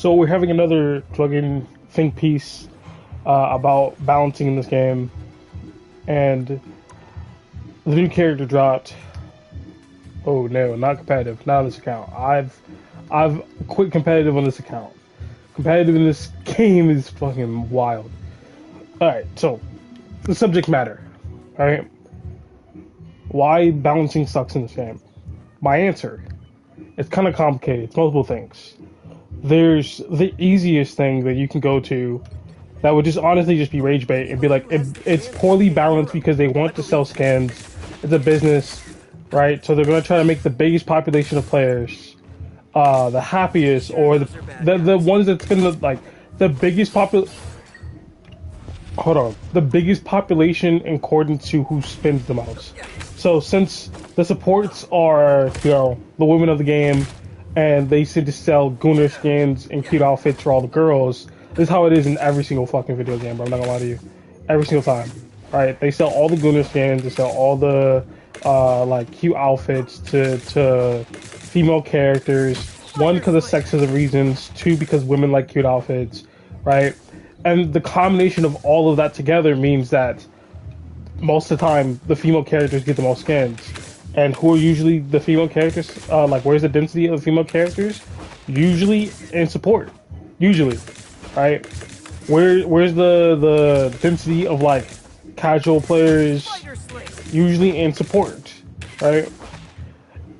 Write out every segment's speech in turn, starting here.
So we're having another plugin think piece about balancing in this game, and the new character dropped. Oh no, not competitive, not on this account. I've quit competitive on this account. Competitive in this game is fucking wild. Alright, so the subject matter. Alright. Why balancing sucks in this game? My answer. It's kind of complicated. It's multiple things. There's the easiest thing that you can go to that would just honestly just be rage bait and be like, it's poorly balanced because they want to sell skins. It's a business, right? So they're going to try to make the biggest population of players the happiest, or the ones that's been like the biggest the biggest population in accordance to who spends the most. So since the supports are, you know, the women of the game, and they seem to sell Gunnar skins and cute outfits for all the girls, this is how it is in every single fucking video game, bro. I'm not gonna lie to you. Every single time. Right? They sell all the Gunnar skins, they sell all the like cute outfits to female characters. One, because of sexism reasons. Two, because women like cute outfits. Right? And the combination of all of that together means that most of the time the female characters get the most skins. And who are usually the female characters? Like, where's the density of the female characters? Usually in support. Usually, right? Where's the density of like casual players? Usually in support, right?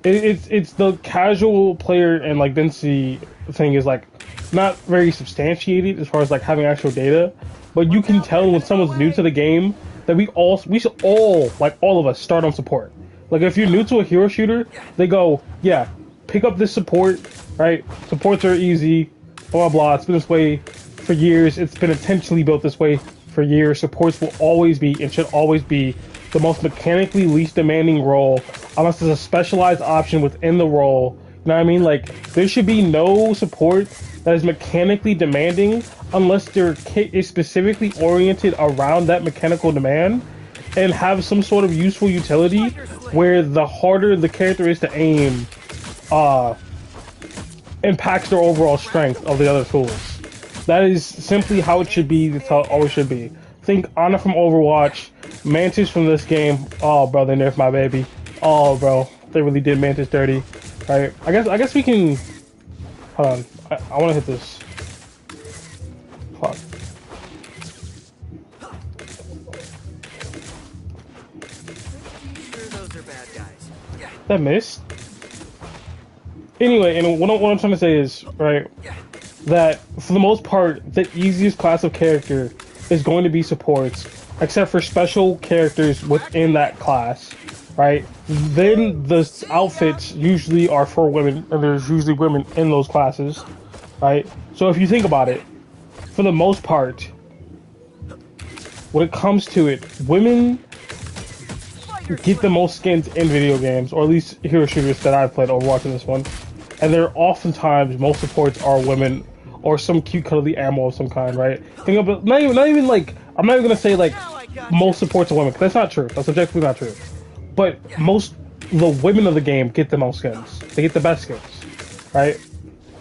It's the casual player and like density thing is like not very substantiated as far as like having actual data, but you can tell when someone's new to the game that we should all, like all of us, start on support. Like, if you're new to a hero shooter, they go, yeah, pick up this support, right? Supports are easy, blah, blah. It's been this way for years. It's been intentionally built this way for years. Supports will always be and should always be the most mechanically least demanding role, unless there's a specialized option within the role. You know what I mean? Like, there should be no support that is mechanically demanding unless their kit is specifically oriented around that mechanical demand and have some sort of useful utility where the harder the character is to aim impacts their overall strength of the other tools. That is simply how it should be. That's how it always should be. Think Ana from Overwatch, Mantis from this game. Oh, bro, they nerfed my baby. Oh, bro, they really did Mantis dirty. Right? I guess we can. Hold on. I want to hit this. Fuck. That missed. Anyway, and what I'm trying to say is, right, that for the most part, the easiest class of character is going to be supports, except for special characters within that class, right? Then the outfits usually are for women, and there's usually women in those classes, right? So if you think about it, for the most part, when it comes to it, women get the most skins in video games, or at least hero shooters that I've played. Overwatch in this one, and they're oftentimes most supports are women or some cute cuddly ammo of some kind, right? Think about not even like, I'm not even gonna say like most supports are women, 'cause that's not true. That's objectively not true. But most the women of the game get the most skins. They get the best skins, right?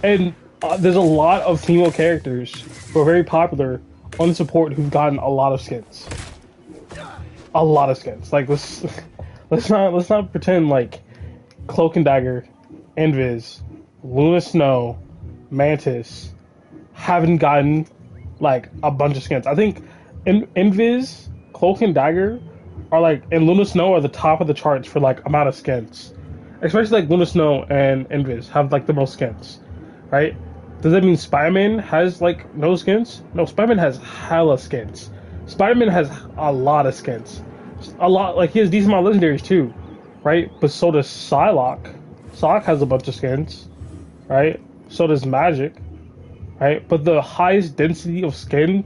And there's a lot of female characters who are very popular on support who've gotten a lot of skins. A lot of skins. Like, let's not pretend like Cloak and Dagger, Invis, Luna Snow, Mantis haven't gotten like a bunch of skins. I think Invis, Cloak and Dagger are like, and Luna Snow are the top of the charts for like amount of skins. Especially like Luna Snow and Invis have like the most skins, right? Does that mean Spider-Man has like no skins? No, Spider-Man has hella skins. Spider-Man has a lot of skins. A lot, like, he has decent amount of legendaries too, right? But so does Psylocke. Psylocke has a bunch of skins, right? So does Magic, right? But the highest density of skin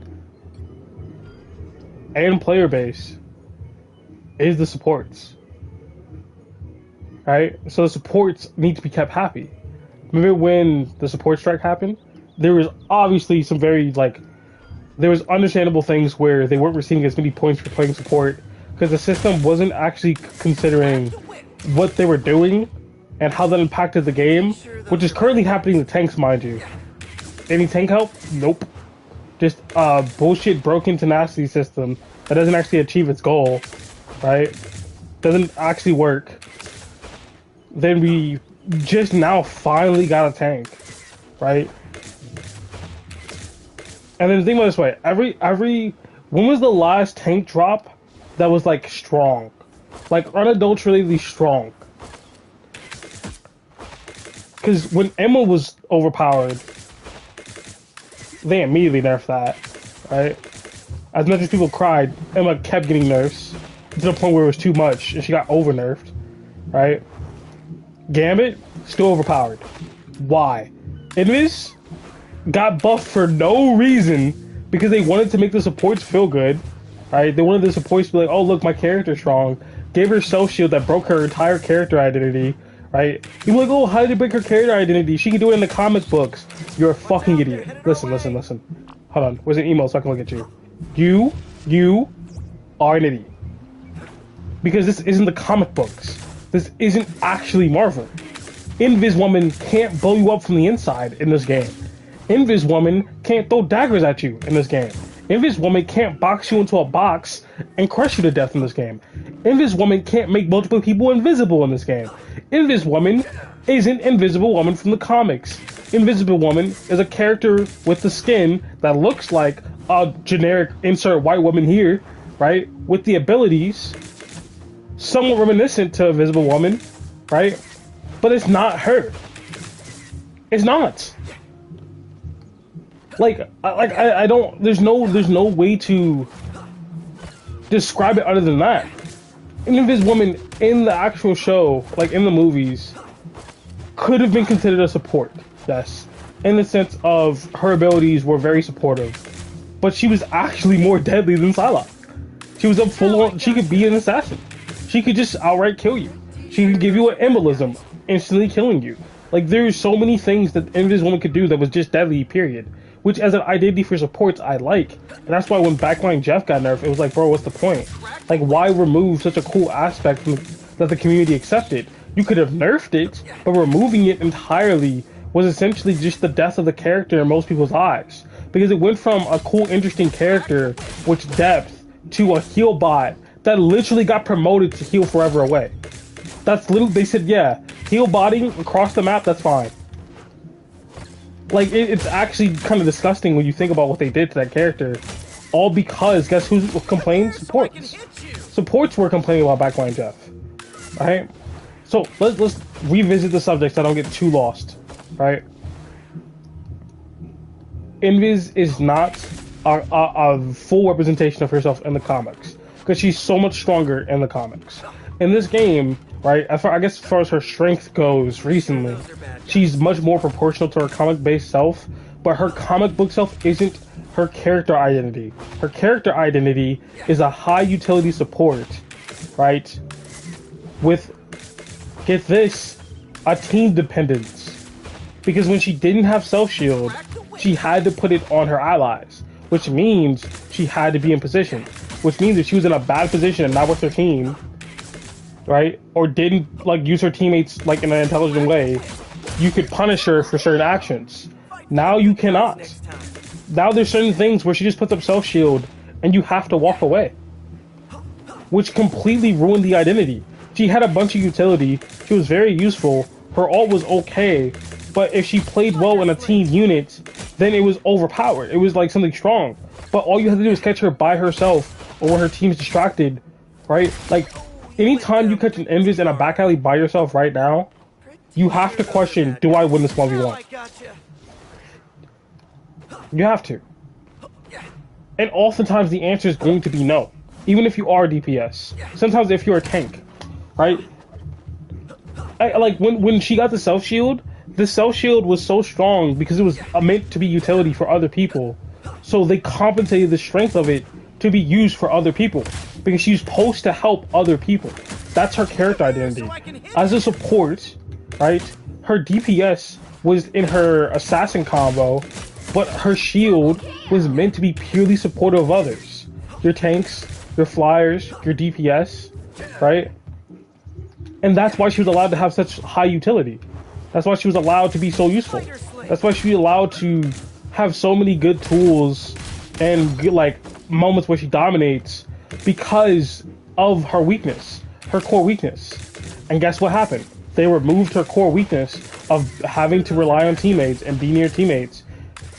and player base is the supports, right? So the supports need to be kept happy. Remember when the support strike happened? There was obviously some very, like, there was understandable things where they weren't receiving as many points for playing support because the system wasn't actually considering what they were doing and how that impacted the game, which is currently happening to tanks, mind you. Any tank help? Nope. Just bullshit broken tenacity system that doesn't actually achieve its goal, right? Doesn't actually work. Then we just now finally got a tank, right? And then think about it this way: when was the last tank drop that was like strong, like unadulteratedly strong? Because when Emma was overpowered, they immediately nerfed that, right? As much as people cried, Emma kept getting nerfs to the point where it was too much and she got over nerfed, right? Gambit, still overpowered. Why? Invis got buffed for no reason because they wanted to make the supports feel good, right? They wanted the supports to be like, oh, look, my character's strong. Gave her Self Shield that broke her entire character identity, right? You were like, oh, how did it break her character identity? She can do it in the comic books. You're a fucking idiot. Listen. Hold on. Where's an email so I can look at you? You are an idiot. Because this isn't the comic books. This isn't actually Marvel. Invis Woman can't blow you up from the inside in this game. Invis Woman can't throw daggers at you in this game. Invis Woman can't box you into a box and crush you to death in this game. Invis Woman can't make multiple people invisible in this game. Invis Woman isn't Invisible Woman from the comics. Invisible Woman is a character with the skin that looks like a generic insert white woman here, right? With the abilities somewhat reminiscent to Invisible Woman, right? But it's not her. It's not. I don't. There's no way to describe it other than that. Invisible Woman in the actual show, like in the movies, could have been considered a support, yes, in the sense of her abilities were very supportive, but she was actually more deadly than Psylocke. She was up full on. She could be an assassin. She could just outright kill you. She could give you an embolism, instantly killing you. Like, there's so many things that Invisible Woman could do that was just deadly, period. Which, as an identity for supports, I like. And that's why when Backline Jeff got nerfed, it was like, bro, what's the point? Like, why remove such a cool aspect that the community accepted? You could have nerfed it, but removing it entirely was essentially just the death of the character in most people's eyes. Because it went from a cool, interesting character with depth to a heal bot that literally got promoted to heal forever away. That's literally, they said, yeah, heal botting across the map, that's fine. Like, it's actually kind of disgusting when you think about what they did to that character. All because, guess who complained? Supports. Supports were complaining about Backline Jeff. Alright? So, let's revisit the subject so I don't get too lost. Right? Invis is not a full representation of herself in the comics. Because she's so much stronger in the comics. In this game, right, as far as her strength goes recently, she's much more proportional to her comic-based self, but her comic book self isn't her character identity. Her character identity is a high utility support, right, with, get this, a team dependence. Because when she didn't have self-shield, she had to put it on her allies, which means she had to be in position, which means if she was in a bad position and not with her team, right, or didn't like use her teammates like in an intelligent way, you could punish her for certain actions. Now you cannot. Now there's certain things where she just puts up self-shield and you have to walk away, which completely ruined the identity. She had a bunch of utility, she was very useful, her ult was okay, but if she played well in a team unit, then it was overpowered. It was like something strong. But all you have to do is catch her by herself or when her team's distracted, right? Like, anytime you catch an Invis in a back alley by yourself right now, you have to question, do I win this 1v1? You have to. And oftentimes the answer is going to be no. Even if you are DPS. Sometimes if you're a tank, right? Like, when she got the self-shield was so strong because it was meant to be utility for other people. So they compensated the strength of it to be used for other people. Because she's supposed to help other people. That's her character identity. As a support, right, her DPS was in her assassin combo, but her shield was meant to be purely supportive of others. Your tanks, your flyers, your DPS, right? And that's why she was allowed to have such high utility. That's why she was allowed to be so useful. That's why she was allowed to have so many good tools and good, like moments where she dominates because of her weakness, her core weakness. And guess what happened? They removed her core weakness of having to rely on teammates and be near teammates,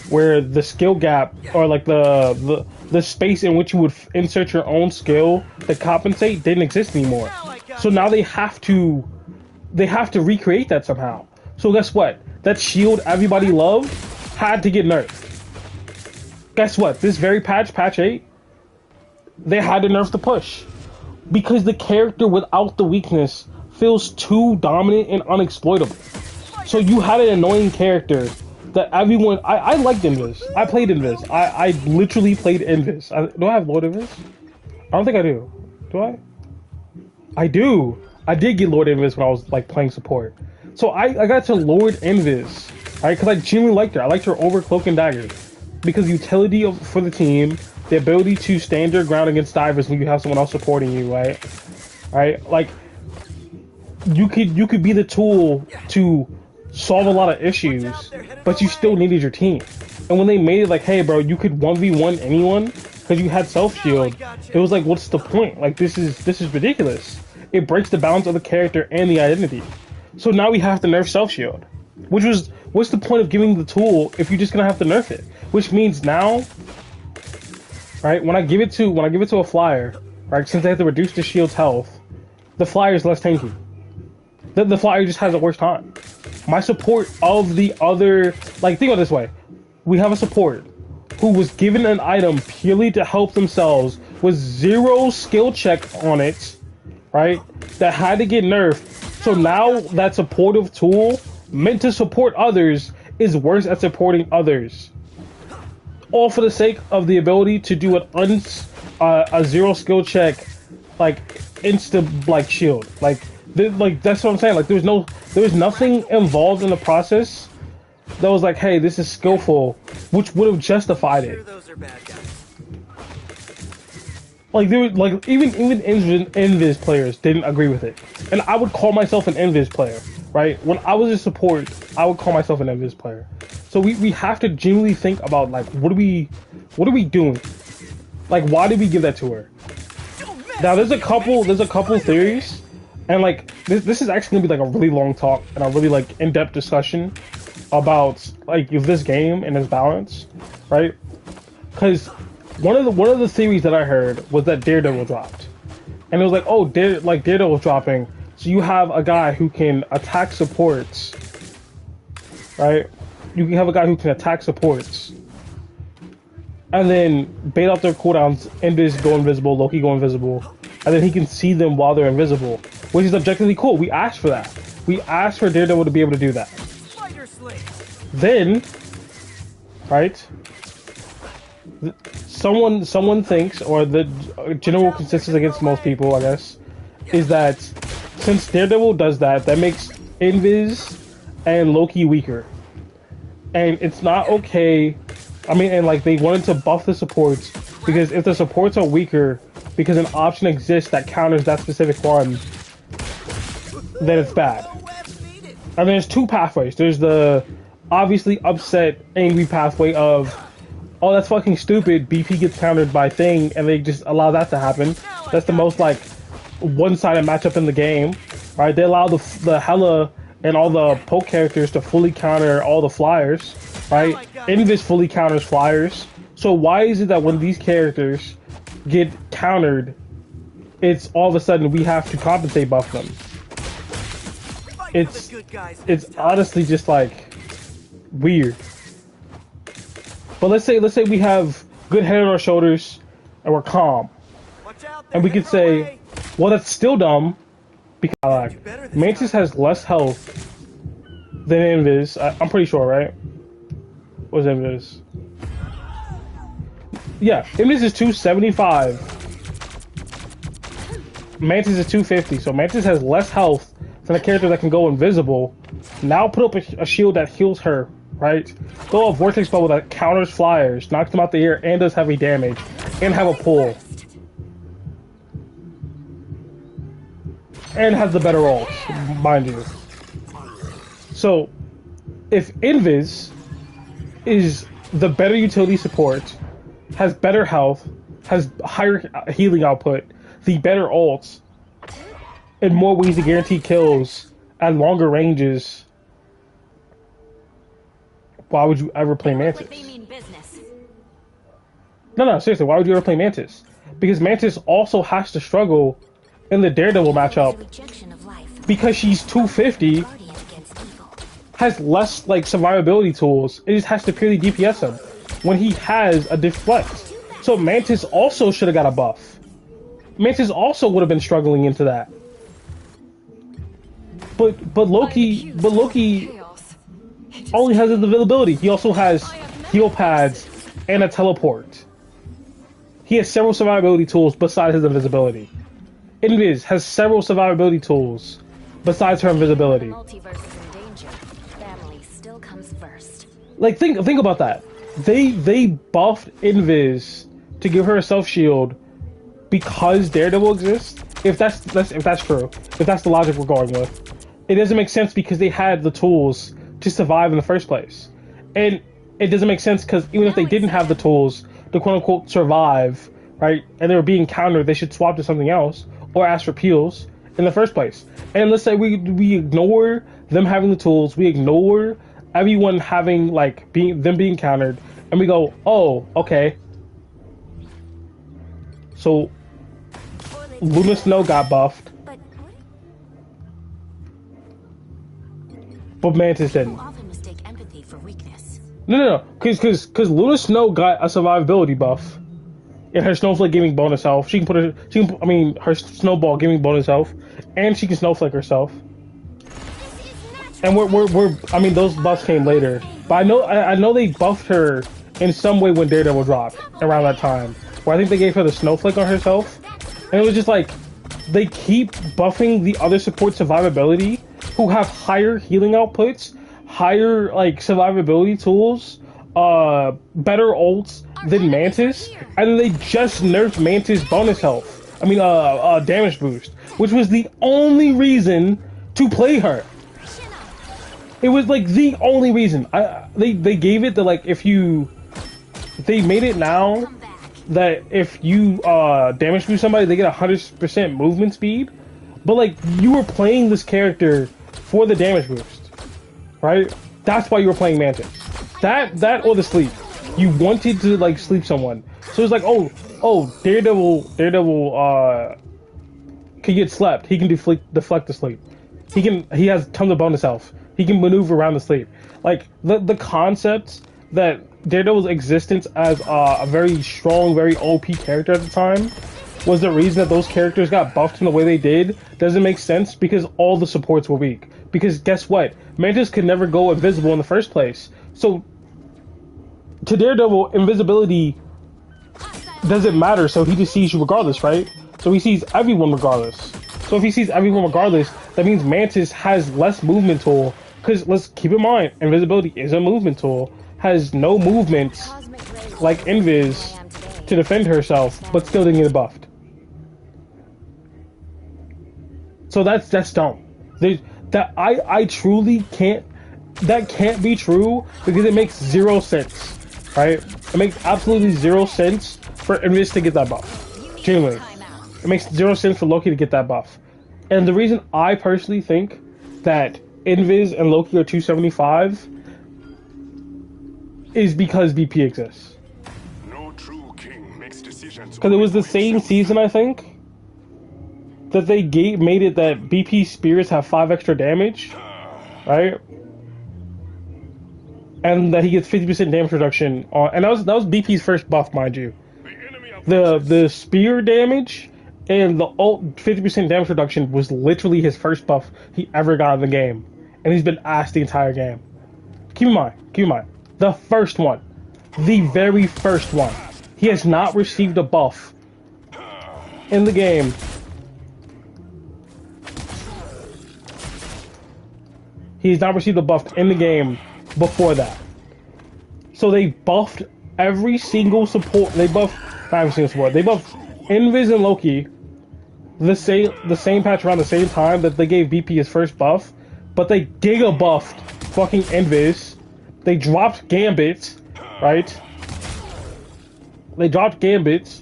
where the skill gap or like the space in which you would insert your own skill to compensate didn't exist anymore. So now they have to recreate that somehow. So guess what? That shield everybody loved had to get nerfed. Guess what? This very patch 8, they had to nerf the push because the character without the weakness feels too dominant and unexploitable. So you had an annoying character that everyone... I liked Invis. I played Invis. I literally played Invis. Do I have Lord Invis? I don't think I do. Do I? I do. I did get Lord Invis when I was like playing support. So I got to Lord Invis, right? Because I genuinely liked her. I liked her over Cloak and Dagger. Because utility for the team, the ability to stand your ground against divers when you have someone else supporting you, right? Right? Like, you could be the tool to solve a lot of issues, but you still needed your team. And when they made it like, hey bro, you could 1v1 anyone because you had self shield, it was like, what's the point? Like, this is ridiculous. It breaks the balance of the character and the identity. So now we have to nerf self shield, which was, what's the point of giving the tool if you're just gonna have to nerf it? Which means now, right, when I give it to a flyer, right, since they have to reduce the shield's health, the flyer is less tanky. The flyer just has a worse time. My support of the other, like, think of it this way. We have a support who was given an item purely to help themselves with 0 skill check on it, right? That had to get nerfed. So now that supportive tool meant to support others is worse at supporting others. All for the sake of the ability to do a 0 skill check, like, insta, like, shield. Like that's what I'm saying. Like, there was nothing involved in the process that was like, hey, this is skillful, which would have justified it. Like, there was, like, even Invis players didn't agree with it, and I would call myself an Invis player, right? When I was in support, I would call myself an Invis player. So we have to genuinely think about, like, what are we doing? Like, why did we give that to her? Now there's a couple theories. And like this is actually gonna be like a really long talk and a really like in-depth discussion about like this game and its balance, right? Because one of the theories that I heard was that Daredevil dropped, and it was like, oh, Daredevil's dropping, so you have a guy who can attack supports, right? You can have a guy who can attack supports, and then bait out their cooldowns, Invis go invisible, Loki go invisible, and then he can see them while they're invisible. Which is objectively cool. We asked for that. We asked for Daredevil to be able to do that. Then, right? Someone thinks, or the general consensus against most people, I guess, is that since Daredevil does that, that makes Invis and Loki weaker, and it's not okay. I mean, and like they wanted to buff the supports because if the supports are weaker, because an option exists that counters that specific one, then it's bad. And there's 2 pathways. There's the obviously upset, angry pathway of, oh, that's fucking stupid, BP gets countered by Thing, and they just allow that to happen. That's the most, like, one-sided matchup in the game, right? They allow the Hela and all the poke characters to fully counter all the flyers, right? Invis fully counters flyers. So why is it that when these characters get countered, it's all of a sudden we have to compensate buff them? It's honestly just like weird. But let's say we have good head on our shoulders and we're calm, and we could say, well, that's still dumb because Mantis has less health than Invis. I'm pretty sure, right? What's Invis? Yeah, Invis is 275. Mantis is 250, so Mantis has less health than a character that can go invisible. Now put up a shield that heals her, right? Throw a vortex bubble that counters flyers, knocks them out the air, and does heavy damage, and have a pull. And has the better ult, mind you. So, if Invis is the better utility support, has better health, has higher healing output, the better ults, and more ways to guarantee kills at longer ranges, why would you ever play Mantis? Like they mean business. No, seriously, why would you ever play Mantis? Because Mantis also has to struggle in the Daredevil matchup Rejection of life. because she's 250, Guardian against evil. has less like survivability tools. It just has to purely DPS him when he has a deflect. So Mantis also should have got a buff. Mantis also would have been struggling into that. But Loki Chaos. only has his invisibility. He also has heal pads and a teleport. He has several survivability tools besides his invisibility. Invis has several survivability tools besides her invisibility. Multiverse is in danger. Family still comes first. Like think about that. They buffed Invis to give her a self shield because Daredevil exists. If that's true, if that's the logic we're going with, it doesn't make sense because they had the tools to survive in the first place, and it doesn't make sense because even if they didn't have the tools to quote unquote survive, right, and they were being countered, they should swap to something else or ask for peels in the first place. And let's say we ignore them having the tools, we ignore everyone having like being countered, and we go, oh, okay. So Luna Snow got buffed, but Mantis didn't. People often mistake empathy for weakness. No, because Luna Snow got a survivability buff, and her Snowflake giving bonus health. Her Snowball giving bonus health, and she can Snowflake herself. And those buffs came later. But I know they buffed her in some way when Daredevil dropped around that time, where I think they gave her the Snowflake on herself, and it was just like they keep buffing the other support survivability who have higher healing outputs, higher like survivability tools, better ults than Mantis, and then they just nerfed Mantis bonus health. Damage boost, which was the only reason to play her. It was like the only reason. They gave it the like they made it now that if you damage boost somebody, they get 100% movement speed. But like you were playing this character for the damage boost, right? That's why you were playing Mantis. That or the sleep. You wanted to like sleep someone. So it's like, oh, Daredevil can get slept. He can deflect the sleep. He has tons of bonus health. He can maneuver around the sleep. Like the concept that Daredevil's existence as a very strong, very OP character at the time was the reason that those characters got buffed in the way they did doesn't make sense because all the supports were weak. Because guess what? Mantis could never go invisible in the first place. So to Daredevil, invisibility doesn't matter, so he just sees you regardless, right? So he sees everyone regardless. So if he sees everyone regardless, that means Mantis has less movement tool. Because let's keep in mind, invisibility is a movement tool. Has no movement like Invis to defend herself, but still didn't get buffed. So that's dumb. I truly can't. That can't be true because it makes zero sense, right? It makes absolutely zero sense for Invis to get that buff. Genuinely, it makes zero sense for Loki to get that buff. And the reason I personally think that Invis and Loki are 275 is because BP exists. No true king makes decisions. Because it was the same season, I think, that they made it that BP spears have 5 extra damage, right? And that he gets 50% damage reduction on, and that was BP's first buff, mind you. The spear damage and the ult 50% damage reduction was literally his first buff he ever got in the game, and he's been asked the entire game. Keep in mind, the first one, the very first one. He has not received a buff in the game. He's not received a buff in the game before that. So they buffed every single support. They buffed not every single support. They buffed Invis and Loki the same patch around the same time that they gave BP his first buff, but they giga buffed fucking Invis. They dropped Gambit right? They dropped Gambit,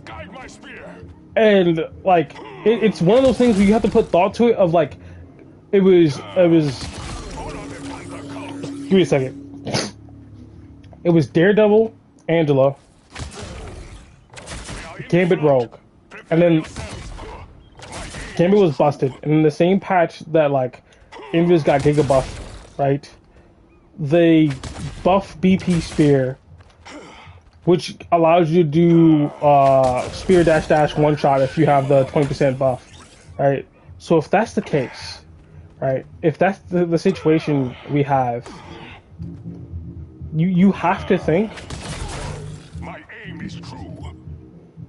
Guide my spear. and like it's one of those things where you have to put thought to it. Of like, it was. Give me a second. It was Daredevil, Angela, Gambit, Rogue, and then Gambit was busted. And in the same patch that like Invis got Giga buff, right? They buff BP Spear, which allows you to do Spear dash dash one shot if you have the 20% buff, right? So if that's the case, right? If that's the situation we have, you have to think My aim is true.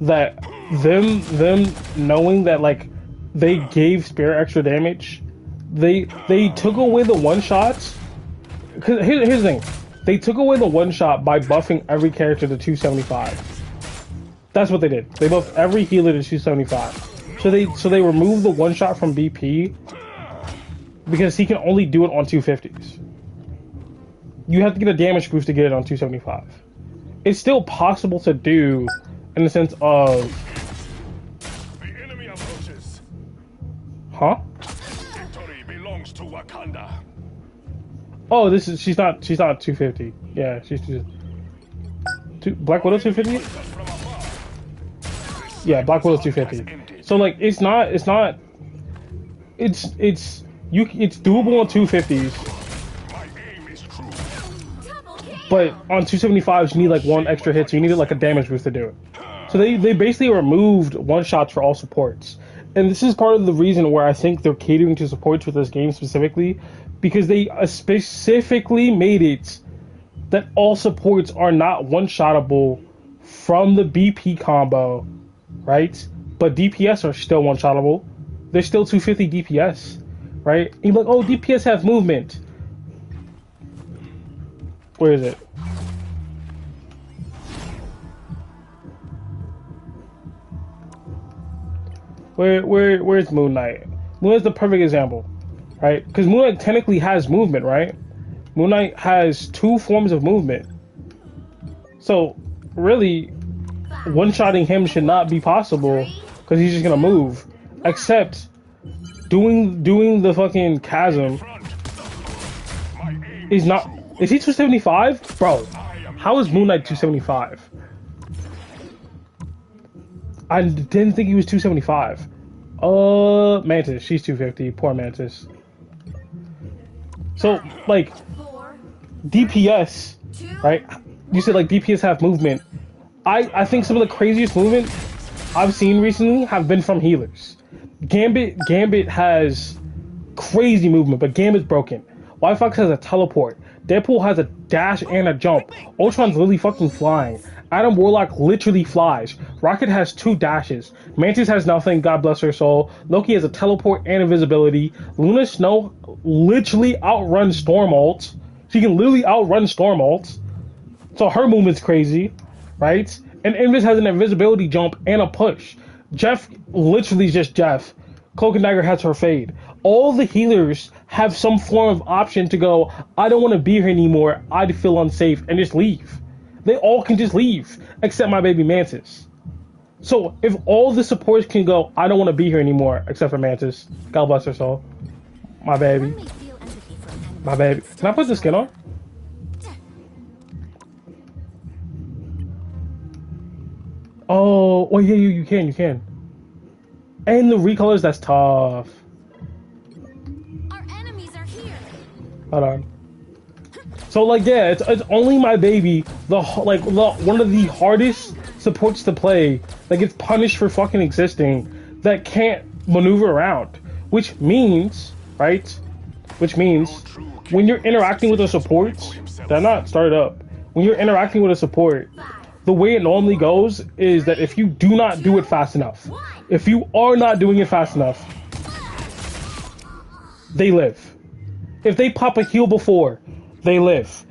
that them knowing that like they gave Spear extra damage, they took away the one shots. Cause here's the thing, they took away the one shot by buffing every character to 275. That's what they did. They buffed every healer to 275. So they removed the one shot from BP because he can only do it on 250s. You have to get a damage boost to get it on 275. It's still possible to do in the sense of, The enemy approaches. huh? Victory belongs to Wakanda. Oh, she's not 250. Yeah, she's Black Widow 250. From above. Yeah, Black Widow 250. So like it's doable on 250s, My aim is true. but on 275s you need like one extra hit, so you needed like a damage boost to do it. So they basically removed one shots for all supports, and this is part of the reason where I think they're catering to supports with this game specifically, because they specifically made it that all supports are not one-shottable from the BP combo, right? But DPS are still one-shottable. They're still 250 DPS, right? And you're like, oh, DPS have movement. Where is it? Where's Moon Knight? Moon Knight's the perfect example, right? Because Moon Knight technically has movement, right? Moon Knight has two forms of movement. So, really, one-shotting him should not be possible because he's just gonna move. Except doing the fucking chasm is not. Is he 275, bro? How is Moon Knight 275? I didn't think he was 275. Mantis, she's 250. Poor Mantis. So, like, DPS, right? You said, like, DPS have movement. I think some of the craziest movement I've seen recently have been from healers. Gambit has crazy movement, but Gambit's broken. White Fox has a teleport. Deadpool has a dash and a jump. Ultron's literally fucking flying. Adam Warlock literally flies. Rocket has 2 dashes. Mantis has nothing, God bless her soul. Loki has a teleport and invisibility. Luna Snow literally outruns Storm ult. She can literally outrun Storm ult. So her movement's crazy, right? And Invis has an invisibility jump and a push. Jeff literally is just Jeff. Cloak and Dagger has her fade. All the healers have some form of option to go, I don't want to be here anymore, I feel unsafe, and just leave. They all can just leave, except my baby Mantis. So, if all the supports can go, I don't want to be here anymore, except for Mantis. God bless her soul. My baby. My baby. Can I put the skin on? Oh, well, yeah, you can. And the recolors, that's tough. Our enemies are here. Hold on. So like yeah, it's only my baby, one of the hardest supports to play, that gets punished for fucking existing, that can't maneuver around. Which means, right? Which means when you're interacting with the supports, they're not started up. When you're interacting with a support, the way it normally goes is that if you do not do it fast enough, if you are not doing it fast enough, they live. If they pop a heal before, they live.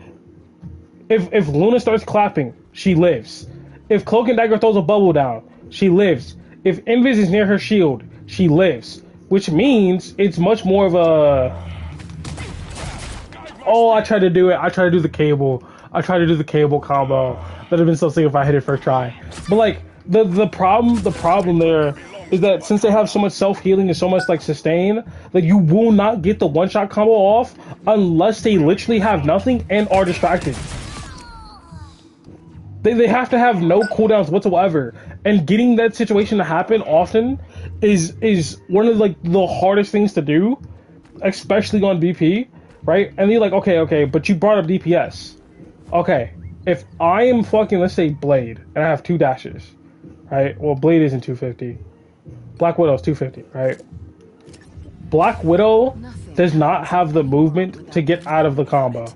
If Luna starts clapping, she lives. If Cloak and Dagger throws a bubble down, she lives. If Invis is near her shield, she lives. Which means it's much more of a... Oh, I tried to do it. I tried to do the cable. I tried to do the cable combo. That'd have been so sick if I hit it first try. But like the problem there is that since they have so much self healing and so much like sustain, that you will not get the one shot combo off unless they literally have nothing and are distracted. They have to have no cooldowns whatsoever, and getting that situation to happen often is one of like the hardest things to do, especially on BP, right? And you're like, okay, but you brought up DPS. Okay, if I am fucking, let's say, Blade, and I have 2 dashes, right? Well, Blade isn't 250. Black Widow's 250, right? Black Widow does not have the movement to get out of the combo.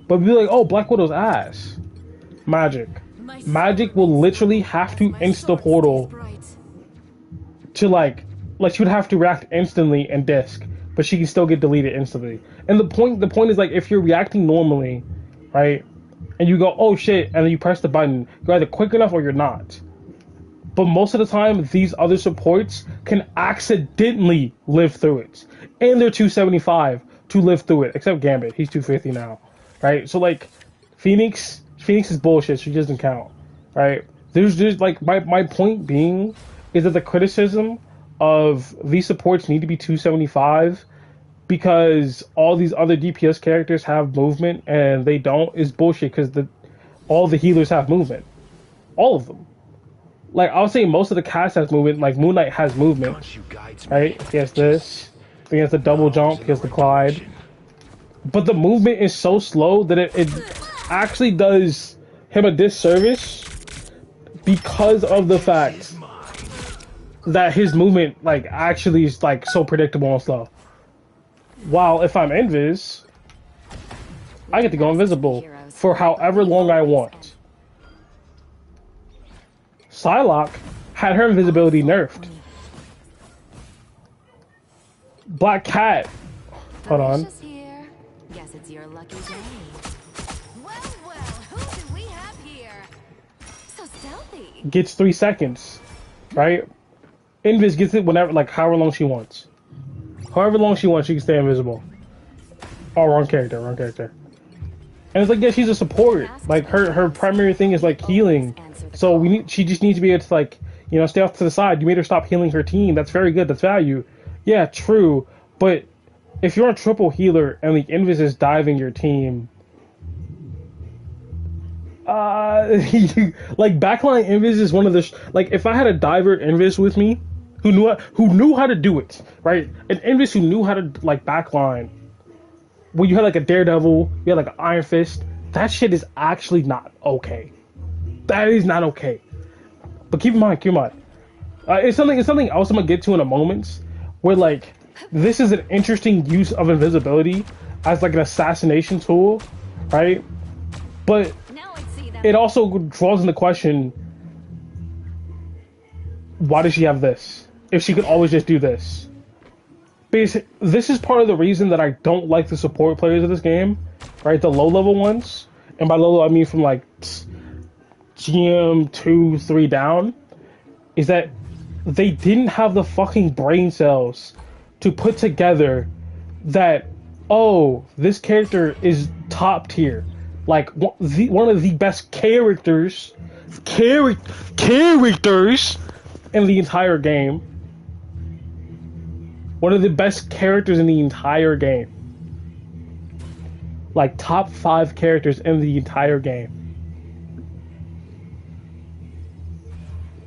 But be like, oh, Black Widow's ass. Magic will literally have to insta portal to like she would have to react instantly and disc, but she can still get deleted instantly. And the point is like if you're reacting normally, right, and you go oh shit, and then you press the button, you're either quick enough or you're not. But most of the time, these other supports can accidentally live through it, and they're 275 to live through it, except Gambit, he's 250 now, right? So like Phoenix is bullshit. She doesn't count, right? There's just like my point being is that the criticism of these supports need to be 275 because all these other DPS characters have movement and they don't is bullshit because all the healers have movement, all of them. Like I would say most of the cast has movement. Like Moon Knight has movement, right? He has this. He has the double jump. He has the glide. But the movement is so slow that it actually does him a disservice because of the fact that his movement like actually is like so predictable and slow. While if I'm Invis, I get to go invisible for however long I want. Psylocke had her invisibility nerfed. Black Cat, hold on. Guess it's your lucky day. Well, who do we have here? So stealthy. Gets 3 seconds, right? Invis gets it whenever, like, however long she wants. However long she wants, she can stay invisible. Oh, wrong character. And it's like, yeah, she's a support. Like, her primary thing is, like, healing. So she just needs to be able to, like, you know, stay off to the side. You made her stop healing her team. That's very good. That's value. Yeah, true. But if you're a triple healer and, like, Invis is diving your team... like, backline Invis is one of the... like, if I had a diver Invis with me, who knew how to do it, right? An Invis who knew how to, like, backline... when you had like a Daredevil, you had like an Iron Fist, that shit is actually not okay. That is not okay. But keep in mind, it's something else I'm gonna get to in a moment, where like, this is an interesting use of invisibility as like an assassination tool, right? But it also draws into question, why does she have this? If she could always just do this? This is part of the reason that I don't like the support players of this game, right? The low level ones, and by low level I mean from like GM 2, 3 down, is that they didn't have the fucking brain cells to put together that, oh, this character is top tier, like one of the best characters in the entire game. One of the best characters in the entire game. Like, top 5 characters in the entire game.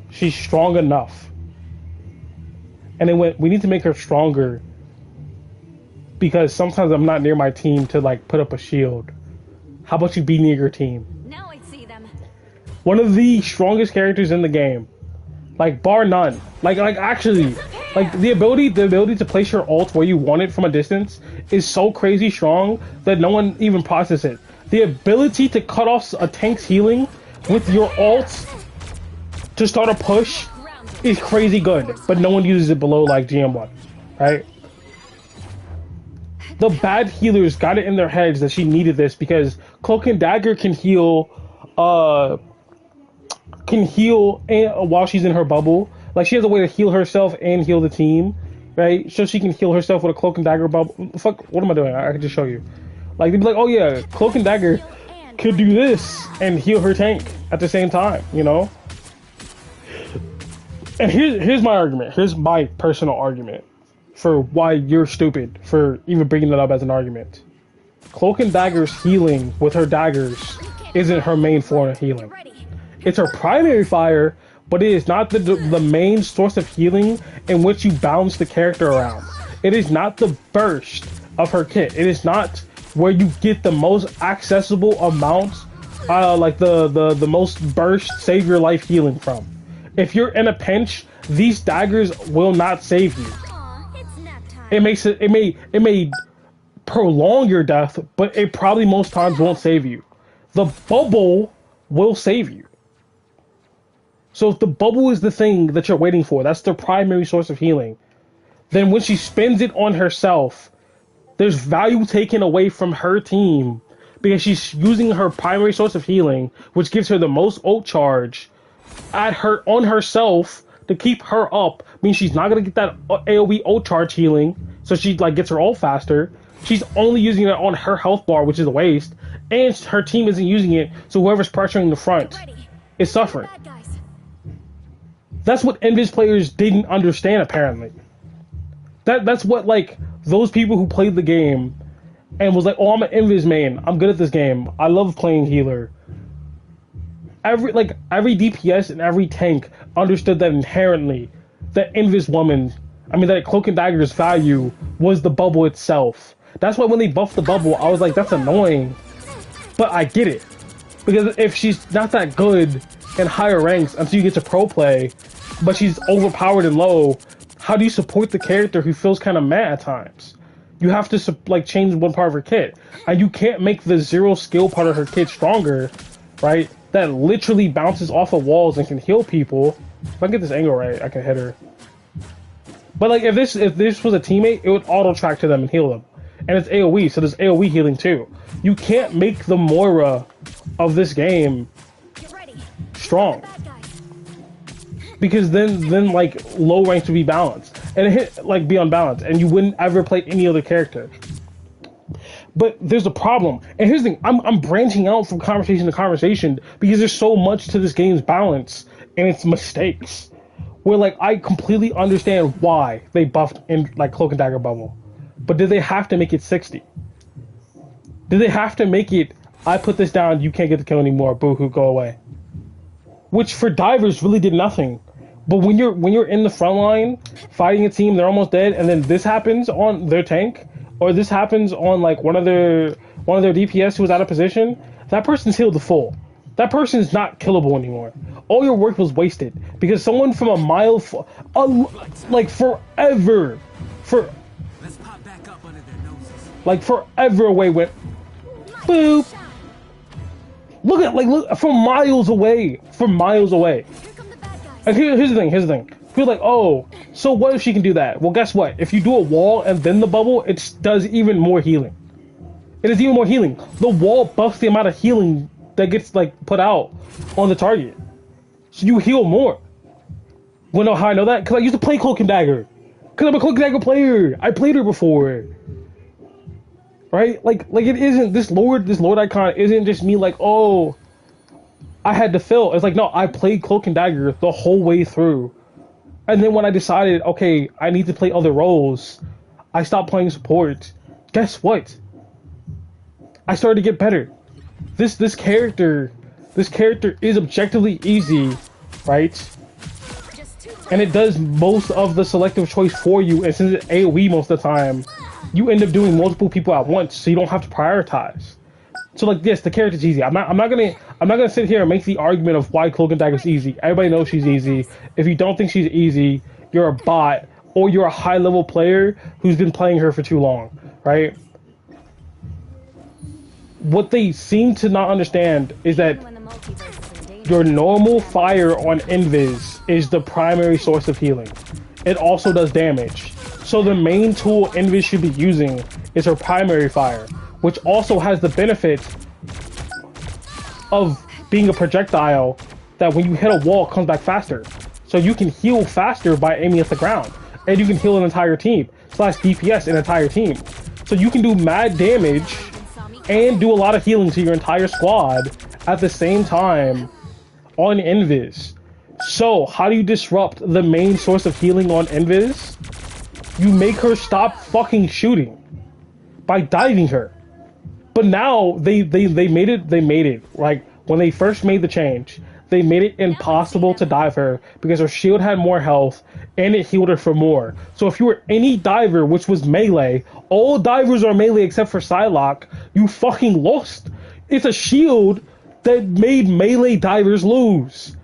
She's strong enough. And then we need to make her stronger. Because sometimes I'm not near my team to, like, put up a shield. How about you be near your team? Now I see them. One of the strongest characters in the game. Like, bar none. Like actually, like the ability to place your ult where you want it from a distance is so crazy strong that no one even processes it. The ability to cut off a tank's healing with your ult to start a push is crazy good, but no one uses it below like GM1, right? The bad healers got it in their heads that she needed this because Cloak and Dagger can heal while she's in her bubble. Like, she has a way to heal herself and heal the team, right? So she can heal herself with a Cloak and Dagger bubble. Fuck, what am I doing? I can just show you. Like, they'd be like, oh yeah, Cloak and Dagger could do this and heal her tank at the same time, you know? And here's my argument. Here's my personal argument for why you're stupid for even bringing that up as an argument. Cloak and Dagger's healing with her daggers isn't her main form of healing. It's her primary fire, but it is not the main source of healing in which you balance the character around. It is not the burst of her kit. It is not where you get the most accessible amount, like the most burst save your life healing from. If you're in a pinch, these daggers will not save you. It may prolong your death, but it probably most times won't save you. The bubble will save you. So if the bubble is the thing that you're waiting for, that's the primary source of healing, then when she spends it on herself, there's value taken away from her team because she's using her primary source of healing, which gives her the most ult charge on herself to keep her up. Means she's not gonna get that AoE ult charge healing, so she like gets her ult faster. She's only using it on her health bar, which is a waste, and her team isn't using it, so whoever's pressuring the front is suffering. That's what Invis players didn't understand, apparently. That's what, like, those people who played the game and was like, oh, I'm an Invis main, I'm good at this game, I love playing healer. Every DPS and every tank understood that inherently that that Cloak and Dagger's value was the bubble itself. That's why when they buffed the bubble, I was like, that's annoying. But I get it. Because if she's not that good in higher ranks until you get to pro play, but she's overpowered and low, how do you support the character who feels kind of mad at times? You have to like change one part of her kit. And you can't make the zero skill part of her kit stronger, right? That literally bounces off of walls and can heal people. If I get this angle right, I can hit her. But like if this was a teammate, it would auto track to them and heal them. And it's AoE, so there's AoE healing too. You can't make the Moira of this game strong. Because then like low ranks would be balanced. And it hit like be unbalanced. And you wouldn't ever play any other character. But there's a problem. And here's the thing, I'm branching out from conversation to conversation because there's so much to this game's balance and its mistakes. Where like I completely understand why they buffed in like Cloak and Dagger bubble. But did they have to make it 60? Did they have to make it, I put this down, you can't get the kill anymore, boo-hoo, go away? Which for divers really did nothing. But when you're in the front line fighting a team, they're almost dead, and then this happens on their tank, or this happens on like one of their DPS who was out of position, that person's healed to full. That person's not killable anymore. All your work was wasted because someone from a mile, like forever away went boop. Look from miles away. And here's the thing. People are like, oh, so what if she can do that? Well, guess what? If you do a wall and then the bubble, it does even more healing. It is even more healing. The wall buffs the amount of healing that gets like put out on the target, so you heal more. Wanna know how I know that? Because I used to play Cloak and Dagger. Because I'm a Cloak and Dagger player. I played her before. Right? Like it isn't this Lord icon isn't just me like, oh, I had to fill. It's like, no, I played Cloak and Dagger the whole way through. And then when I decided, okay, I need to play other roles, I stopped playing support. Guess what? I started to get better. This character is objectively easy, right? And it does most of the selective choice for you, and since it's AoE most of the time, you end up doing multiple people at once, so you don't have to prioritize. So like, yes, the character's easy. I'm not gonna sit here and make the argument of why Cloak and Dagger's easy. Everybody knows she's easy. If you don't think she's easy, you're a bot, or you're a high level player who's been playing her for too long, right? What they seem to not understand is that your normal fire on Invis is the primary source of healing. It also does damage. So the main tool Invis should be using is her primary fire, which also has the benefit of being a projectile that when you hit a wall, it comes back faster. So you can heal faster by aiming at the ground. And you can heal an entire team, / DPS an entire team. So you can do mad damage and do a lot of healing to your entire squad at the same time on Invis. So, how do you disrupt the main source of healing on Invis? You make her stop fucking shooting by diving her. But now they made it like when they first made the change, they made it impossible to dive her because her shield had more health and it healed her for more. So if you were any diver, which was melee, all divers are melee except for Psylocke, you fucking lost. It's a shield that made melee divers lose.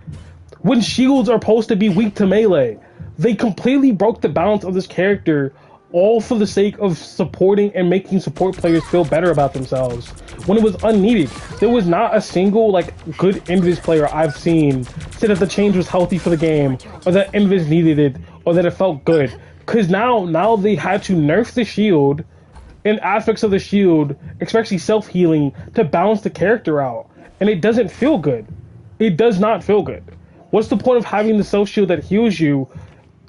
When shields are supposed to be weak to melee, they completely broke the balance of this character, all for the sake of supporting and making support players feel better about themselves when it was unneeded. There was not a single like good Invis player I've seen say that the change was healthy for the game, or that Invis needed it, or that it felt good. Because now they had to nerf the shield and aspects of the shield, especially self-healing, to balance the character out. And it doesn't feel good. It does not feel good. What's the point of having the self-shield that heals you?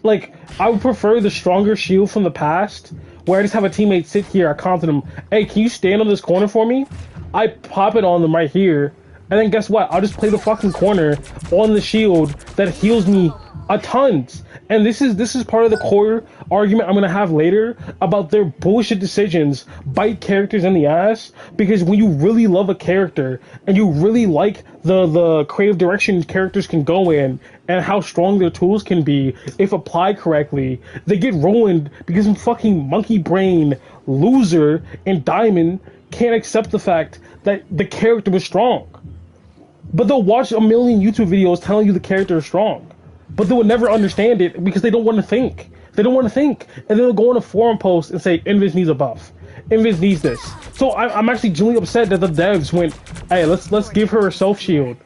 Like, I would prefer the stronger shield from the past, where I just have a teammate sit here, I count to them, hey, can you stand on this corner for me? I pop it on them right here, and then guess what? I'll just play the fucking corner on the shield that heals me a tons. And this is part of the core argument I'm gonna have later about their bullshit decisions bite characters in the ass, because when you really love a character and you really like the creative direction characters can go in and how strong their tools can be if applied correctly, they get ruined because some fucking monkey brain loser in Diamond can't accept the fact that the character was strong. But they'll watch a million YouTube videos telling you the character is strong, but they will never understand it because they don't want to think. They don't want to think. And then they'll go on a forum post and say, Invis needs a buff. Invis needs this. So I'm actually genuinely upset that the devs went, hey, let's give her a self-shield.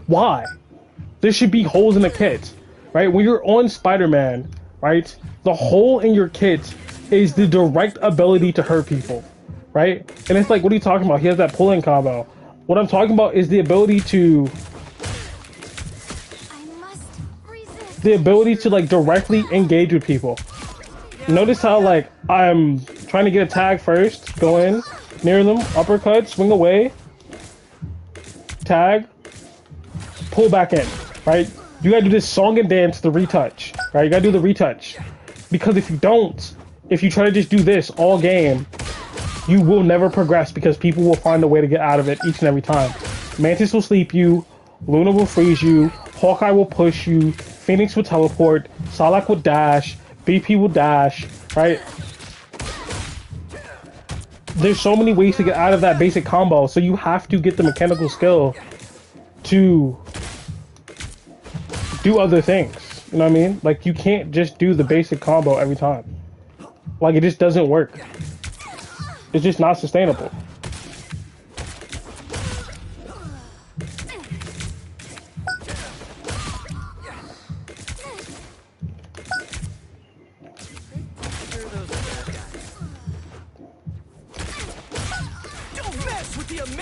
Why? There should be holes in the kit, right? When you're on Spider-Man, right, the hole in your kit is the direct ability to hurt people, right? And it's like, what are you talking about? He has that pull-in combo. What I'm talking about is the ability to like directly engage with people. Notice how like I'm trying to get a tag first, go in near them, uppercut, swing away, tag, pull back in, right? You gotta do this song and dance, the retouch, right? You gotta do the retouch, because if you don't, if you try to just do this all game, you will never progress because people will find a way to get out of it each and every time. Mantis will sleep you, Luna will freeze you, Hawkeye will push you, Phoenix will teleport, Psylocke will dash, BP will dash, right? There's so many ways to get out of that basic combo, so you have to get the mechanical skill to do other things. You know what I mean? Like, you can't just do the basic combo every time. Like, it just doesn't work. It's just not sustainable.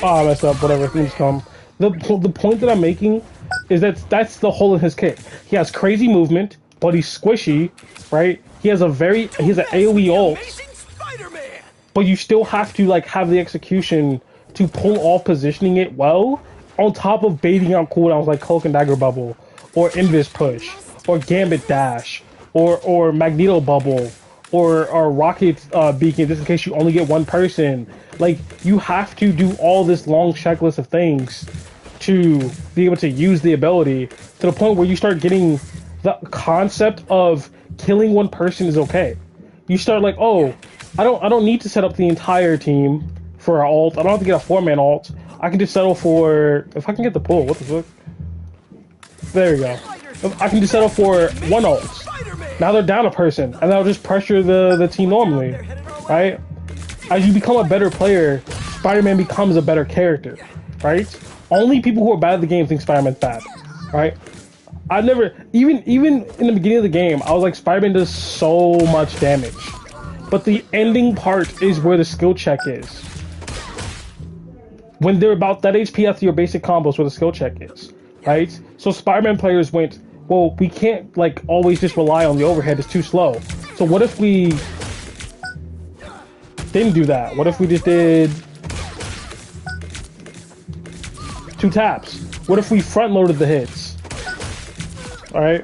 Oh, I messed up. Whatever, things come. The point that I'm making is that that's the hole in his kit. He has crazy movement, but he's squishy, right? He has an AoE ult, but you still have to like have the execution to pull off positioning it well, on top of baiting out cooldowns like Cloak and Dagger Bubble, or Invis Push, or Gambit Dash, or Magneto Bubble, or Rocket Beacon, just in case you only get one person. Like, you have to do all this long checklist of things to be able to use the ability, to the point where you start getting the concept of killing one person is okay. You start like, oh, I don't need to set up the entire team for an ult. I don't have to get a 4-man ult. I can just settle for, if I can get the pull, what the fuck? There we go. I can just settle for one ult. Now they're down a person, and that'll just pressure the team normally, right? As you become a better player, Spider-Man becomes a better character, right? Only people who are bad at the game think Spider-Man's bad, right? I never, even in the beginning of the game, I was like, Spider-Man does so much damage. But the ending part is where the skill check is. When they're about that HP after your basic combos, where the skill check is, right? So Spider-Man players went, well, we can't like always just rely on the overhead, it's too slow. So what if we didn't do that? What if we just did 2 taps? What if we front loaded the hits? All right.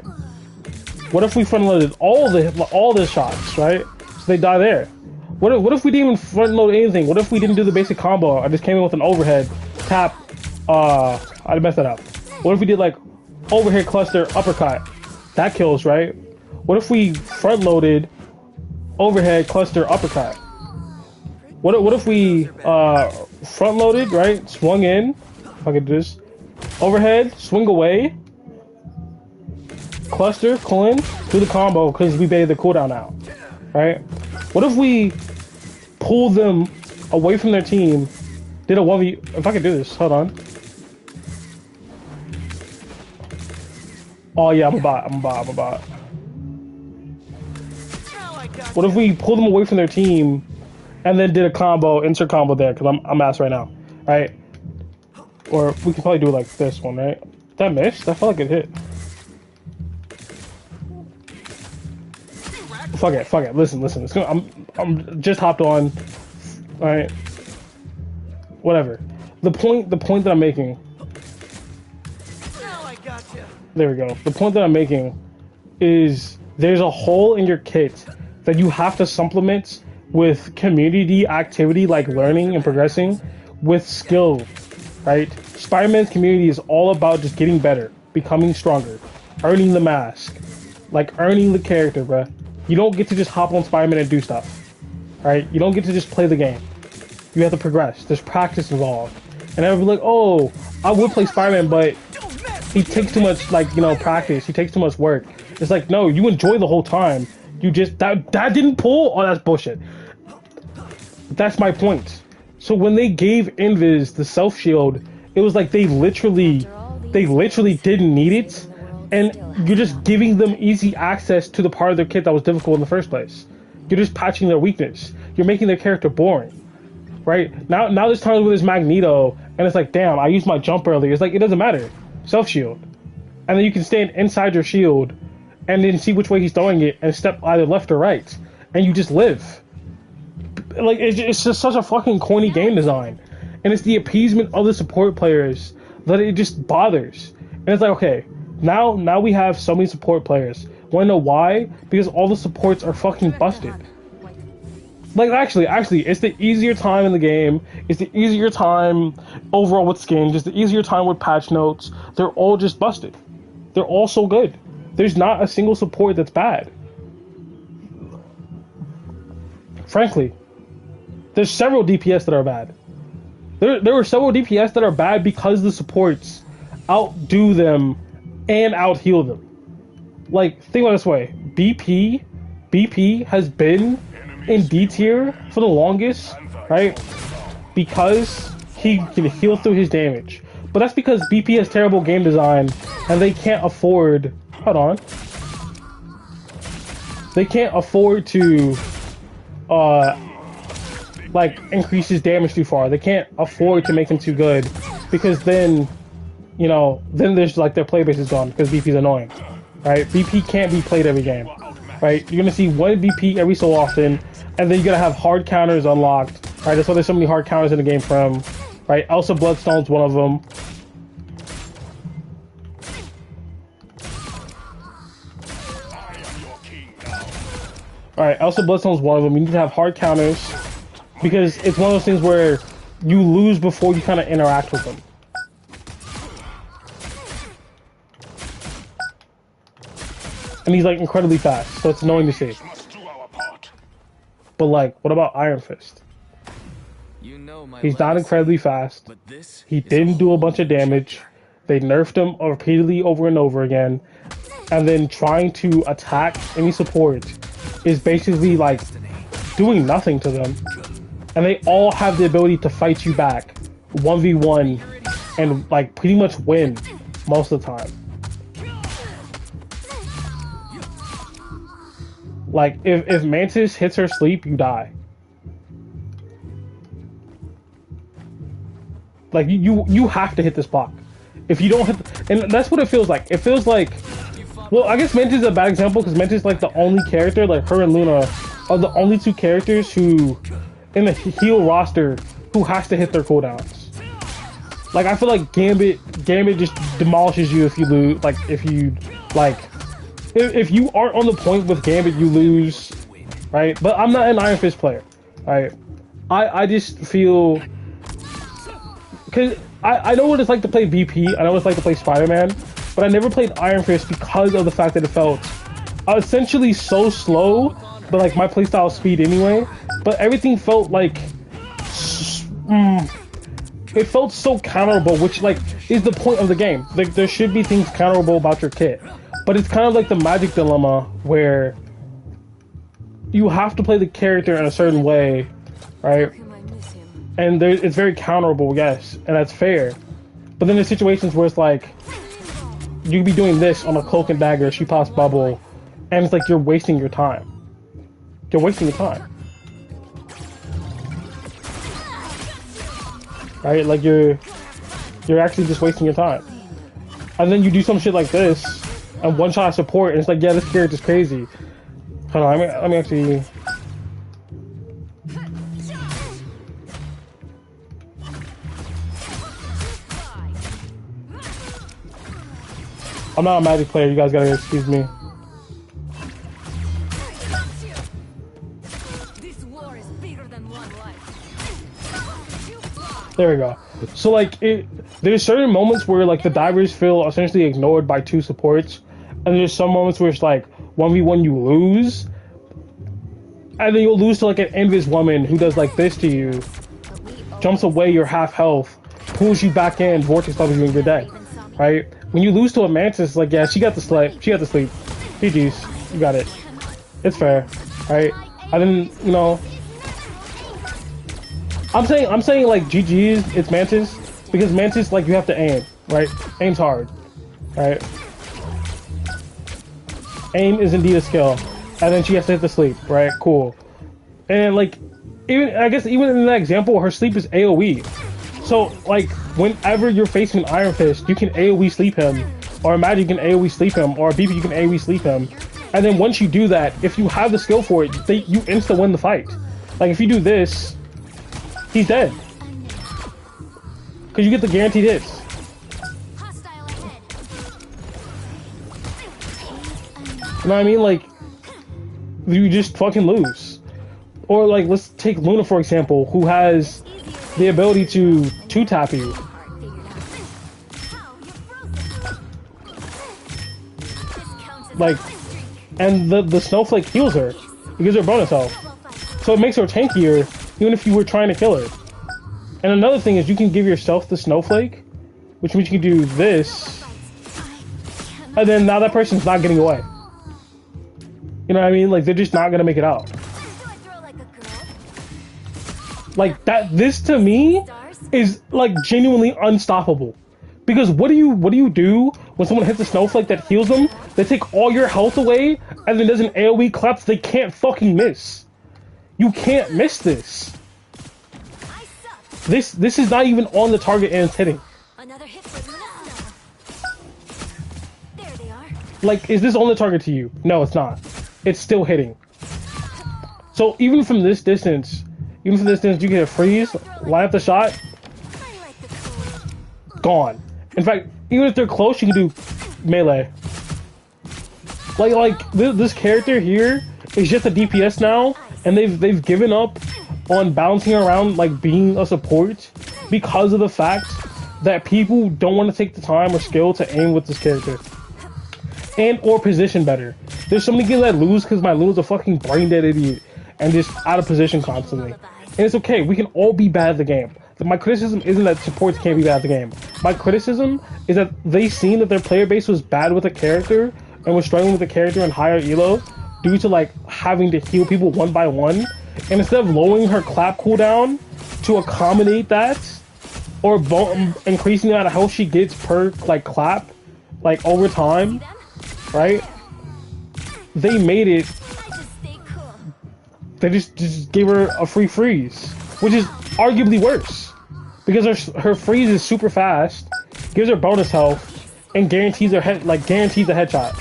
What if we front loaded all the shots, right? So they die there. What if we didn't even front load anything? What if we didn't do the basic combo? I just came in with an overhead tap. I messed that up. What if we did like overhead cluster uppercut? That kills, right? What if we front loaded overhead cluster uppercut? What if we front loaded, right? Swung in. If I could do this. Overhead, swing away. Cluster, pull in, do the combo because we baited the cooldown out. Right? What if we pull them away from their team, did a 1v... If I could do this, hold on. Oh yeah, I'm a bot. What if we pull them away from their team and then did a combo, insert combo there, because I'm ass right now, right? Or we could probably do it like this one, right? That missed? That felt like it hit. Fuck it. Listen. I'm just hopped on. All right. Whatever. The point that I'm making. Now I gotcha. There we go. The point that I'm making is there's a hole in your kit that you have to supplement with community activity like learning and progressing with skill, right? Spider-Man's community is all about just getting better, becoming stronger, earning the mask, like earning the character, bruh. You don't get to just hop on Spider-Man and do stuff, right? You don't get to just play the game. You have to progress. There's practice involved. And I'll be like, oh, I would play Spider-Man, but he takes too much, like, you know, practice. He takes too much work. It's like, no, you enjoy the whole time. You just, that didn't pull? Oh, that's bullshit. That's my point. So when they gave Invis the self-shield, it was like they literally didn't need it. And you're just giving them easy access to the part of their kit that was difficult in the first place. You're just patching their weakness. You're making their character boring, right? Now there's times with this Magneto, and it's like, damn, I used my jump earlier. It's like, it doesn't matter. Self-shield. And then you can stand inside your shield, and then see which way he's throwing it, and step either left or right. And you just live. Like, it's just such a fucking corny game design. And it's the appeasement of the support players that it just bothers. And it's like, okay, now we have so many support players. Wanna know why? Because all the supports are fucking busted. Like, actually, it's the easier time in the game. It's the easier time overall with skins. It's the easier time with patch notes. They're all just busted. They're all so good. There's not a single support that's bad. Frankly, there's several DPS that are bad. There were several DPS that are bad because the supports outdo them and out-heal them. Like, think about it this way. BP has been in D tier for the longest, right? Because he can heal through his damage. But that's because BP has terrible game design and they can't afford... Hold on. They can't afford to like increase his damage too far. They can't afford to make him too good because then, you know, then there's like their playbase is gone because BP's annoying, right? BP can't be played every game, right? You're gonna see one BP every so often, and then you're gonna have hard counters unlocked, right? That's why there's so many hard counters in the game from, right? Elsa Bloodstone's one of them. Alright, Elsa Bloodstone's one of them. You need to have hard counters because it's one of those things where you lose before you kind of interact with them. And he's like incredibly fast, so it's annoying to see. But like, what about Iron Fist? He's not incredibly fast. He didn't do a bunch of damage. They nerfed him repeatedly over and over again. And then trying to attack any support is basically like doing nothing to them. And they all have the ability to fight you back 1v1 and like pretty much win most of the time. Like if Mantis hits her sleep, you die. Like you have to hit this block. If you don't hit, and that's what it feels like. It feels like, well, I guess Mantis is a bad example because Mantis is like the only character, like her and Luna are the only two characters who, in the heal roster, who has to hit their cooldowns. Like I feel like Gambit just demolishes you if you lose. Like if you if you aren't on the point with Gambit, you lose, right? But I'm not an Iron Fist player, right? I just feel because I know what it's like to play VP. I know what it's like to play Spider-Man, but I never played Iron Fist because of the fact that it felt essentially so slow, but like my playstyle speed anyway. But everything felt like it felt so counterable, which like is the point of the game. Like there should be things counterable about your kit, but it's kind of like the Magic dilemma where you have to play the character in a certain way, right? And it's very counterable, yes, and that's fair. But then there's situations where it's like you could be doing this on a Cloak and Dagger, she pops bubble, and it's like you're wasting your time. You're wasting your time. Right? Like you're actually just wasting your time. And then you do some shit like this and one shot support and it's like, yeah, this character's crazy. Hold on, let me actually I'm not a Magic player, you guys gotta excuse me. There we go. So like there's certain moments where like the divers feel essentially ignored by two supports, and there's some moments where it's like 1v1 you lose, and then you'll lose to like an Invis woman who does like this to you, jumps away your half health, pulls you back in, vortex levels you and you're dead. Right? When you lose to a Mantis, like yeah, she got the sleep. GG's, you got it. It's fair, right? I didn't, you know. I'm saying like GG's, it's Mantis, because Mantis, like, you have to aim, right? Aim's hard, right? Aim is indeed a skill. And then she has to hit the sleep, right? Cool. And, like, I guess even in that example, her sleep is AoE. So, like, whenever you're facing an Iron Fist, you can AoE sleep him, or Magic can AoE sleep him, or BP you can AoE sleep him. And then once you do that, if you have the skill for it, you insta-win the fight. Like, if you do this, he's dead. Because you get the guaranteed hits. You know what I mean? Like, you just fucking lose. Or, like, let's take Luna, for example, who has the ability to two-tap you. Like, and the Snowflake heals her. It gives her bonus health. So it makes her tankier, even if you were trying to kill her. And another thing is you can give yourself the Snowflake, which means you can do this, and then now that person's not getting away. You know what I mean? Like, they're just not gonna make it out. Like, this to me is like genuinely unstoppable. Because what do you do when someone hits a Snowflake that heals them? They take all your health away, and then there's an AoE collapse they can't fucking miss. You can't miss this. This is not even on the target and it's hitting. Another hit for Luna. There they are. Like, is this on the target to you? No, it's not. It's still hitting. So even from this distance, you can hit a freeze, line up the shot, gone. In fact, even if they're close, you can do melee. Like this character here is just a DPS now, and they've given up on bouncing around like being a support because of the fact that people don't want to take the time or skill to aim with this character and or position better. There's so many games I lose because my Luna's a fucking brain dead idiot and just out of position constantly. And it's okay, we can all be bad at the game. My criticism isn't that supports can't be bad at the game. My criticism is that they seen that their player base was bad with a character and was struggling with the character in higher elo due to like having to heal people one by one. And instead of lowering her clap cooldown to accommodate that, or increasing the amount of health she gets per like clap, like over time, right? They made it. They just gave her a free freeze, which is arguably worse because her freeze is super fast, gives her bonus health, and guarantees her guarantees a headshot,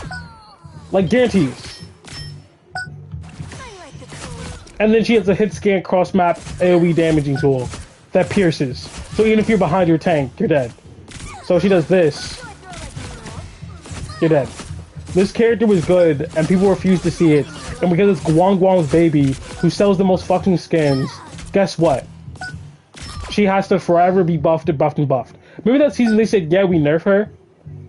like guarantees. And then she has a hit scan cross map AoE damaging tool that pierces. So even if you're behind your tank, you're dead. So she does this, you're dead. This character was good, and people refused to see it. And because it's Guang Guang's baby, who sells the most fucking skins, guess what? She has to forever be buffed and buffed and buffed. Remember that season they said, yeah, we nerf her?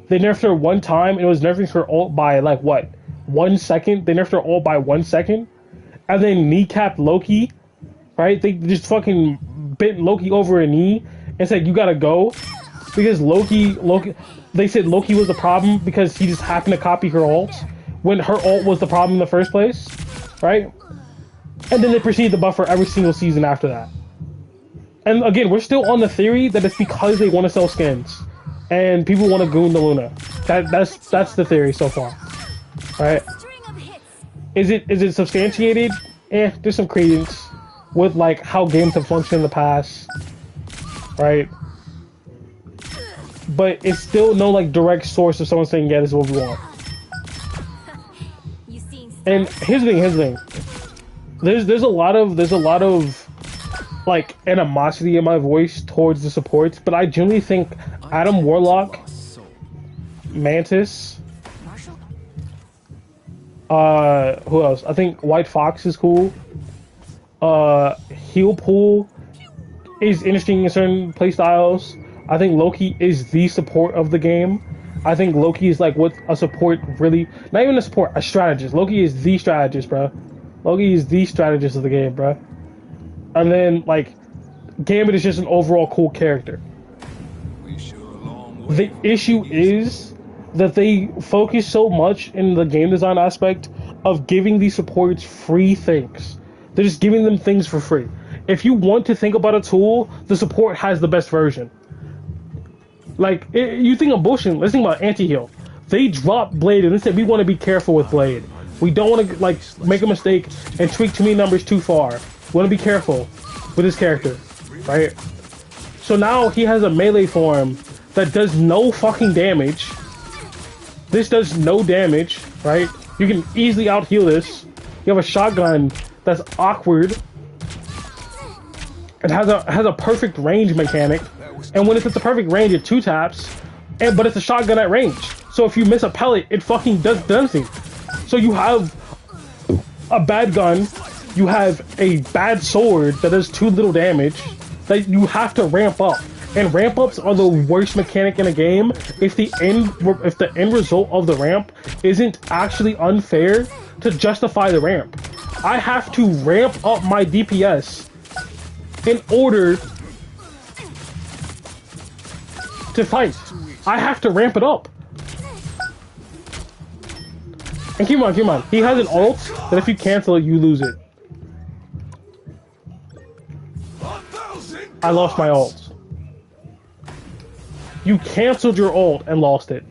They nerfed her one time, and it was nerfing her ult by, like, what? 1 second? They nerfed her ult by 1 second? And then kneecapped Loki, right? They just fucking bent Loki over a knee and said, you gotta go. Because Loki, they said Loki was the problem because he just happened to copy her ult when her ult was the problem in the first place, right? And then they proceeded to buff her every single season after that. And again, we're still on the theory that it's because they want to sell skins and people want to goon the Luna. That's the theory so far, right? Is it substantiated? There's some credence with like how games have functioned in the past, right? But it's still no like direct source of someone saying, yeah, this is what we want. And here's the thing. There's a lot of like animosity in my voice towards the supports, but I genuinely think Adam Warlock, Mantis, who else? I think White Fox is cool. Heal Pool is interesting in certain playstyles. I think Loki is the support of the game. I think Loki is like what a support really, not even a support, a strategist. Loki is the strategist, bro. Loki is the strategist of the game, bro. And then like Gambit is just an overall cool character. The issue is that they focus so much in the game design aspect of giving these supports free things. They're just giving them things for free. If you want to think about a tool, the support has the best version. Like, you think of bullshit, let's think about anti-heal. They dropped Blade and they said, we want to be careful with Blade. We don't want to, like, make a mistake and tweak too many numbers too far. We want to be careful with this character, right? So now he has a melee form that does no fucking damage. This does no damage, right? You can easily out-heal this. You have a shotgun that's awkward. It has a perfect range mechanic. And when it's at the perfect range, it 2-taps, but it's a shotgun at range. So if you miss a pellet, it fucking does nothing. So you have a bad gun, you have a bad sword that does too little damage, that you have to ramp up. And ramp ups are the worst mechanic in a game if the end result of the ramp isn't actually unfair to justify the ramp. I have to ramp up my DPS in order to fight. I have to ramp it up. And keep in mind, he has an ult that if you cancel it, you lose it. I lost my ult. You canceled your ult and lost it.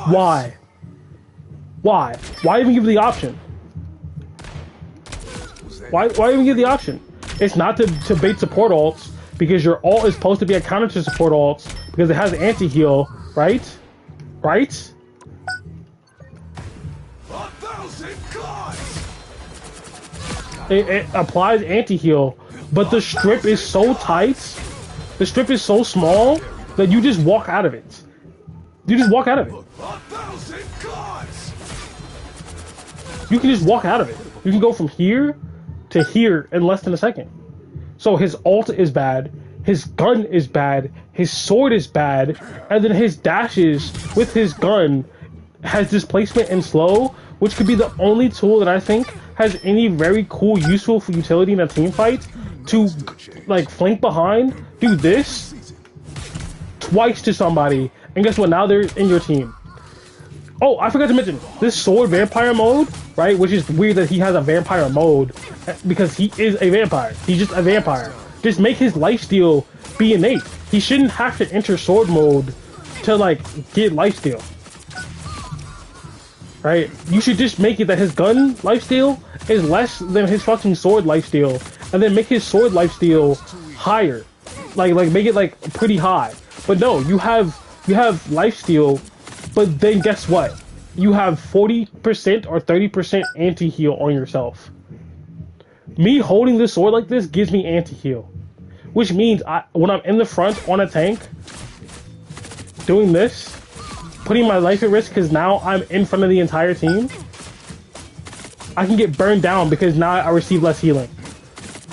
Why? Why? Why even give the option? Why even give the option? It's not to bait support ults, because your ult is supposed to be a counter to support ults, because it has anti-heal, right? Right? It applies anti-heal, but the strip is so tight, the strip is so small, that you just walk out of it. You just walk out of it. You can just walk out of it. You can go from here to here in less than a second. So his ult is bad, his gun is bad, his sword is bad, and then his dashes with his gun has displacement and slow, which could be the only tool that I think has any very cool, useful utility in a team fight to, like, flank behind, do this twice to somebody, and guess what? Now they're in your team. Oh, I forgot to mention, this sword vampire mode, right, which is weird that he has a vampire mode, because he is a vampire. He's just a vampire. Just make his lifesteal be innate. He shouldn't have to enter sword mode to, like, get lifesteal. Right? You should just make it that his gun lifesteal is less than his fucking sword lifesteal, and then make his sword lifesteal higher. Like make it like pretty high. But no, you have lifesteal, but then guess what? you have 40% or 30% anti-heal on yourself. Me holding this sword like this gives me anti-heal. Which means when I'm in the front on a tank, doing this, putting my life at risk because now I'm in front of the entire team, I can get burned down because now I receive less healing.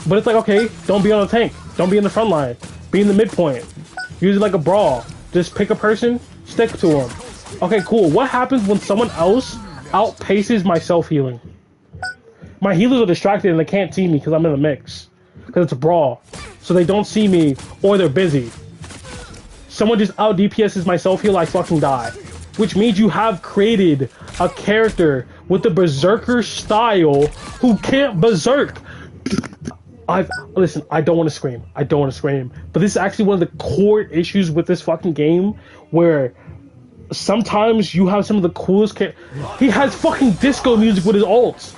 But it's like, okay, don't be on the tank. Don't be in the front line. Be in the midpoint. Use it like a brawl. Just pick a person, stick to them. Okay, cool. What happens when someone else outpaces my self-healing? My healers are distracted and they can't see me because I'm in the mix. Because it's a brawl. So they don't see me or they're busy. Someone just out DPS's my self-heal, I fucking die. Which means you have created a character with the berserker style who can't berserk. Listen, I don't want to scream. I don't want to scream. But this is actually one of the core issues with this fucking game where sometimes you have some of the coolest he has fucking disco music with his ults.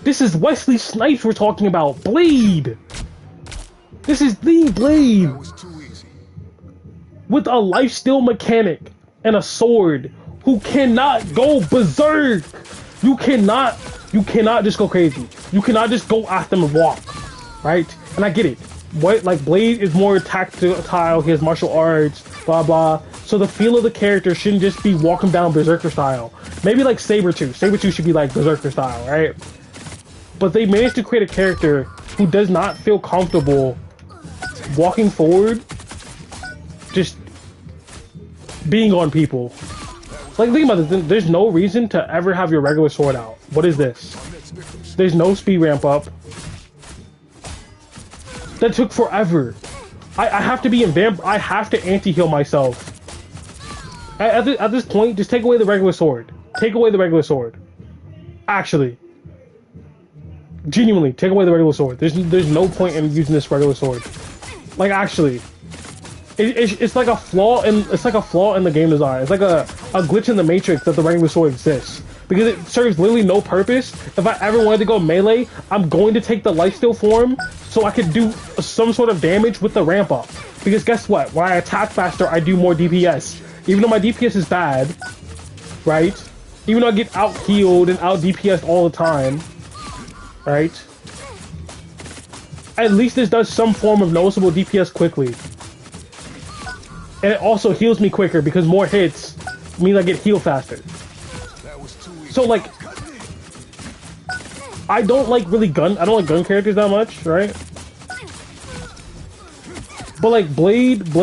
This is Wesley Snipes we're talking about. Blade. This is the Blade. That was too easy. With a lifesteal mechanic and a sword who cannot go berserk. You cannot just go crazy. You cannot just go after him and walk, right? And I get it. What, like, Blade is more tactile, he has martial arts, blah blah. So the feel of the character shouldn't just be walking down berserker style. Maybe like Sabretooth. Sabretooth should be like berserker style, right? But they managed to create a character who does not feel comfortable walking forward, just being on people. Like, think about this, there's no reason to ever have your regular sword out. What is this? There's no speed ramp up. That took forever. I have to be in vamp. I have to anti-heal myself. At this point, just take away the regular sword. Take away the regular sword. Actually. Genuinely, take away the regular sword. There's no point in using this regular sword. Like, actually. It's like a flaw in the game design. It's like a glitch in the matrix that the regular sword exists. Because it serves literally no purpose. If I ever wanted to go melee, I'm going to take the lifesteal form so I could do some sort of damage with the ramp up. Because guess what? When I attack faster, I do more DPS. Even though my DPS is bad, right? Even though I get out healed and out DPS all the time, right? At least this does some form of noticeable DPS quickly. And it also heals me quicker because more hits means I get healed faster. So like, I don't like gun characters that much, right? But like Blade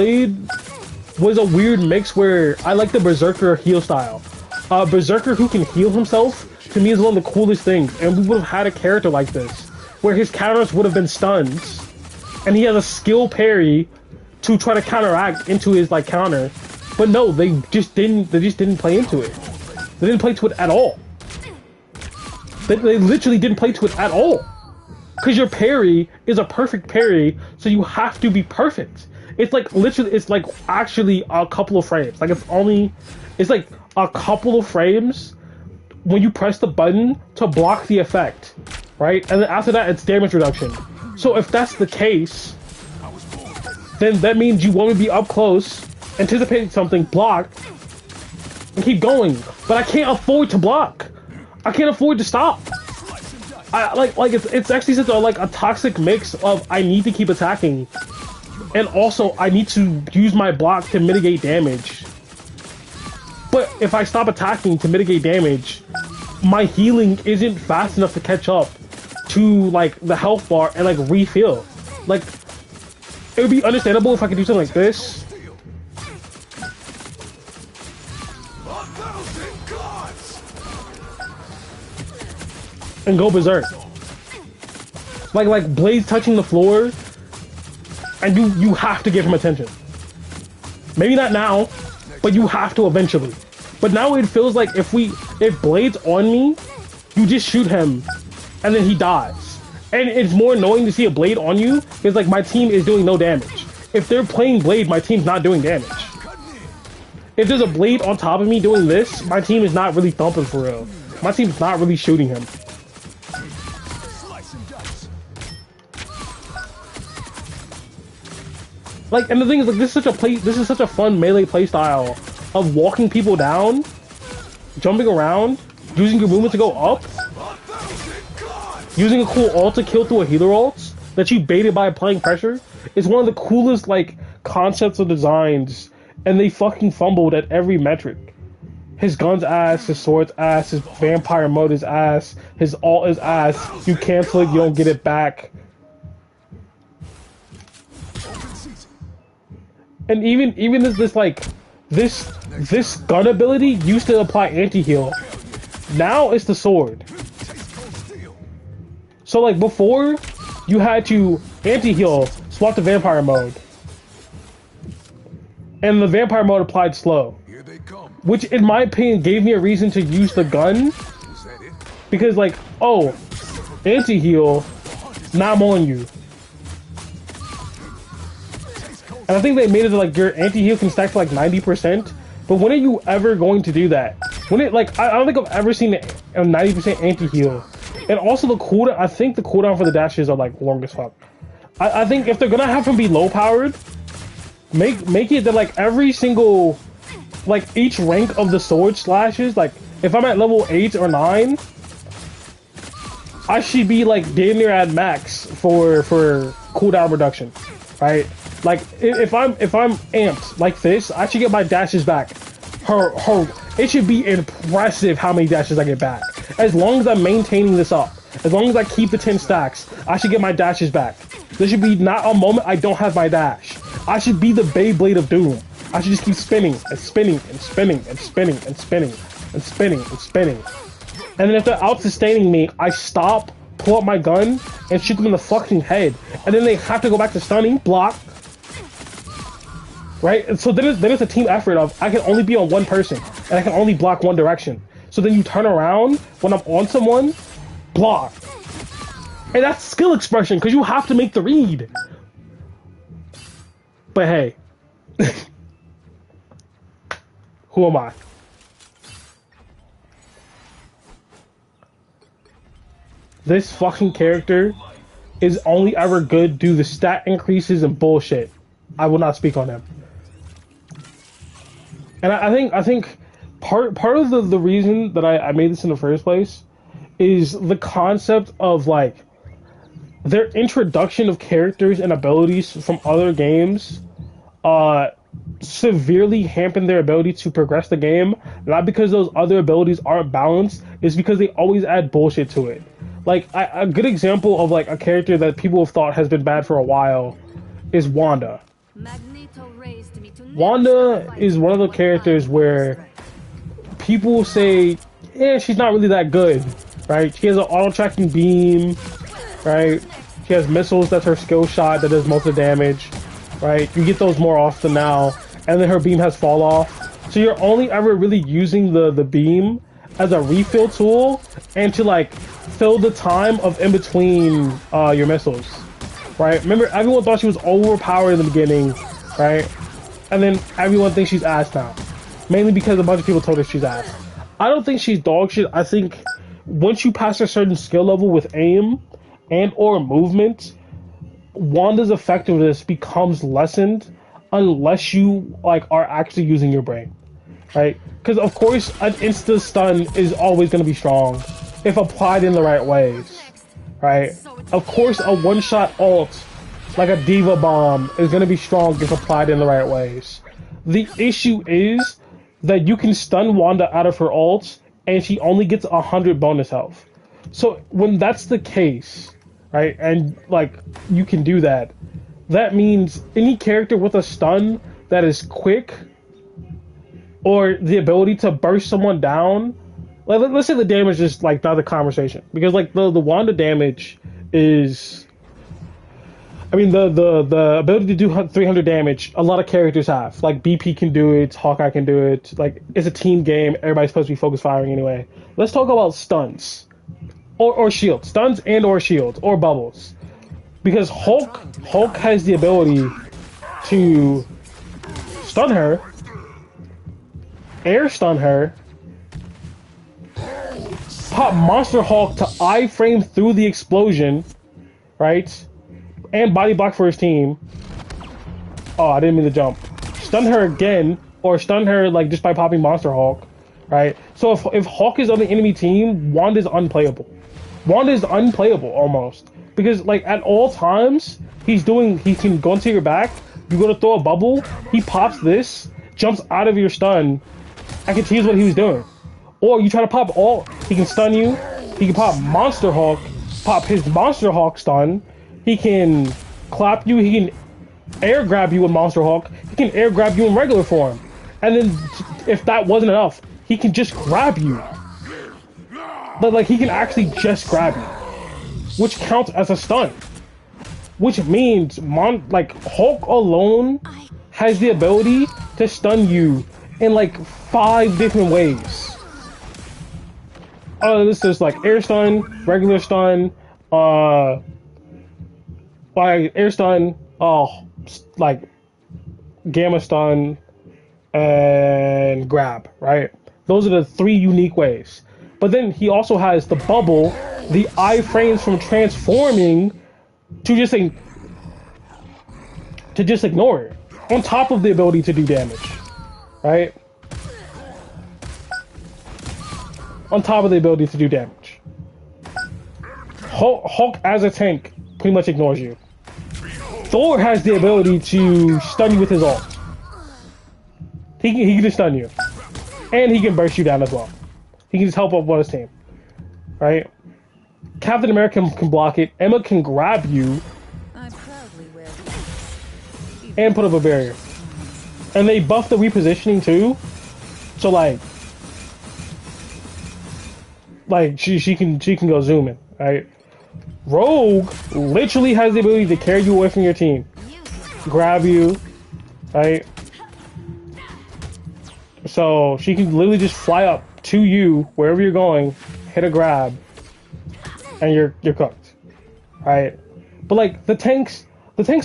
was a weird mix where I like the Berserker heal style. Berserker who can heal himself, to me, is one of the coolest things. And we would have had a character like this, where his counters would have been stuns, and he has a skill parry to try to counteract into his like counter. But no, they just didn't play into it. They didn't play to it at all. They literally didn't play to it at all. Because your parry is a perfect parry, so you have to be perfect. It's like literally, it's like actually a couple of frames. Like it's like a couple of frames when you press the button to block the effect, right? And then after that, it's damage reduction. So if that's the case, then that means you want to be up close, anticipating something, block, and keep going. But I can't afford to block. I can't afford to stop. It's actually such a toxic mix of I need to keep attacking, and also I need to use my block to mitigate damage. But if I stop attacking to mitigate damage, my healing isn't fast enough to catch up to like the health bar and like refill. Like, it would be understandable if I could do something like this. And go berserk. Like Blaze touching the floor, and you have to give him attention. Maybe not now, but you have to eventually. But now it feels like if Blade's on me, you just shoot him, and then he dies. And it's more annoying to see a Blade on you, because like my team is doing no damage. If they're playing Blade, my team's not doing damage. If there's a Blade on top of me doing this, my team is not really thumping for real. My team's not really shooting him. Like, and the thing is, like, this is such a fun melee playstyle of walking people down, jumping around, using your movement to go up, using a cool ult to kill through a healer ult that you baited by applying pressure is one of the coolest like concepts of designs, and they fucking fumbled at every metric. His gun's ass, his sword's ass, his vampire mode is ass, his ult is ass. You cancel it, you don't get it back. And even this like this gun ability used to apply anti-heal. Now it's the sword. So like before, you had to anti-heal, swap to vampire mode. And the vampire mode applied slow. Which in my opinion gave me a reason to use the gun. Because like, oh, anti-heal, now I'm on you. And I think they made it like your anti-heal can stack to like 90%. But when are you ever going to do that? When it like I don't think I've ever seen a 90% anti-heal. And also the cooldown, I think the cooldown for the dashes are like long as fuck. I think if they're gonna have them be low powered, make it that like every single like each rank of the sword slashes, like if I'm at level 8 or 9, I should be like damn near at max for cooldown reduction. Right? Like if I'm amped like this, I should get my dashes back. It should be impressive how many dashes I get back. As long as I'm maintaining this up, as long as I keep the 10 stacks, I should get my dashes back. There should be not a moment I don't have my dash. I should be the Beyblade of Doom. I should just keep spinning and spinning and spinning and spinning and spinning and spinning and spinning. And then if they're out sustaining me, I stop, pull up my gun, and shoot them in the fucking head. And then they have to go back to stunning, block. Right? And so then it's a team effort of I can only be on one person and I can only block one direction. So then you turn around when I'm on someone, block. And that's skill expression because you have to make the read. But hey, who am I? This fucking character is only ever good due to stat increases and bullshit. I will not speak on him. And I think part of the reason that I made this in the first place is the concept of like their introduction of characters and abilities from other games severely hampered their ability to progress the game. Not because those other abilities aren't balanced, it's because they always add bullshit to it. Like a good example of like a character that people have thought has been bad for a while is Wanda. Wanda is one of the characters where people say, yeah, she's not really that good, right? She has an auto-tracking beam, right? She has missiles, that's her skill shot that does most of the damage, right? You get those more often now, and then her beam has fall off. So you're only ever really using the beam as a refill tool and to like fill the time of in between your missiles, right? Remember, everyone thought she was overpowered in the beginning, right? And then everyone thinks she's ass now. Mainly because a bunch of people told her she's ass. I don't think she's dog shit. I think once you pass a certain skill level with aim and or movement, Wanda's effectiveness becomes lessened unless you like are actually using your brain. Right? Because of course an insta stun is always going to be strong if applied in the right ways. Right? Of course a one-shot ult like a Diva Bomb is going to be strong if applied in the right ways. The issue is that you can stun Wanda out of her ult and she only gets 100 bonus health. So when that's the case, right, and like you can do that, that means any character with a stun that is quick or the ability to burst someone down, like let's say the damage is like not the conversation, because like the Wanda damage is, I mean, the ability to do 300 damage, a lot of characters have. Like, BP can do it, Hawkeye can do it. Like, it's a team game. Everybody's supposed to be focus firing anyway. Let's talk about stuns. Or shields. Stuns and or shields. Or bubbles. Because Hulk has the ability to stun her, air stun her, pop Monster Hulk to iframe through the explosion, right? And body block for his team. Oh, I didn't mean to jump. Stun her again, or stun her like just by popping Monster Hulk, right? So if Hawk is on the enemy team, Wanda's unplayable. Wanda's unplayable almost because like at all times he can go into your back. You go to throw a bubble, he pops this, jumps out of your stun, and continues what he was doing. Or you try to pop ult, he can stun you. He can pop Monster Hawk, pop his Monster Hawk stun. He can clap you. He can air grab you with Monster Hawk. He can air grab you in regular form. And then if that wasn't enough, he can just grab you. But like he can actually just grab you, which counts as a stun. Which means Hulk alone has the ability to stun you in like 5 different ways. This is like air stun, regular stun, air stun, like gamma stun, and grab, right? Those are the 3 unique ways. But then he also has the bubble, the iframes from transforming to just ignore it, on top of the ability to do damage, right? On top of the ability to do damage. Hulk as a tank pretty much ignores you. Thor has the ability to stun you with his ult. He can just stun you. And he can burst you down as well. He can just help up on his team. Right? Captain America can block it. Emma can grab you. I proudly wear and put up a barrier. And they buff the repositioning too. So like she can go zoom in, right? Rogue literally has the ability to carry you away from your team, grab you, right? So she can literally just fly up to you wherever you're going, hit a grab, and you're cooked, right? But like the tanks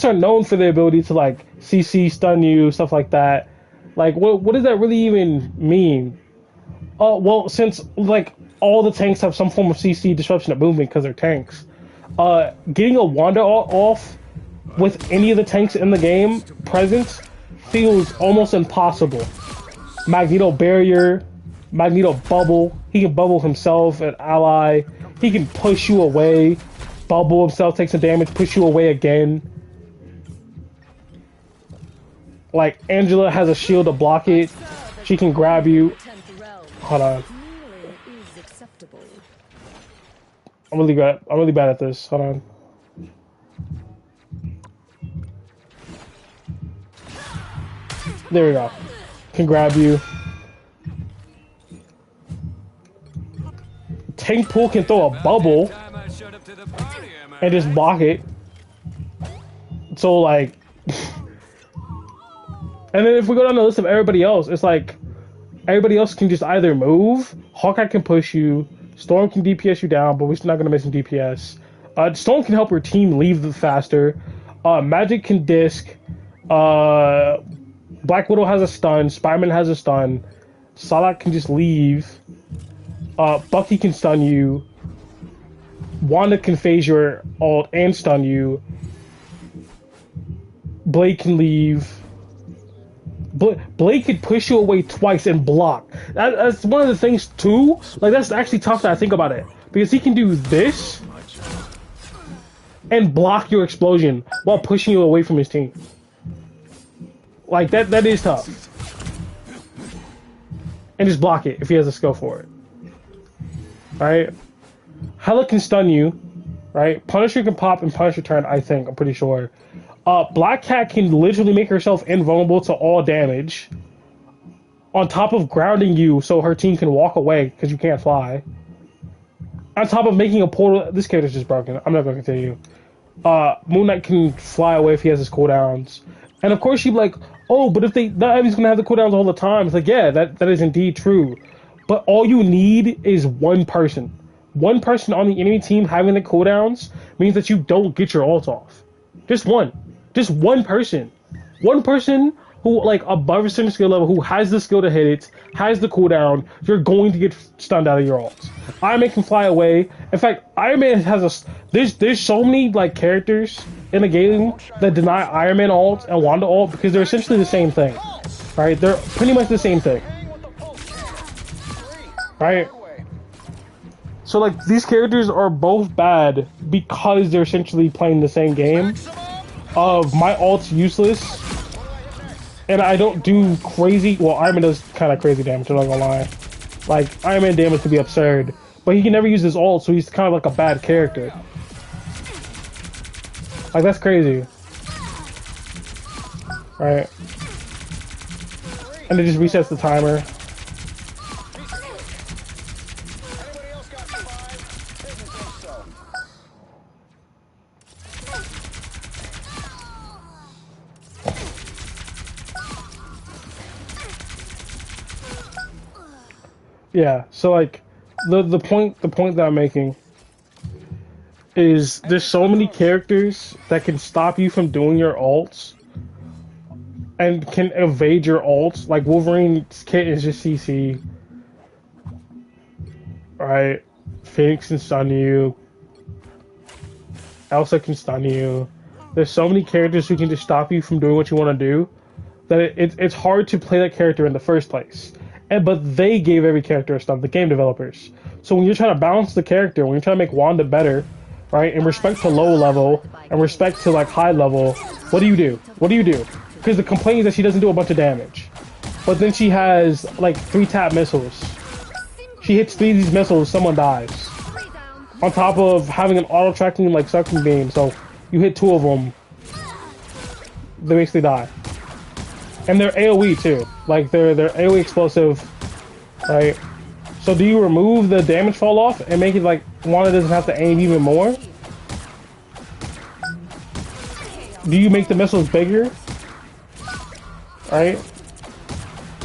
are known for their ability to like CC stun you, stuff like that. Like what does that really even mean? Well, since like all the tanks have some form of CC disruption of movement because they're tanks. Getting a Wanda off with any of the tanks in the game present feels almost impossible. Magneto barrier, Magneto bubble. He can bubble himself, an ally. He can push you away, bubble himself, take some damage, push you away again. Like Angela has a shield to block it. She can grab you. Hold on. I'm really bad at this. Hold on. There we go. Can grab you. Tank pool can throw a bubble and just block it. So like, and then if we go down the list of everybody else, it's like everybody else can just either move. Hawkeye can push you. Storm can DPS you down, but we're still not going to miss some DPS. Storm can help her team leave faster. Magic can disc. Black Widow has a stun. Spider-Man has a stun. Salak can just leave. Bucky can stun you. Wanda can phase your ult and stun you. Blade can leave. Blade could push you away twice and block. That's one of the things too. Like that's actually tough that I think about it, because he can do this and block your explosion while pushing you away from his team. Like that is tough. And just block it if he has a skill for it. Right? Hela can stun you. Right? Punisher can pop and Punisher turn, I think. I'm pretty sure. Black Cat can literally make herself invulnerable to all damage. On top of grounding you so her team can walk away because you can't fly. On top of making a portal. This character's just broken. I'm not going to continue. Moon Knight can fly away if he has his cooldowns. And of course she'd be like, oh, but if not everybody's going to have the cooldowns all the time. It's like, yeah, that is indeed true. But all you need is one person. One person on the enemy team having the cooldowns means that you don't get your ult off. Just one. Just one person. One person who, like, above a certain skill level, who has the skill to hit it, has the cooldown, you're going to get stunned out of your ult. Iron Man can fly away. In fact, Iron Man has there's so many, like, characters in the game that deny Iron Man ult and Wanda ult because they're essentially the same thing. Right? They're pretty much the same thing. right? So like these characters are both bad because they're essentially playing the same game of my ult's useless and I don't do crazy, well Iron Man does kind of crazy damage, I'm not gonna lie. Like Iron Man damage can be absurd, but he can never use his ult, so he's kind of like a bad character. Like that's crazy. Right. And it just resets the timer. Yeah, so like the point that I'm making is there's so many characters that can stop you from doing your ults and can evade your ults. Like Wolverine's kit is just CC. Right? Phoenix can stun you. Elsa can stun you. There's so many characters who can just stop you from doing what you want to do that it's hard to play that character in the first place. But they gave every character a stun, the game developers. So when you're trying to balance the character, when you're trying to make Wanda better, right, in respect to low level, and respect to like high level, what do you do? What do you do? Because the complaint is that she doesn't do a bunch of damage. But then she has like 3-tap missiles. She hits 3 of these missiles, someone dies. On top of having an auto-tracking like suction beam, so you hit 2 of them, they basically die. And they're AoE too. Like they're AoE explosive, right? So do you remove the damage fall off and make it like Wanda doesn't have to aim even more? Do you make the missiles bigger? Right?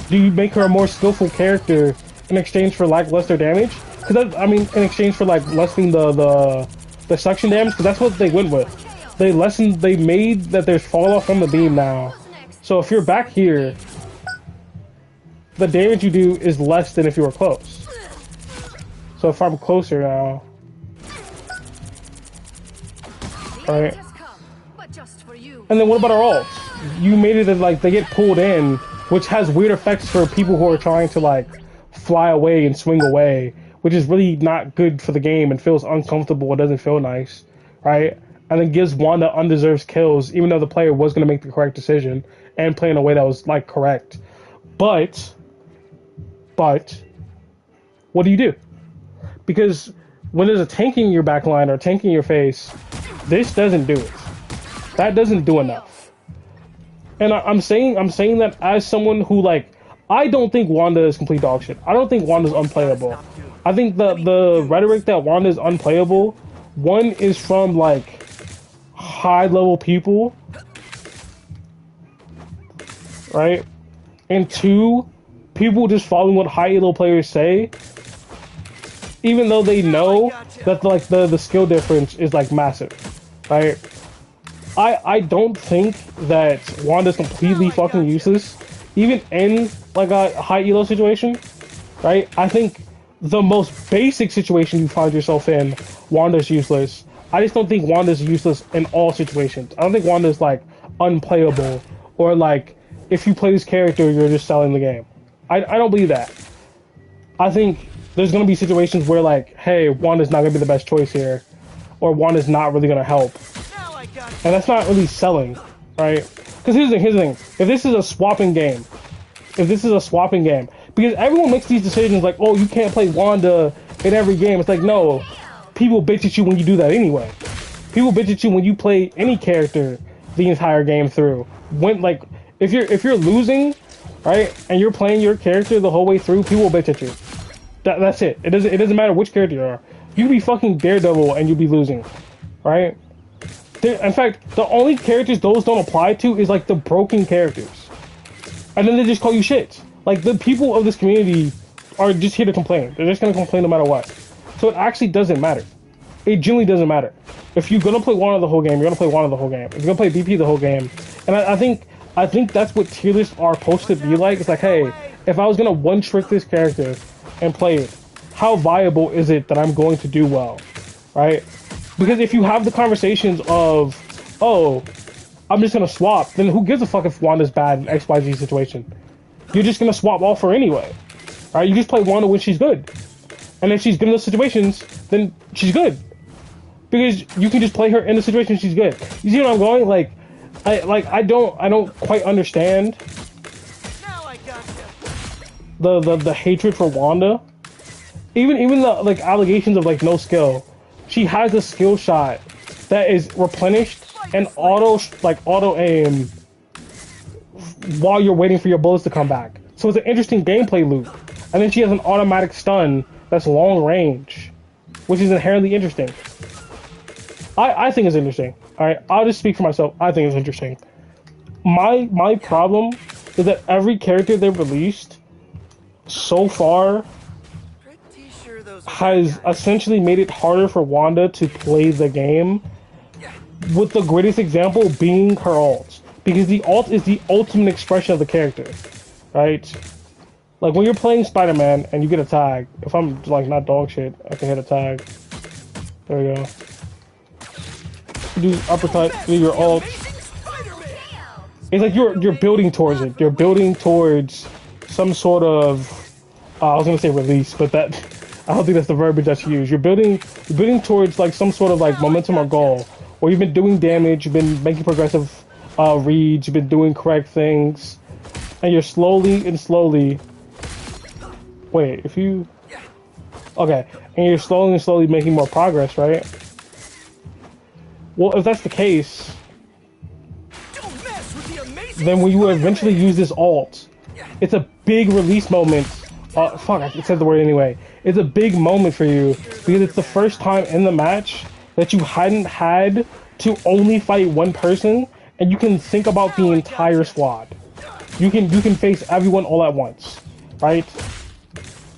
Do you make her a more skillful character in exchange for like lesser damage? Because I mean, in exchange for like lessening the suction damage, because that's what they went with. They made that there's fall off from the beam now. So if you're back here, the damage you do is less than if you were close. So if I'm closer now, right? And then what about our ults? You made it that like they get pulled in, which has weird effects for people who are trying to like fly away and swing away, which is really not good for the game and feels uncomfortable. It doesn't feel nice, right? And then gives Wanda undeserved kills, even though the player was going to make the correct decision and play in a way that was like correct. But what do you do? Because when there's a tank in your backline or a tank in your face, this doesn't do it. That doesn't do enough. And I'm saying that as someone who like, I don't think Wanda is complete dog shit. I don't think Wanda's unplayable. I think the rhetoric that Wanda is unplayable, one is from like high level people, right? And 2, people just following what high elo players say, even though they know that like the skill difference is like massive, right? I don't think that Wanda's completely fucking useless, even in like a high elo situation, right? I think the most basic situation you find yourself in, Wanda's useless. I just don't think Wanda's useless in all situations. I don't think Wanda's like unplayable or like if you play this character you're just selling the game. I don't believe that. I think there's gonna be situations where like, hey, Wanda's not gonna be the best choice here, or Wanda's not really gonna help. And that's not really selling, right? Because here's the thing. If this is a swapping game, because everyone makes these decisions like, oh, you can't play Wanda in every game. It's like, no, people bitch at you when you do that anyway. People bitch at you when you play any character the entire game through. When like, if you're losing, right, and you're playing your character the whole way through, people will bitch at you. That's it. It doesn't matter which character you are. You can be fucking Daredevil and you'll be losing, right? In fact, the only characters those don't apply to is like the broken characters. And then they just call you shit. Like the people of this community are just here to complain. They're just gonna complain no matter what. So it actually doesn't matter. It genuinely doesn't matter. If you're gonna play Wanda the whole game, you're gonna play Wanda the whole game. If you're gonna play BP the whole game, and I think that's what tier lists are supposed to be like. It's like, hey, if I was gonna one trick this character and play it, how viable is it that I'm going to do well, right? Because if you have the conversations of, oh, I'm just gonna swap, then who gives a fuck if Wanda's bad in XYZ situation? You're just gonna swap off her anyway, right? You just play Wanda when she's good. And if she's given those situations, then she's good. Because you can just play her in the situation, she's good. You see what I'm going? I don't quite understand Now I gotcha. the hatred for Wanda. Even the like allegations of like no skill. She has a skill shot that is replenished and auto aim while you're waiting for your bullets to come back. So it's an interesting gameplay loop. And then she has an automatic stun that's long range, which is inherently interesting. I think it's interesting. Alright, I'll just speak for myself. I think it's interesting. My problem is that every character they've released so far Pretty sure those are has essentially made it harder for Wanda to play the game, with the greatest example being her ult. Because the ult is the ultimate expression of the character, right? Like when you're playing Spider-Man and you get a tag, if I'm like not dog shit, I can hit a tag. There we go. You do uppercut, do your ult. It's like you're building towards it. You're building towards some sort of I was gonna say release, but that I don't think that's the verbiage that's used. You're building towards like some sort of like momentum or goal, where you've been doing damage, you've been making progressive reads, you've been doing correct things, and you're slowly. Wait, if you okay, and you're slowly making more progress, right? Well, if that's the case, Don't mess with the amazing then when you Spider-Man. eventually use this ult, it's a big release moment. Fuck, I said the word anyway. It's a big moment for you because it's the first time in the match that you hadn't had to only fight one person, and you can think about the entire squad. You can face everyone all at once, right?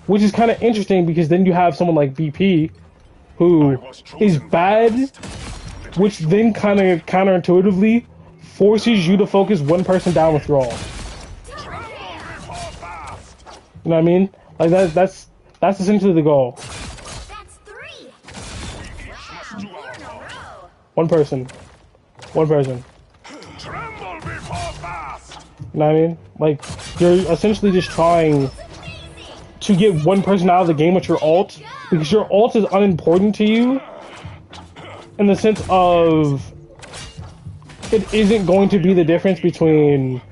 Which is kind of interesting because then you have someone like BP who is bad, which then kind of counterintuitively forces you to focus one person down with your ult. You know what I mean? Like that's essentially the goal. That's 3. Wow, 3 in a row. One person. Tremble before fast. You know what I mean? Like you're essentially just trying to get one person out of the game with your ult, because your ult is unimportant to you in the sense of it isn't going to be the difference between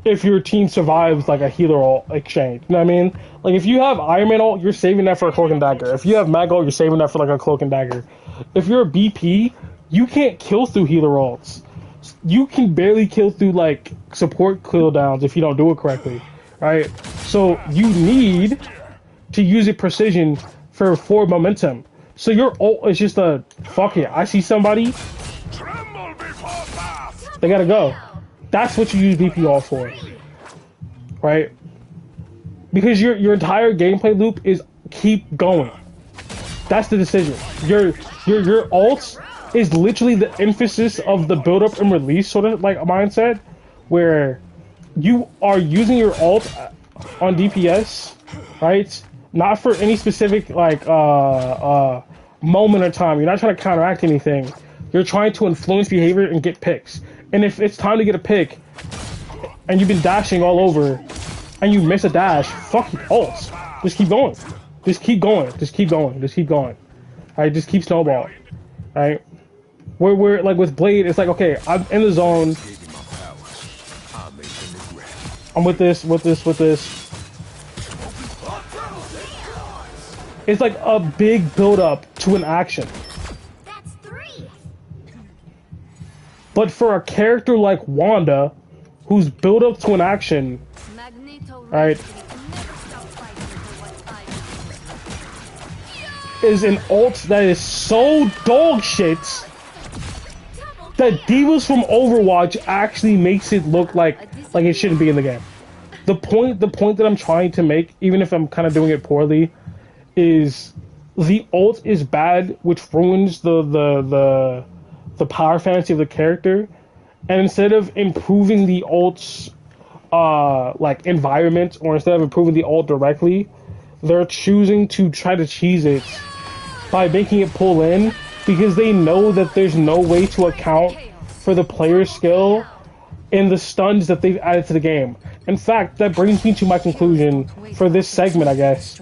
if your team survives like a healer ult exchange. You know what I mean? Like if you have Iron Man ult, you're saving that for a cloak and dagger. If you have Mag ult, you're saving that for like a cloak and dagger. If you're a BP, you can't kill through healer ults. You can barely kill through like support cooldowns if you don't do it correctly, right? So you need to use it precision for momentum. So your ult is just a fuck it. I see somebody, Tremble before fast. they gotta go. That's what you use BP ult for, right? Because your entire gameplay loop is keep going. That's the decision. Your ult is literally the emphasis of the build up and release sort of like a mindset, where you are using your ult on DPS, right? Not for any specific like moment or time. You're not trying to counteract anything. You're trying to influence behavior and get picks. And if it's time to get a pick, and you've been dashing all over, and you miss a dash, fuck your ults. Just keep going. Just keep going. Just keep going. Just keep going. Alright, just keep snowballing. Alright? We're like with Blade, it's like, okay, I'm in the zone. I'm with this. It's like a big build up to an action. That's 3. But for a character like Wanda, who's built up to an action, Magneto Alright. never stop fighting for what I is an ult that is so dog shit that Divas from Overwatch actually makes it look like it shouldn't be in the game. The point that I'm trying to make, even if I'm kind of doing it poorly, is the ult is bad, which ruins the power fantasy of the character, and instead of improving the ult's like environment, or instead of improving the ult directly, they're choosing to try to cheese it by making it pull in, because they know that there's no way to account for the player's skill in the stuns that they've added to the game. In fact, that brings me to my conclusion for this segment, I guess.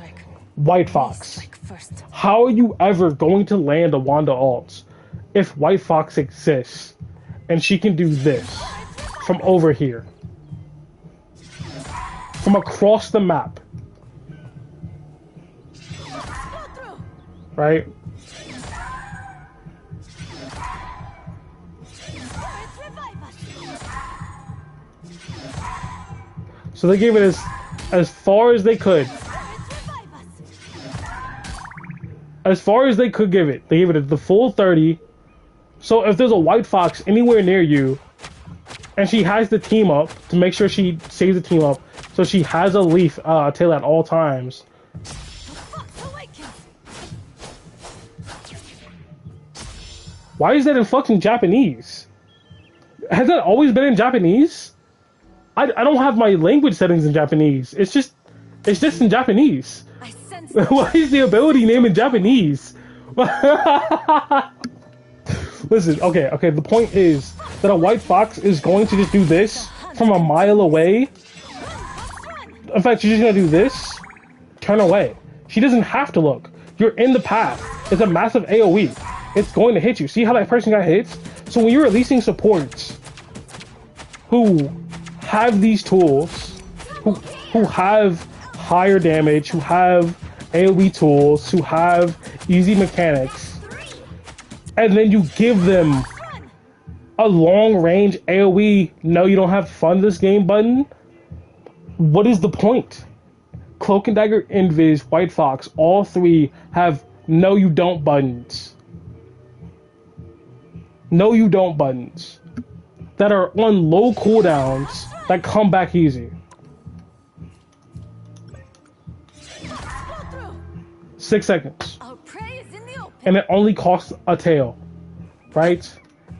White Fox. Strike first. How are you ever going to land a Wanda ult if White Fox exists and she can do this from over here? From across the map. Right? So they gave it as far as they could. As far as they could give it. They gave it the full 30. So if there's a White Fox anywhere near you, and she has the team up to make sure she saves the team up, so she has a leaf tail at all times. Why is that in fucking Japanese? Has that always been in Japanese? I don't have my language settings in Japanese. It's just in Japanese. I sense Why is the ability name in Japanese? Listen, okay, the point is that a White Fox is going to just do this from a mile away. In fact, she's just gonna do this, turn away. She doesn't have to look. You're in the path. It's a massive AoE. It's going to hit you. See how that person got hit? So when you're releasing supports who have these tools, who have higher damage, who have AoE tools, who have easy mechanics, and then you give them a long-range AoE, no, you don't have fun this game button, what is the point? Cloak and Dagger, Invis, White Fox, all three have no you don't buttons. No you don't buttons that are on low cooldowns that come back easy. 6 seconds. our prey is in the open. And it only costs a tail, right?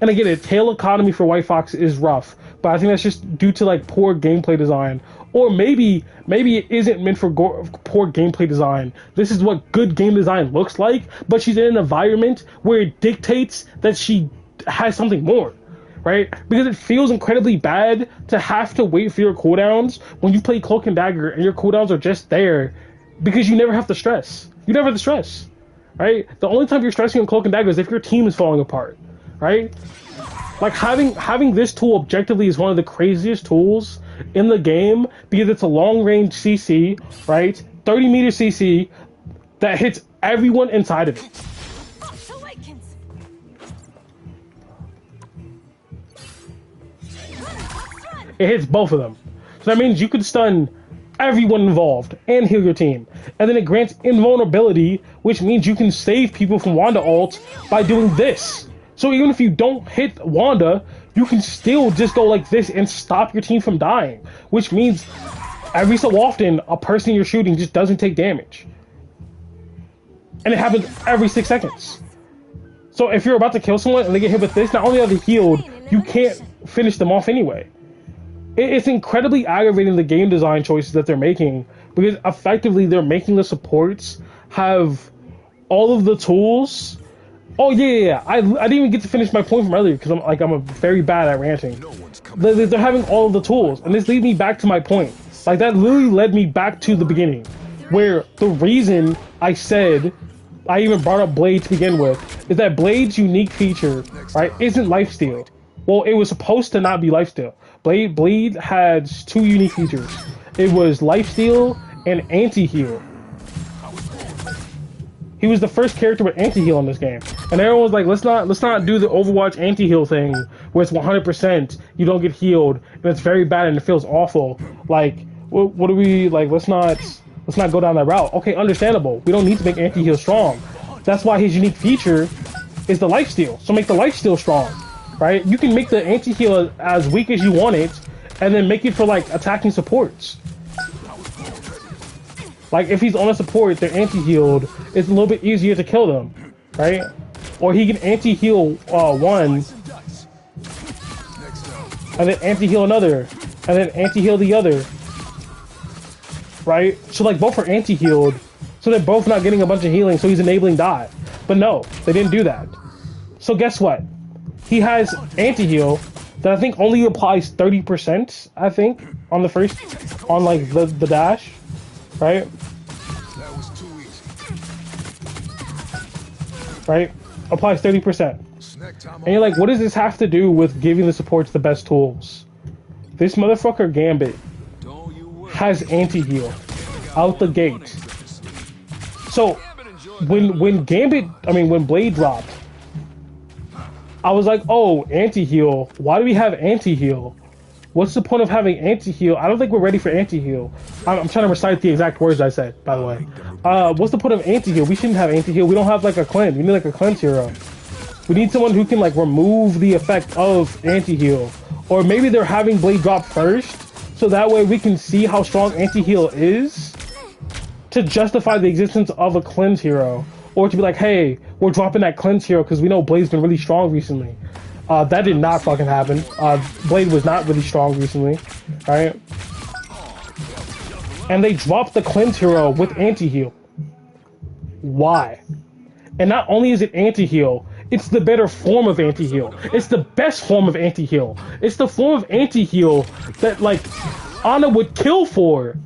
And again, a tail economy for White Fox is rough, but I think that's just due to like poor gameplay design, or maybe it isn't meant for poor gameplay design. This is what good game design looks like, but she's in an environment where it dictates that she has something more, right? Because it feels incredibly bad to have to wait for your cooldowns when you play Cloak and Dagger and your cooldowns are just there because you never have to stress. You never have to stress, right? The only time you're stressing on Cloak and Dagger is if your team is falling apart, right? Like having this tool objectively is one of the craziest tools in the game because it's a long-range CC, right? 30-meter CC that hits everyone inside of it. Fox awakens. It hits both of them. So that means you could stun everyone involved and heal your team. And then it grants invulnerability, which means you can save people from Wanda ult by doing this. So even if you don't hit Wanda, you can still just go like this and stop your team from dying. Which means every so often, a person you're shooting just doesn't take damage. And it happens every 6 seconds. So if you're about to kill someone and they get hit with this, not only are they healed, you can't finish them off anyway. It's incredibly aggravating, the game design choices that they're making, because effectively they're making the supports have all of the tools. Oh yeah. I didn't even get to finish my point from earlier because I'm very bad at ranting. They're having all of the tools, and this leads me back to my point. Like that literally led me back to the beginning, where the reason I said I even brought up Blade to begin with is that Blade's unique feature, right, isn't lifesteal. Well, it was supposed to not be lifesteal. Blade has two unique features. It was lifesteal and anti-heal. He was the first character with anti-heal in this game, and everyone was like, let's not do the Overwatch anti-heal thing where it's 100%, you don't get healed, and it's very bad and it feels awful. Like, what do we like? Let's not go down that route. Okay, understandable. We don't need to make anti-heal strong. That's why his unique feature is the lifesteal. So make the lifesteal strong, right? You can make the anti-heal as weak as you want it, and then make it for like attacking supports. Like if he's on a support, they're anti-healed, it's a little bit easier to kill them, right? Or he can anti-heal one, and then anti-heal another, and then anti-heal the other, right? So like both are anti-healed, so they're both not getting a bunch of healing, so he's enabling dot. But no, they didn't do that. So guess what? He has anti-heal that I think only applies 30%, I think, on the first, on like the dash, right? right? Applies 30%. Snack time. And you're like, what does this have to do with giving the supports the best tools? This motherfucker Gambit Don't you worry. has anti-heal out the gate. So when Blade dropped, I was like, oh, anti-heal. Why do we have anti-heal? What's the point of having anti-heal? I don't think we're ready for anti-heal. I'm trying to recite the exact words I said, by the way. What's the point of anti-heal? We shouldn't have anti-heal. We don't have like a cleanse. We need like a cleanse hero. We need someone who can like remove the effect of anti-heal. Or maybe they're having Blade drop first, so that way we can see how strong anti-heal is to justify the existence of a cleanse hero. Or to be like, hey, we're dropping that cleanse hero because we know Blade's been really strong recently. That did not fucking happen. Blade was not really strong recently, right? And they dropped the cleanse hero with anti-heal. Why? And not only is it anti-heal, it's the better form of anti-heal. It's the best form of anti-heal. It's the form of anti-heal that like Ana would kill for.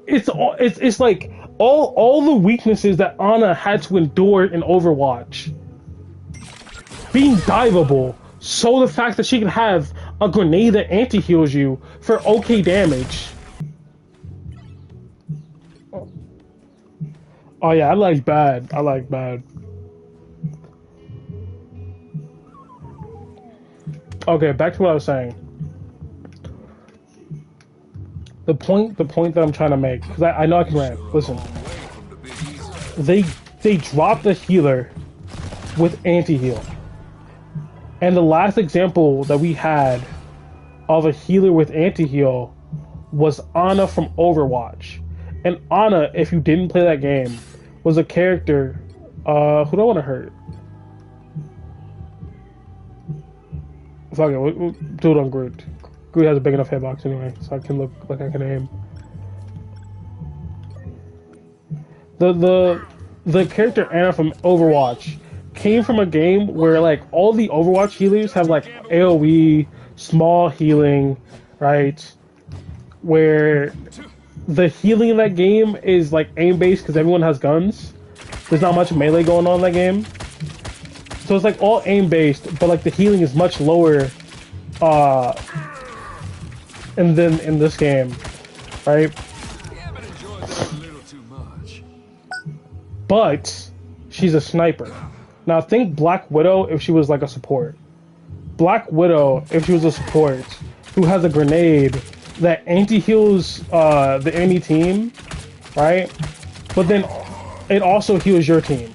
It's like all the weaknesses that Ana had to endure in Overwatch being diveable, so the fact that she can have a grenade that anti-heals you for okay damage. Oh yeah, I like bad. Okay, back to what I was saying. The point that I'm trying to make, because I know I can rant. Listen, they dropped the healer with anti-heal, and the last example that we had of a healer with anti-heal was Ana from Overwatch. And Ana, if you didn't play that game, was a character. Who do I want to hurt? Fuck it, we'll do it on Groot. Groot has a big enough hitbox anyway, so I can look like I can aim. The character Ana from Overwatch came from a game where like all the Overwatch healers have like AoE, small healing, right? Where the healing in that game is like aim based because everyone has guns. There's not much melee going on in that game. So it's like all aim based, but like the healing is much lower and then in this game, right? But she's a sniper. Now think Black Widow if she was like a support. Black Widow if she was a support who has a grenade that anti-heals the enemy team, right? But then it also heals your team.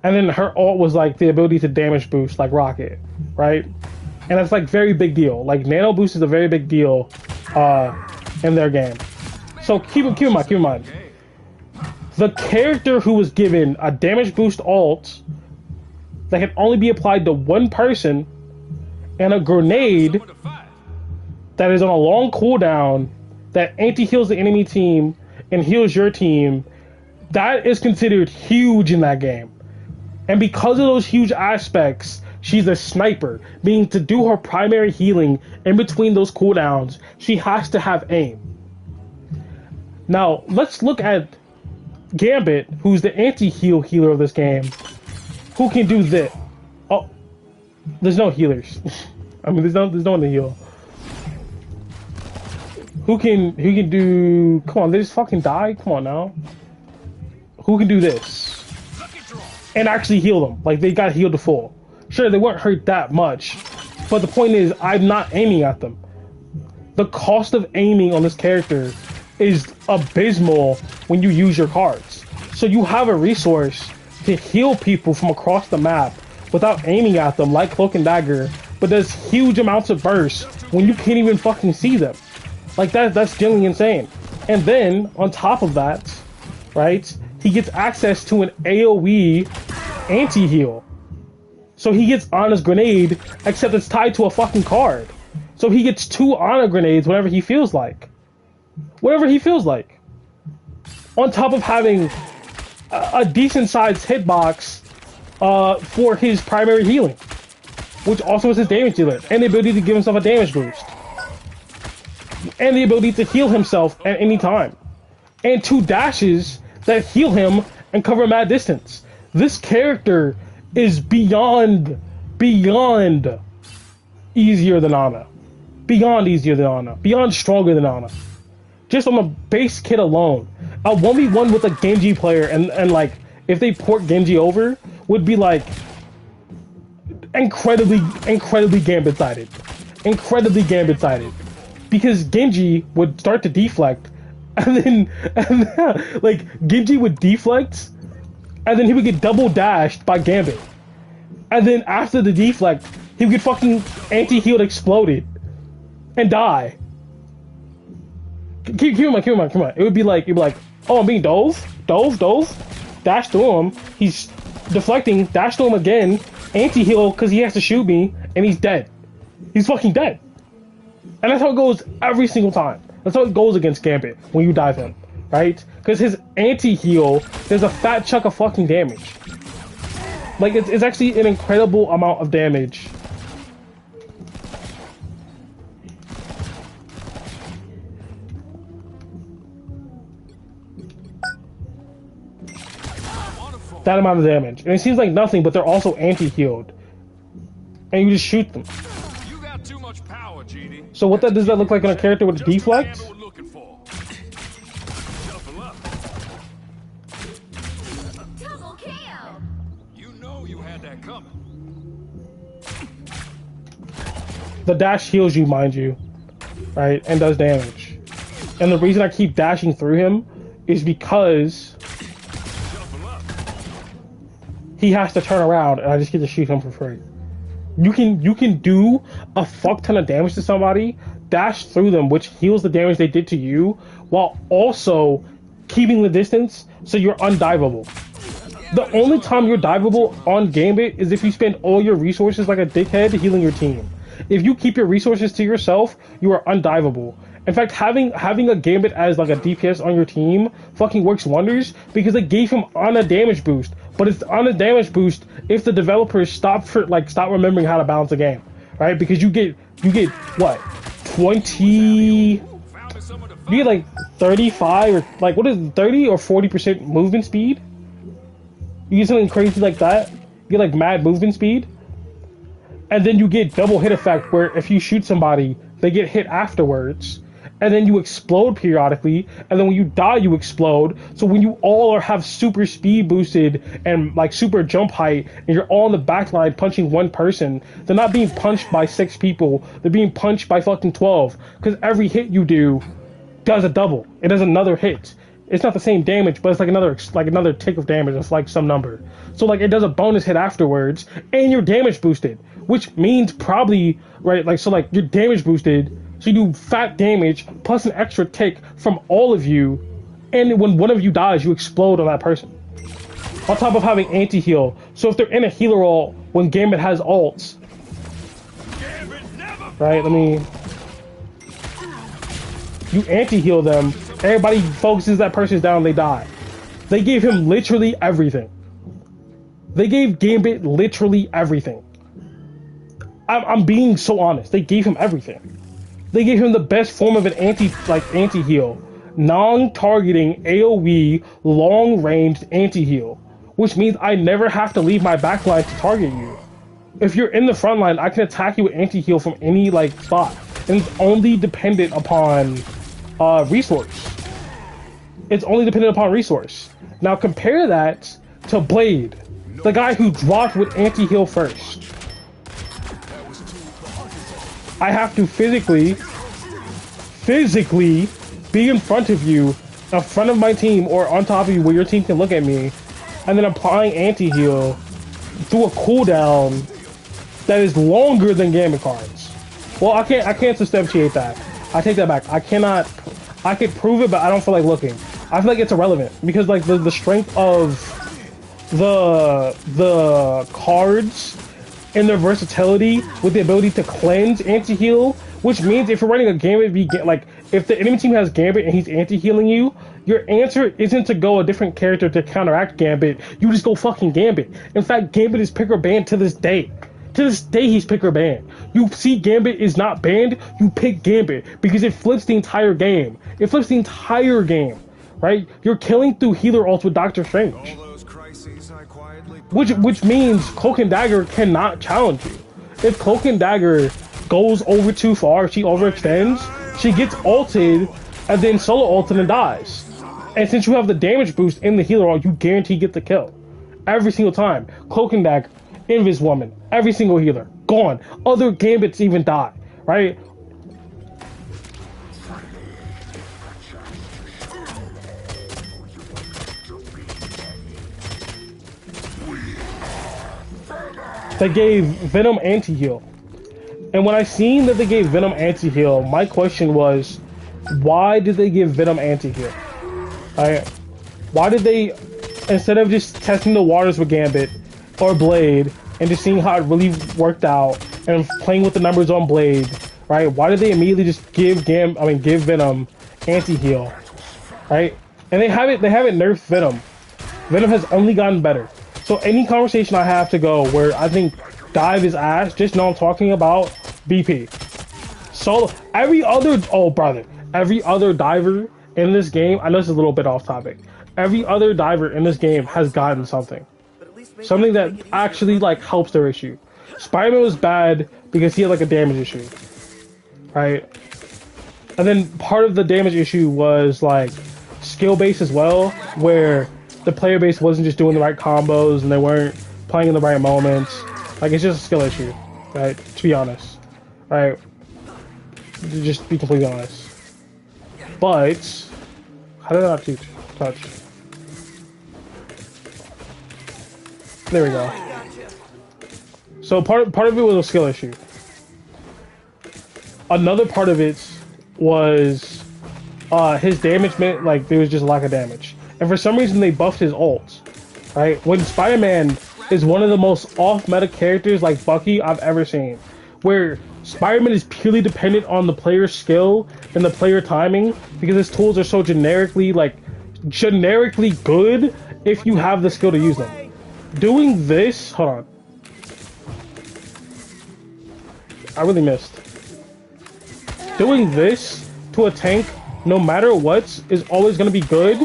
And then her ult was like the ability to damage boost like Rocket, right? And that's like very big deal. Like nano boost is a very big deal in their game. So keep in mind. The character who was given a damage boost ult that can only be applied to one person and a grenade that is on a long cooldown that anti-heals the enemy team and heals your team, that is considered huge in that game. And because of those huge aspects, she's a sniper, meaning to do her primary healing in between those cooldowns, she has to have aim. Now, let's look at Gambit, who's the anti-heal healer of this game, who can do this. Oh, there's no healers. I mean, there's no one to heal. Who can do? Come on, they just fucking die. Come on now. Who can do this and actually heal them? Like they got healed to full. Sure, they weren't hurt that much, but the point is, I'm not aiming at them. The cost of aiming on this character is abysmal when you use your cards. So you have a resource to heal people from across the map without aiming at them like Cloak and Dagger, but does huge amounts of bursts when you can't even fucking see them. Like that's genuinely insane. And then on top of that, right, he gets access to an AoE anti-heal. So he gets Ana's grenade, except it's tied to a fucking card. So he gets 2 Ana grenades whenever he feels like. Whatever he feels like. On top of having a decent sized hitbox for his primary healing, which also is his damage dealer, and the ability to give himself a damage boost, and the ability to heal himself at any time, and 2 dashes that heal him and cover mad distance. This character is beyond easier than Ana. Beyond easier than Ana. Beyond stronger than Ana. Just on the base kit alone. A 1v1 with a Genji player and like, if they port Genji over, would be like incredibly Gambit-sided. Incredibly Gambit-sided. Because Genji would start to deflect, and then like, Genji would deflect, and then he would get double dashed by Gambit. And then after the deflect, he would get fucking anti-healed exploded and die. Keep in mind. It would be like, oh, I'm being dove, dash through him. He's deflecting, dash through him again, anti-heal because he has to shoot me, and he's dead. He's fucking dead. And that's how it goes every single time. That's how it goes against Gambit when you dive him, right? Because his anti-heal, there's a fat chunk of fucking damage. Like, it's actually an incredible amount of damage. That amount of damage. And it seems like nothing, but they're also anti-healed. And you just shoot them. You got too much power, Genie. So what does that look like on a character with a deflect? Just what we're looking for. Double up. Double KO. You know you had that coming. The dash heals you, mind you. Right? And does damage. And the reason I keep dashing through him is because he has to turn around and I just get to shoot him for free. You can do a fuck ton of damage to somebody, dash through them, which heals the damage they did to you, while also keeping the distance so you're undiveable. The only time you're diveable on Gambit is if you spend all your resources like a dickhead healing your team. If you keep your resources to yourself, you are undiveable. In fact, having a Gambit as like a DPS on your team fucking works wonders because it gave him on a damage boost. But it's on a damage boost if the developers stop remembering how to balance a game, right? Because you get what, 20? You get like 35 or like what is it, 30 or 40% movement speed? You get something crazy like that. You get like mad movement speed, and then you get double hit effect where if you shoot somebody, they get hit afterwards. And then you explode periodically, and then when you die, you explode. So when you all have super speed boosted and like super jump height, and you're all in the back line punching one person, they're not being punched by 6 people. They're being punched by fucking 12. Because every hit you do does a double. It does another hit. It's not the same damage, but it's like another tick of damage. It's like some number. So like it does a bonus hit afterwards, and you're damage boosted, which means probably right like so like you're damage boosted. So you do fat damage plus an extra tick from all of you, and when one of you dies, you explode on that person. On top of having anti-heal, so if they're in a healer ult when Gambit has ults, right? You anti-heal them. Everybody focuses that person's down, they die. They gave him literally everything. They gave Gambit literally everything. I'm being so honest. They gave him everything. They gave him the best form of an anti-heal. Non-targeting AoE, long-ranged anti-heal. Which means I never have to leave my backline to target you. If you're in the front line, I can attack you with anti-heal from any like spot. And it's only dependent upon resource. It's only dependent upon resource. Now compare that to Blade. The guy who dropped with anti-heal first. I have to physically be in front of you, in front of my team, or on top of you where your team can look at me, and then applying anti-heal through a cooldown that is longer than Gambit cards. Well, I can't substantiate that. I take that back. I could prove it, but I don't feel like looking. I feel like it's irrelevant because like the strength of the cards and their versatility with the ability to cleanse anti-heal, which means if you're running a Gambit, if the enemy team has Gambit and he's anti-healing you, your answer isn't to go a different character to counteract Gambit, you just go fucking Gambit. In fact, Gambit is pick or ban to this day. To this day, he's pick or ban. You see Gambit is not banned, you pick Gambit, because it flips the entire game. It flips the entire game, right? You're killing through healer ults with Doctor Strange. All those crises I quietly which means Cloak and Dagger cannot challenge you. If Cloak and Dagger goes over too far, she overextends, she gets ulted, and then solo ulted and dies. And since you have the damage boost in the healer ult, you guarantee get the kill. Every single time. Cloak and Dagger, Invis Woman, every single healer, gone. Other Gambits even die, right? They gave Venom anti-heal. And when I seen that they gave Venom anti-heal, my question was, why did they give Venom anti-heal? Why did they, instead of just testing the waters with Gambit or Blade and just seeing how it really worked out and playing with the numbers on Blade, right? Why did they immediately just give Venom anti-heal, right? And they haven't nerfed Venom. Venom has only gotten better. So any conversation I have to go where I think dive is ass, just know I'm talking about BP. So every other diver in this game, I know this is a little bit off topic. Every other diver in this game has gotten something. Something that actually like helps their issue. Spider-Man was bad because he had like a damage issue. Right? And then part of the damage issue was like skill base as well, where the player base wasn't just doing the right combos and they weren't playing in the right moments. Like, it's just a skill issue, right? To be honest, right? To just be completely honest. But how did I not touch? There we go. So part of it was a skill issue. Another part of it was his damage meant like there was just a lack of damage. And for some reason they buffed his ult, right? When Spider-Man is one of the most off-meta characters like Bucky I've ever seen, where Spider-Man is purely dependent on the player's skill and the player timing because his tools are so generically good if you have the skill to use them. Doing this, hold on. I really missed. Doing this to a tank, no matter what, is always going to be good.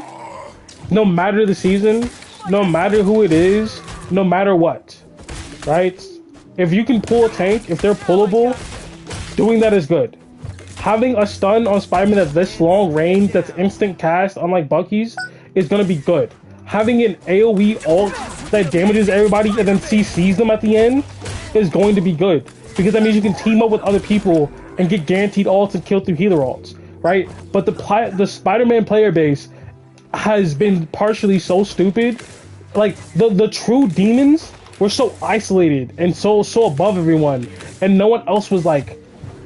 No matter the season, no matter who it is, no matter what, right? If you can pull a tank, if they're pullable, doing that is good. Having a stun on Spider-Man that's this long range, that's instant cast, unlike Bucky's, is going to be good. Having an AoE ult that damages everybody and then CCs them at the end is going to be good. Because that means you can team up with other people and get guaranteed ults and kill through healer ults, right? But the Spider-Man player base has been partially so stupid. Like the true demons were so isolated and so above everyone, and no one else was like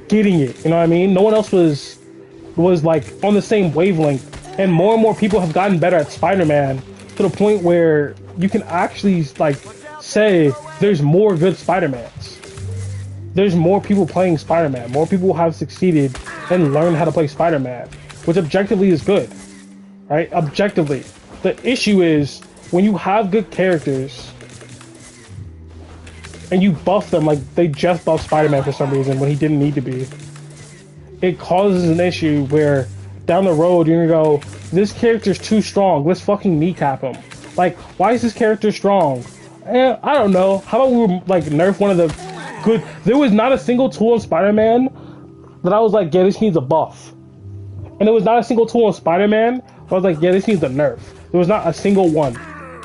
getting it. You know what I mean? No one else was like on the same wavelength. And more people have gotten better at Spider-Man to the point where you can actually like say there's more good Spider-Mans. There's more people playing Spider-Man. More people have succeeded and learned how to play Spider-Man, which objectively is good. Right? Objectively. The issue is when you have good characters and you buff them, like they just buffed Spider-Man for some reason when he didn't need to be, it causes an issue where down the road you're gonna go, this character's too strong, let's fucking kneecap him. Like, why is this character strong? I don't know. How about we like nerf one of the good... There was not a single tool in Spider-Man that I was like, yeah, this needs a buff. And there was not a single tool in Spider-Man I was like, yeah, this needs a nerf. There was not a single one.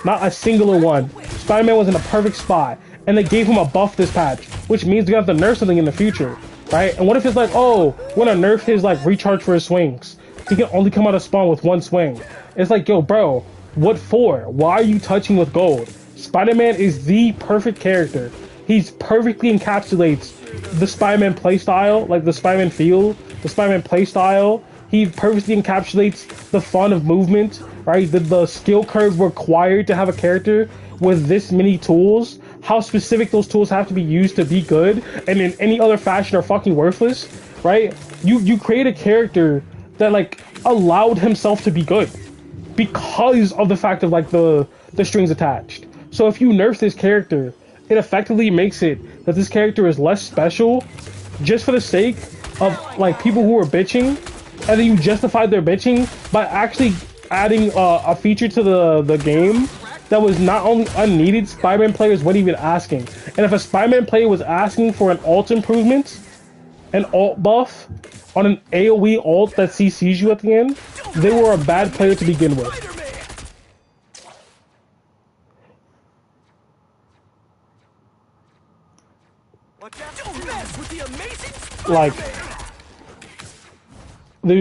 Not a singular one. Spider-Man was in a perfect spot. And they gave him a buff this patch, which means they're gonna have to nerf something in the future, right? And what if it's like, oh, we're gonna nerf his like recharge for his swings. He can only come out of spawn with one swing. It's like, yo, bro, what for? Why are you touching with gold? Spider-Man is the perfect character. He's perfectly encapsulates the Spider-Man playstyle, like the Spider-Man feel, the Spider-Man playstyle. He perfectly encapsulates the fun of movement, right? The skill curve required to have a character with this many tools. How specific those tools have to be used to be good, and in any other fashion are fucking worthless, right? You create a character that like allowed himself to be good because of the fact of like the strings attached. So if you nerf this character, it effectively makes it that this character is less special just for the sake of like people who are bitching, and then you justified their bitching by actually adding a feature to the game that was not only unneeded, Spider-Man players weren't even asking. And if a Spider-Man player was asking for an alt improvement, an alt buff, on an AoE alt that CCs you at the end, they were a bad player to begin with. Watch out! Don't mess with the amazing Like, Spider-Man!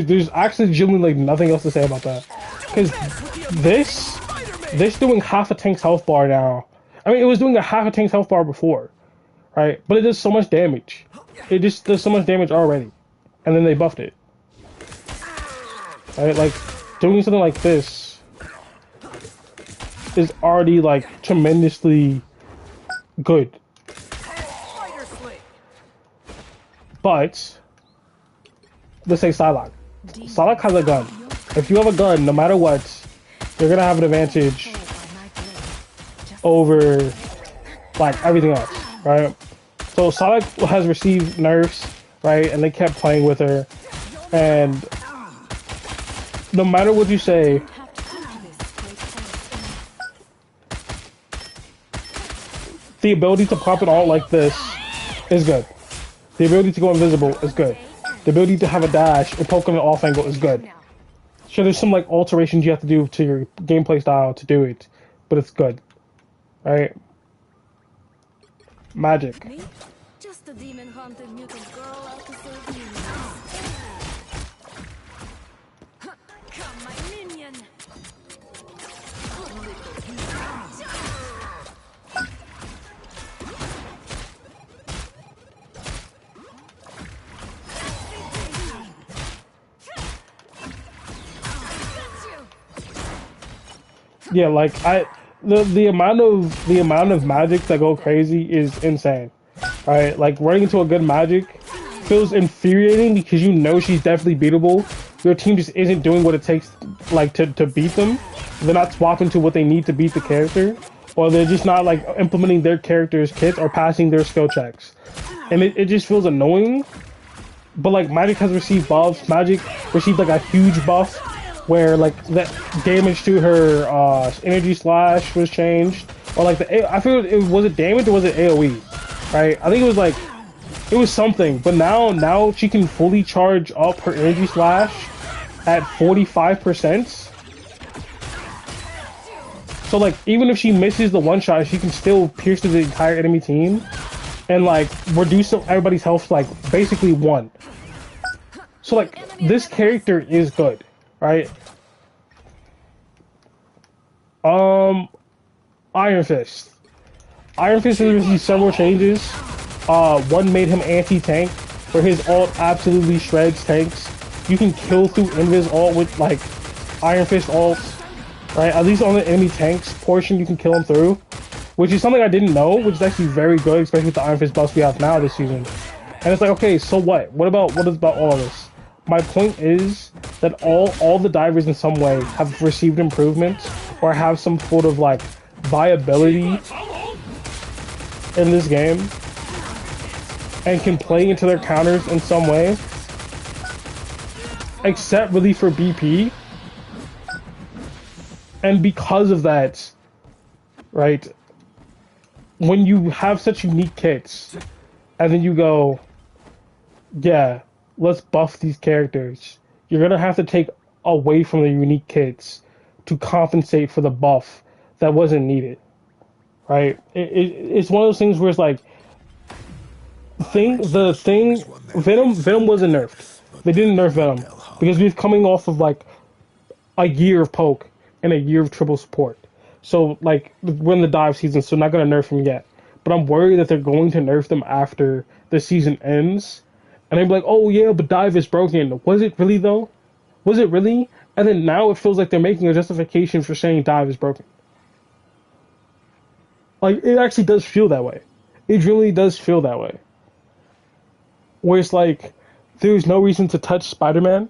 there's actually genuinely like nothing else to say about that. Because this doing half a tank's health bar now. I mean, it was doing a half a tank's health bar before, right? But it does so much damage. It just does so much damage already. And then they buffed it. Right? Like, doing something like this is already, like, tremendously good. But, let's say Psylocke. Psylocke has a gun. If you have a gun, no matter what, you're gonna have an advantage over, like, everything else, right? So Psylocke has received nerfs, right? And they kept playing with her. And no matter what you say, the ability to pop it all like this is good. The ability to go invisible is good. The ability to have a dash and poke on an off angle is good. Sure, there's some like alterations you have to do to your gameplay style to do it, but it's good. Right? Magic. Me? Just a demon-haunted mutant girl out to serve you. Come, my minion. Yeah, like the amount of magic that go crazy is insane. Right? Like running into a good magic feels infuriating because you know she's definitely beatable. Your team just isn't doing what it takes like to beat them. They're not swapping to what they need to beat the character, or they're just not like implementing their character's kits or passing their skill checks. And it just feels annoying. But like Magic has received buffs. Magic received like a huge buff where like the damage to her energy slash was changed, or like I feel it was it damage or was it AoE, right? I think it was like it was something. But now she can fully charge up her energy slash at 45%. So like even if she misses the one shot, she can still pierce through the entire enemy team and like reduce everybody's health like basically 1. So like this character is good. Right? Iron Fist. Iron Fist has received several changes. One made him anti-tank, where his ult absolutely shreds tanks. You can kill through Invis ult with like Iron Fist ults, right? At least on the enemy tanks portion, you can kill them through, which is something I didn't know, which is actually very good, especially with the Iron Fist buffs we have now this season. And it's like, okay, so what? What about all of this? My point is that all the divers in some way have received improvements or have some sort of like viability in this game and can play into their counters in some way, except really for BP. And because of that, right, when you have such unique kits and then you go, yeah, let's buff these characters, you're gonna have to take away from the unique kits to compensate for the buff that wasn't needed, right? It's one of those things where it's like Venom wasn't nerfed. They didn't nerf Venom because we're coming off of like a year of poke and a year of triple support. So like we're in the dive season, so not gonna nerf him yet. But I'm worried that they're going to nerf them after the season ends. And they'd be like, oh yeah, but dive is broken. Was it really though? Was it really? And then now it feels like they're making a justification for saying dive is broken. Like, it actually does feel that way. It really does feel that way. Where it's like, there's no reason to touch Spider-Man,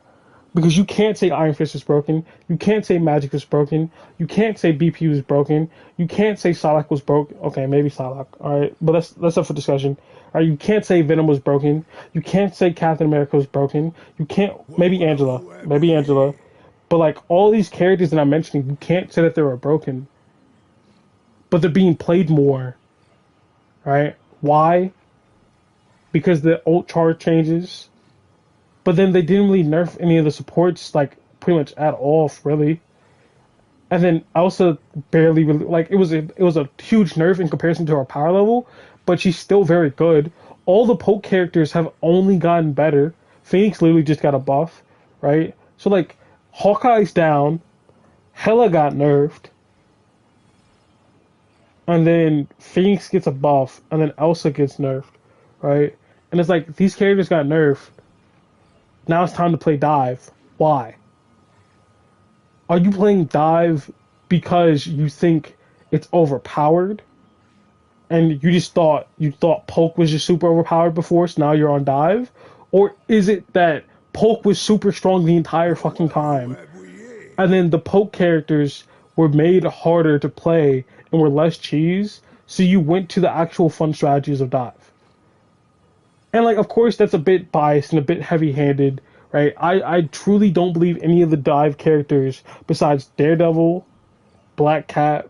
because you can't say Iron Fist is broken, you can't say Magic is broken, you can't say BP was broken, you can't say Psylocke was broken. Okay, maybe Psylocke, alright, but that's up for discussion. Alright, you can't say Venom was broken, you can't say Captain America was broken, you can't, maybe Angela, but like all these characters that I'm mentioning, you can't say that they were broken. but they're being played more, right? Why? Because the ult charge changes, but then they didn't really nerf any of the supports, like, pretty much at all, really. And then Elsa barely really, like, it was a huge nerf in comparison to her power level, but she's still very good. All the poke characters have only gotten better. Phoenix literally just got a buff, right? So, like, Hawkeye's down, Hela got nerfed, and then Phoenix gets a buff, and then Elsa gets nerfed, right? And it's like, these characters got nerfed. Now it's time to play Dive. Why? Are you playing Dive because you think it's overpowered? And you thought Poke was just super overpowered before, so now you're on Dive? Or is it that Poke was super strong the entire fucking time, and then the Poke characters were made harder to play and were less cheese, so you went to the actual fun strategies of Dive? And, like, of course, that's a bit biased and a bit heavy-handed, right? I truly don't believe any of the Dive characters, besides Daredevil, Black Cat,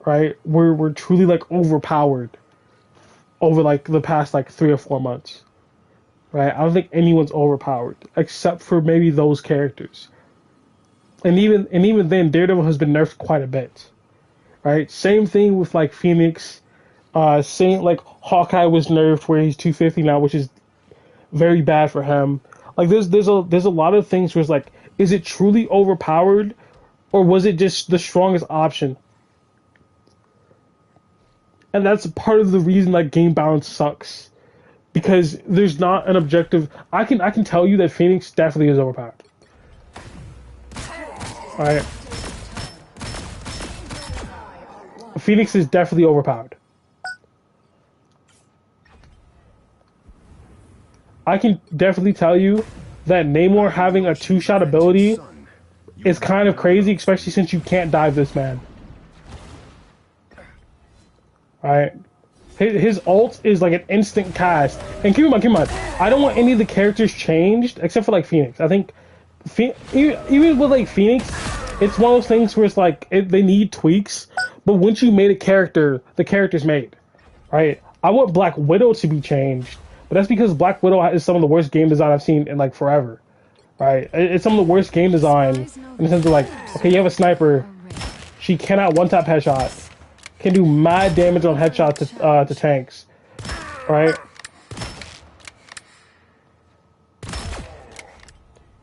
right, were truly, like, overpowered over, like, the past, like, 3 or 4 months, right? I don't think anyone's overpowered, except for maybe those characters. And even then, Daredevil has been nerfed quite a bit, right? Same thing with, like, Phoenix. Same, like, Hawkeye was nerfed where he's 250 now, which is very bad for him. Like, there's a lot of things where it's like, is it truly overpowered, or was it just the strongest option? And that's part of the reason that game balance sucks, because there's not an objective. I can tell you that Phoenix definitely is overpowered. All right, Phoenix is definitely overpowered. I can definitely tell you that Namor having a 2-shot ability is kind of crazy, especially since you can't dive this man. Alright? His ult is like an instant cast. And keep in mind, I don't want any of the characters changed, except for, like, Phoenix. I think, even with, like, Phoenix, it's one of those things where it's like, they need tweaks, but once you made a character, the character's made. Right? I want Black Widow to be changed, but that's because Black Widow is some of the worst game design I've seen in, like, forever. Right? It's some of the worst game design in the sense of, like, okay, you have a sniper, she cannot one-tap headshot, can do mad damage on headshot to tanks. Right?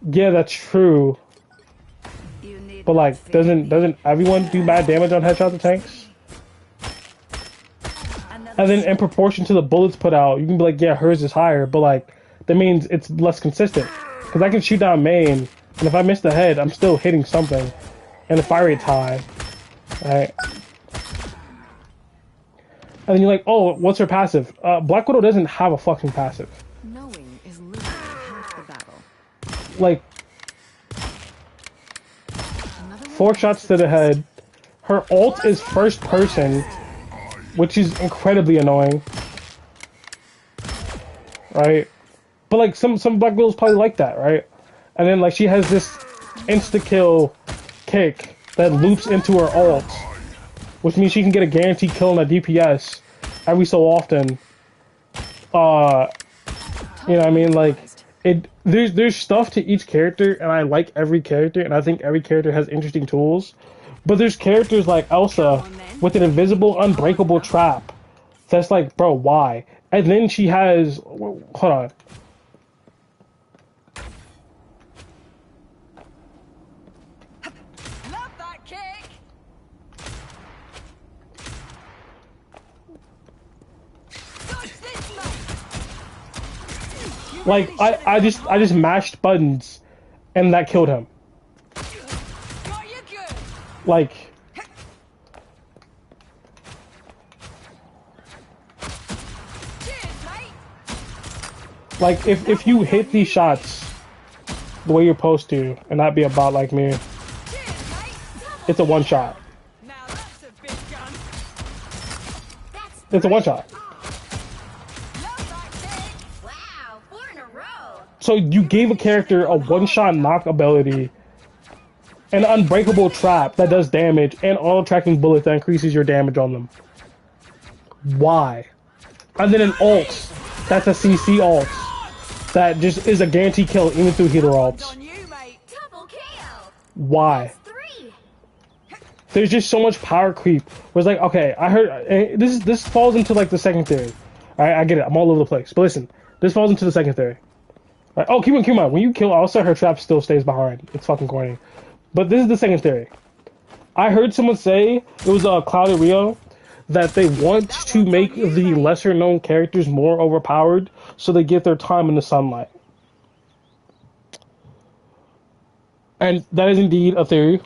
Yeah, that's true. But, like, doesn't everyone do mad damage on headshot to tanks? And then in proportion to the bullets put out, you can be like, yeah, hers is higher, but, like, that means it's less consistent. Because I can shoot down main, and if I miss the head, I'm still hitting something. And the fire rate's high. Right? And then you're like, oh, what's her passive? Black Widow doesn't have a fucking passive. Knowing is literally half the battle. Like, 4 shots to the head. Her ult is first person, which is incredibly annoying. Right? But, like, some Black Widows probably like that, right? And then, like, she has this insta-kill kick that loops into her ult, which means she can get a guaranteed kill on a DPS every so often. You know what I mean? Like, there's stuff to each character, and I like every character, and I think every character has interesting tools. But there's characters like Elsa with an invisible, unbreakable trap. That's like, bro, why? And then she has... Hold on. Love that kick. Dodge this much. Like, I just mashed buttons, and that killed him. Got you good. Like... Cheers, mate. Like, if you hit these shots the way you're supposed to, and not be a bot like me, Cheers, mate. it's a one-shot. Now that's a big gun. It's a one-shot. Love that kick. Wow, 4 in a row. So you gave a character a one-shot knock ability an unbreakable trap that does damage, and auto-tracking bullet that increases your damage on them. Why? And then an ult that's a CC ult that just is a guaranteed kill even through healer ults. On you, mate. Double kill. Why? 3. There's just so much power creep. Where it's like, okay, I heard this falls into like the second theory. Alright, I get it. I'm all over the place. But listen, this falls into the second theory. Right? Oh, keep in mind, when you kill Elsa, her trap still stays behind. It's fucking corny. But this is the second theory. I heard someone say, it was Clouded Rio, that they want to make the lesser known characters more overpowered so they get their time in the sunlight. And that is indeed a theory.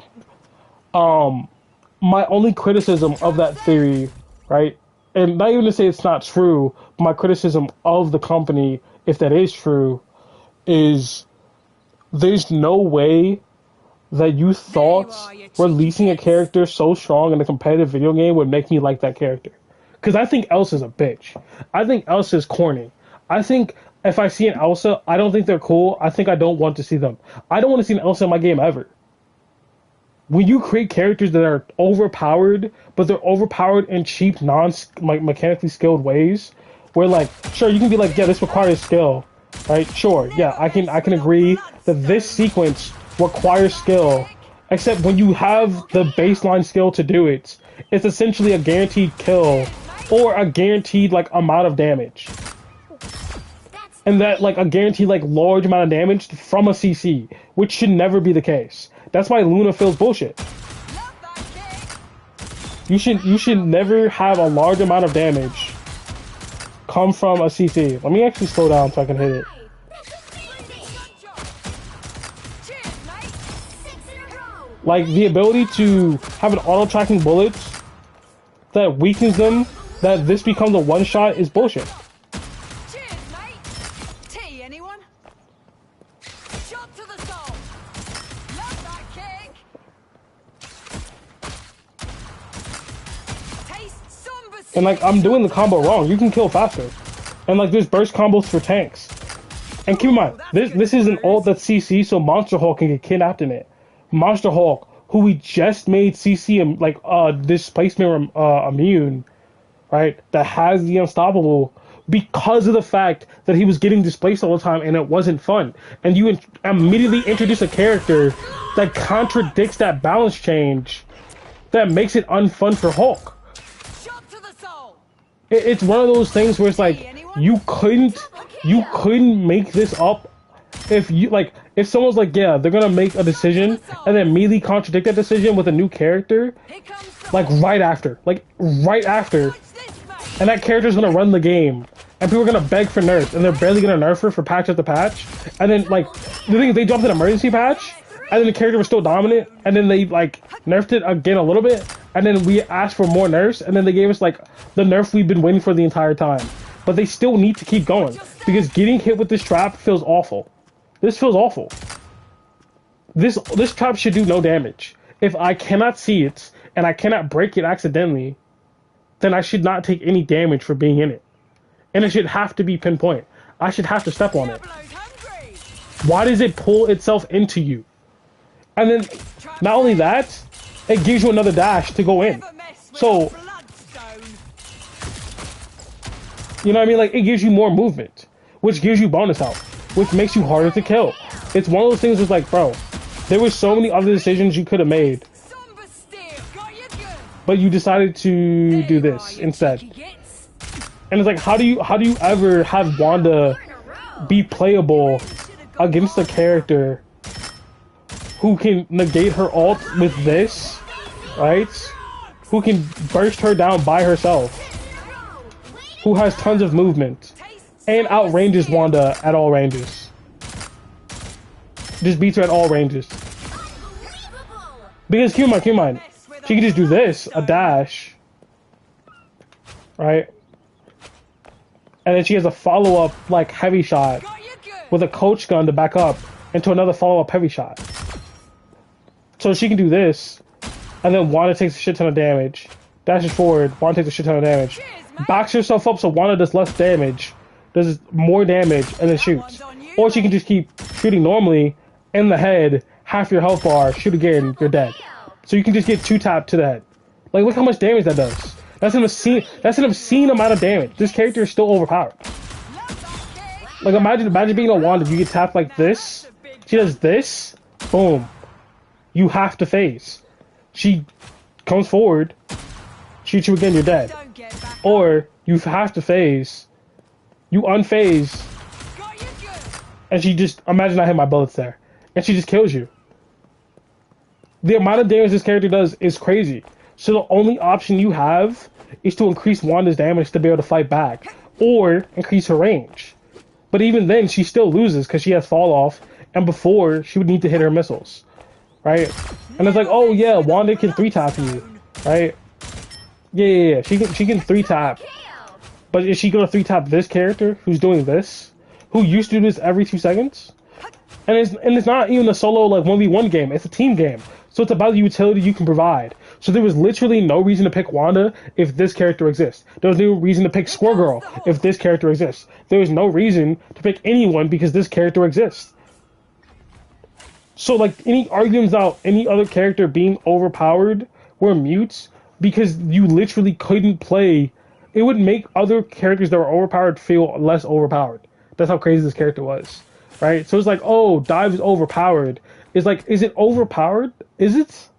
My only criticism of that theory, right, and not even to say it's not true, but my criticism of the company, if that is true, is there's no way that you thought releasing a character so strong in a competitive video game would make me like that character. Because I think Elsa's a bitch. I think Elsa's corny. I think if I see an Elsa, I don't think they're cool. I think I don't want to see them. I don't want to see an Elsa in my game ever. When you create characters that are overpowered, but they're overpowered in cheap, mechanically skilled ways, where like, sure, you can be like, yeah, this requires skill, right? Sure, yeah, I can agree that this sequence requires skill, except when you have the baseline skill to do it, it's essentially a guaranteed kill or a guaranteed like amount of damage, and that like a guaranteed like large amount of damage from a CC, which should never be the case. That's why Luna feels bullshit. You should never have a large amount of damage come from a CC. Let me actually slow down so I can hit it. Like, the ability to have an auto-tracking bullets that weakens them, that this becomes a one-shot, is bullshit. Cheers, mate. Tea, anyone? Shot to the soul. Love that kick. Taste somber. And, like, I'm doing the combo wrong. You can kill faster. And, like, there's burst combos for tanks. And keep in mind, this is an ult that's CC, so Monster Hulk can get kidnapped in it. Monster Hulk, who we just made CC like displacement immune, right? That has the unstoppable because of the fact that he was getting displaced all the time and it wasn't fun. And you immediately introduce a character that contradicts that balance change, that makes it unfun for Hulk. Shot to the soul. It's one of those things where it's like you couldn't make this up. If someone's like, yeah, they're gonna make a decision and then immediately contradict that decision with a new character, like right after, and that character's gonna run the game, and people are gonna beg for nerfs, and they're barely gonna nerf her for patch after patch, and then like the thing is they dropped an emergency patch, and then the character was still dominant, and then they like nerfed it again a little bit, and then we asked for more nerfs, and then they gave us like the nerf we've been waiting for the entire time, but they still need to keep going because getting hit with this trap feels awful. This feels awful. This trap should do no damage. If I cannot see it and I cannot break it accidentally, then I should not take any damage for being in it. And it should have to be pinpoint. I should have to step on it. Why does it pull itself into you? And then, not only that, it gives you another dash to go in. So, you know what I mean? Like, it gives you more movement, which gives you bonus health, which makes you harder to kill. It's one of those things that's like, bro, there were so many other decisions you could have made, but you decided to do this instead. And it's like, how do you ever have Wanda be playable against a character who can negate her ult with this, right? Who can burst her down by herself, who has tons of movement, and outranges Wanda at all ranges. Just beats her at all ranges. Because keep in mind, she can just do this, a dash, right? And then she has a follow-up, like, heavy shot with a coach gun to back up into another follow-up heavy shot. So she can do this, and then Wanda takes a shit ton of damage, dashes forward, Wanda takes a shit ton of damage, backs herself up so Wanda does less damage, does more damage, and then shoots. Or she can just keep shooting normally in the head, half your health bar, shoot again, you're dead. So you can just get 2-tap to the head. Like, look how much damage that does. That's an obscene amount of damage. This character is still overpowered. Like, imagine being a Wanda. You get tapped like this. She does this. Boom. You have to phase. She comes forward, shoots you again, you're dead. Or you have to phase. You unphase. And she just, imagine I hit my bullets there. And she just kills you. The amount of damage this character does is crazy. So the only option you have is to increase Wanda's damage to be able to fight back. Or increase her range. But even then, she still loses because she has fall off. And before, she would need to hit her missiles. Right? And it's like, oh yeah, Wanda can 3-tap you. Right? Yeah. She can 3-tap. But is she going to 3-tap this character who's doing this? Who used to do this every 2 seconds? And it's not even a solo like 1v1 game. It's a team game. So it's about the utility you can provide. So there was literally no reason to pick Wanda if this character exists. There was no reason to pick Squirrel Girl if this character exists. There was no reason to pick anyone because this character exists. So like any arguments about any other character being overpowered were mutes because you literally couldn't play. It would make other characters that were overpowered feel less overpowered. That's how crazy this character was. Right? So it's like, oh, Dive is overpowered. It's like, is it overpowered? Is it?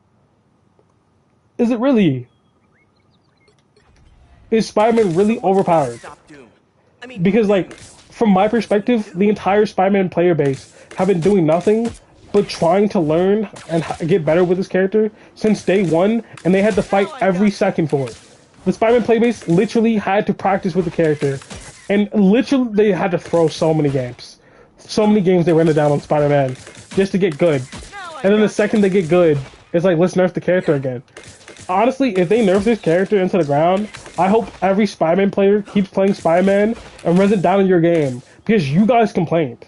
Is it really? Is Spider-Man really overpowered? Because, like, from my perspective, the entire Spider-Man player base have been doing nothing but trying to learn and get better with this character since day one, and they had to fight every second for it. The Spider-Man player base literally had to practice with the character, and literally they had to throw so many games. So many games they rented down on Spider-Man just to get good. And then the second they get good, it's like, let's nerf the character again. Honestly, if they nerf this character into the ground, I hope every Spider-Man player keeps playing Spider-Man and runs it down in your game. Because you guys complained.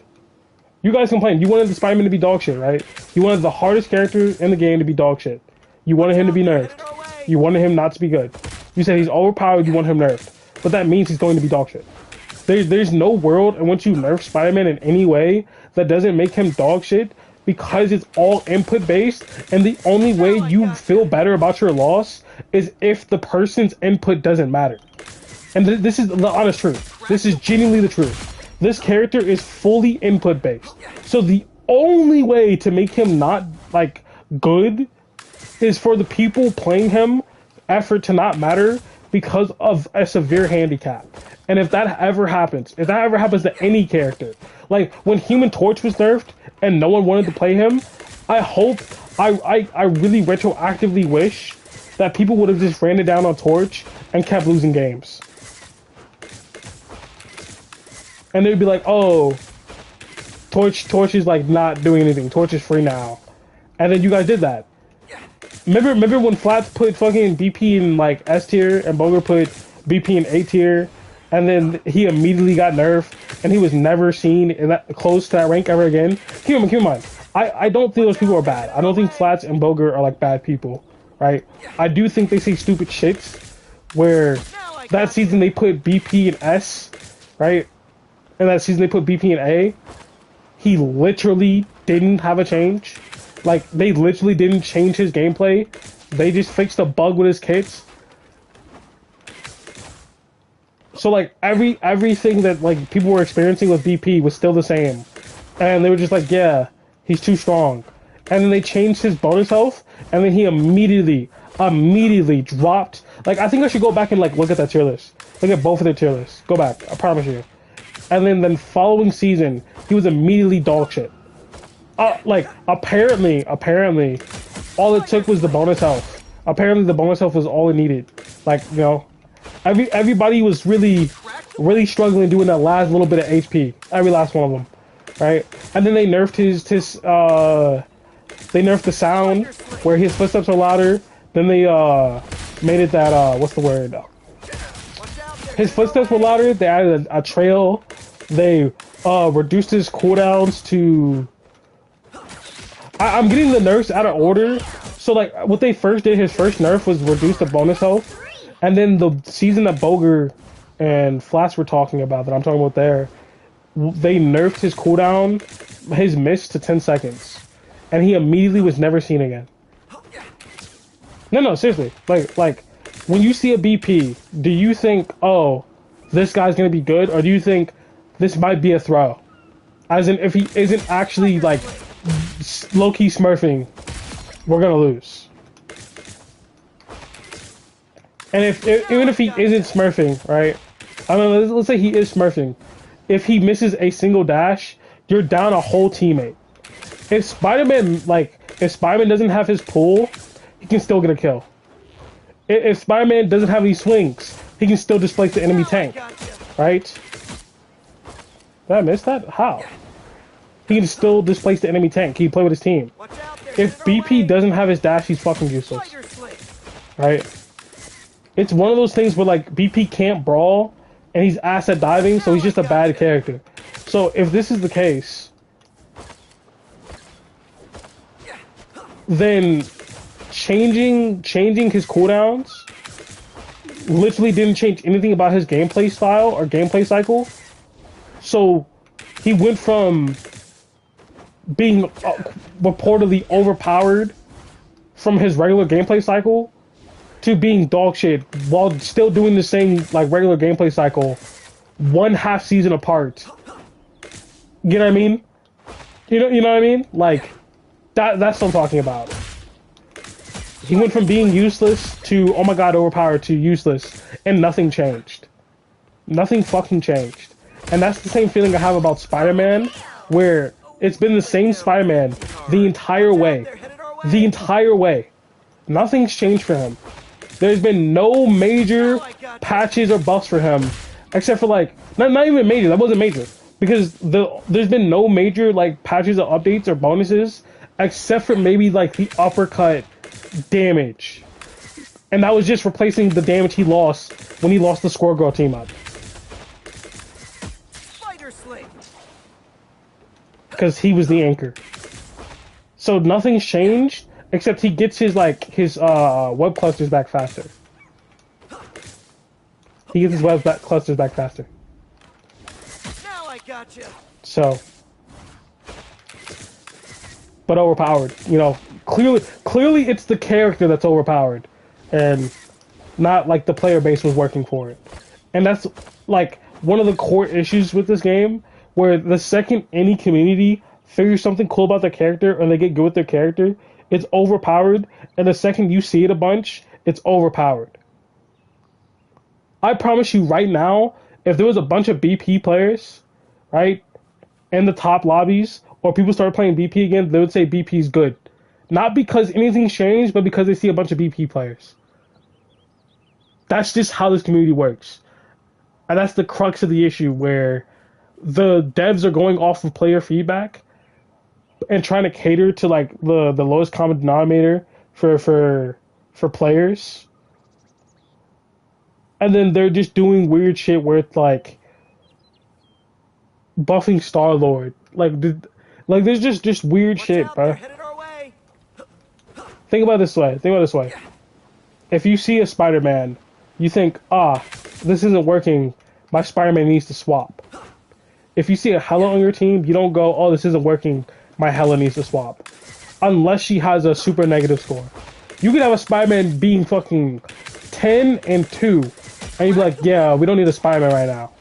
You guys complained. You wanted the Spider-Man to be dog shit, right? You wanted the hardest character in the game to be dog shit. You wanted him to be nerfed. You wanted him not to be good. You said he's overpowered, you want him nerfed. But that means he's going to be dog shit. There's no world in which you nerf Spider-Man in any way that doesn't make him dog shit because it's all input based, and the only way you feel better about your loss is if the person's input doesn't matter. And this is the honest truth. This is genuinely the truth. This character is fully input based. So the only way to make him not, like, good is for the people playing him effort to not matter because of a severe handicap. And if that ever happens, to any character, like when Human Torch was nerfed and no one wanted to play him, I really retroactively wish that people would have just ran it down on Torch and kept losing games. And they'd be like, oh, Torch is like not doing anything. Torch is free now. And then you guys did that. Remember when Flats put fucking BP in like S tier and Boger put BP in A tier? And then he immediately got nerfed, and he was never seen in that close to that rank ever again. Keep in mind, I don't think those people are bad. I don't think Flats and Boger are like bad people, right? I do think they say stupid shits. Where that season they put BP in S, right? And that season they put BP in A. He literally didn't have a change. Like they literally didn't change his gameplay. They just fixed a bug with his kits. So like everything that like people were experiencing with BP was still the same, and they were just like, yeah, he's too strong. And then they changed his bonus health, and then he immediately dropped. Like I think I should go back and like look at that tier list. Look at both of their tier lists. Go back, I promise you. And then following season, he was immediately dog shit. Like apparently, all it took was the bonus health. Apparently, the bonus health was all it needed. Like you know. Everybody was really struggling doing that last little bit of HP. Every last one of them, right? And then they nerfed they nerfed the sound where his footsteps are louder. Then they made it that what's the word? His footsteps were louder. They added a trail. They reduced his cooldowns to. I'm getting the nerfs out of order. So like what they first did, his first nerf was reduce the bonus health. And then the season that Boger and Flats were talking about, that I'm talking about there, they nerfed his cooldown, his miss to 10 seconds. and he immediately was never seen again. No, seriously. Like, when you see a BP, do you think, oh, this guy's gonna be good, or do you think this might be a throw? As in, if he isn't actually, like, low-key smurfing, we're gonna lose. And even if he isn't smurfing, right? I mean, let's say he is smurfing. If he misses a single dash, you're down a whole teammate. If Spider-Man doesn't have his pull, he can still get a kill. If Spider-Man doesn't have any swings, he can still displace the enemy tank, right? Did I miss that? How? He can still displace the enemy tank. He can play with his team. If BP doesn't have his dash, he's fucking useless, right? It's one of those things where, like, BP can't brawl, and he's ass at diving, so he's just a bad character. So if this is the case, then changing his cooldowns literally didn't change anything about his gameplay style or gameplay cycle. So he went from being reportedly overpowered from his regular gameplay cycle to being dog shit while still doing the same, like, regular gameplay cycle 1/2 season apart. You know what I mean? You know what I mean? Like, that's what I'm talking about. He went from being useless to, oh my god, overpowered, to useless, and nothing changed. Nothing fucking changed. And that's the same feeling I have about Spider-Man, where it's been the same Spider-Man the entire way. The entire way. Nothing's changed for him. There's been no major patches or buffs for him, except for, like, not even major. That wasn't major, because there's been no major, like, patches or updates or bonuses, except for maybe, like, the uppercut damage, and that was just replacing the damage he lost when he lost the Squirrel Girl team up. Because he was the anchor. So nothing's changed. Except he gets his web clusters back faster. He gets his clusters back faster. Now I gotcha. So, but overpowered. You know, clearly it's the character that's overpowered, and not like the player base was working for it. And that's like one of the core issues with this game, where the second any community figures something cool about their character and they get good with their character, it's overpowered, and the second you see it a bunch, it's overpowered. I promise you right now, if there was a bunch of BP players, right, in the top lobbies, or people started playing BP again, they would say BP's good. Not because anything's changed, but because they see a bunch of BP players. That's just how this community works. And that's the crux of the issue, where the devs are going off of player feedback and trying to cater to, like, the lowest common denominator for players, and then they're just doing weird shit where it's like buffing Star-Lord, like there's just weird shit, bro. Think about it this way. If you see a Spider-Man, you think, this isn't working, my Spider-Man needs to swap. If you see a Hela on your team, you don't go, oh, this isn't working, my Hela needs to swap. Unless she has a super negative score. You could have a Spider-Man being fucking 10-2, and you'd be like, yeah, we don't need a Spider-Man right now.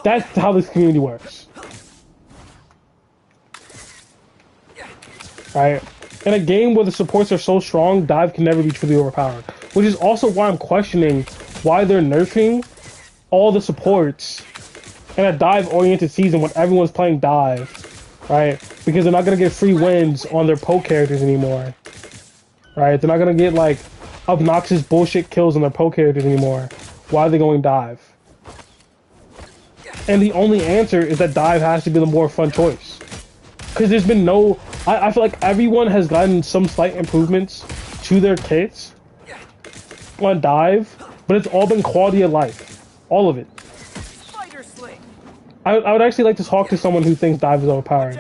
That's how this community works. Right? In a game where the supports are so strong, dive can never be truly overpowered. Which is also why I'm questioning why they're nerfing all the supports in a dive-oriented season when everyone's playing dive. Right? Because they're not going to get free wins on their poke characters anymore. Right? They're not going to get, like, obnoxious bullshit kills on their poke characters anymore. Why are they going dive? And the only answer is that dive has to be the more fun choice. Because there's been no... I feel like everyone has gotten some slight improvements to their kits on dive, but it's all been quality of life. All of it. I would actually like to talk to someone who thinks dive is overpowered.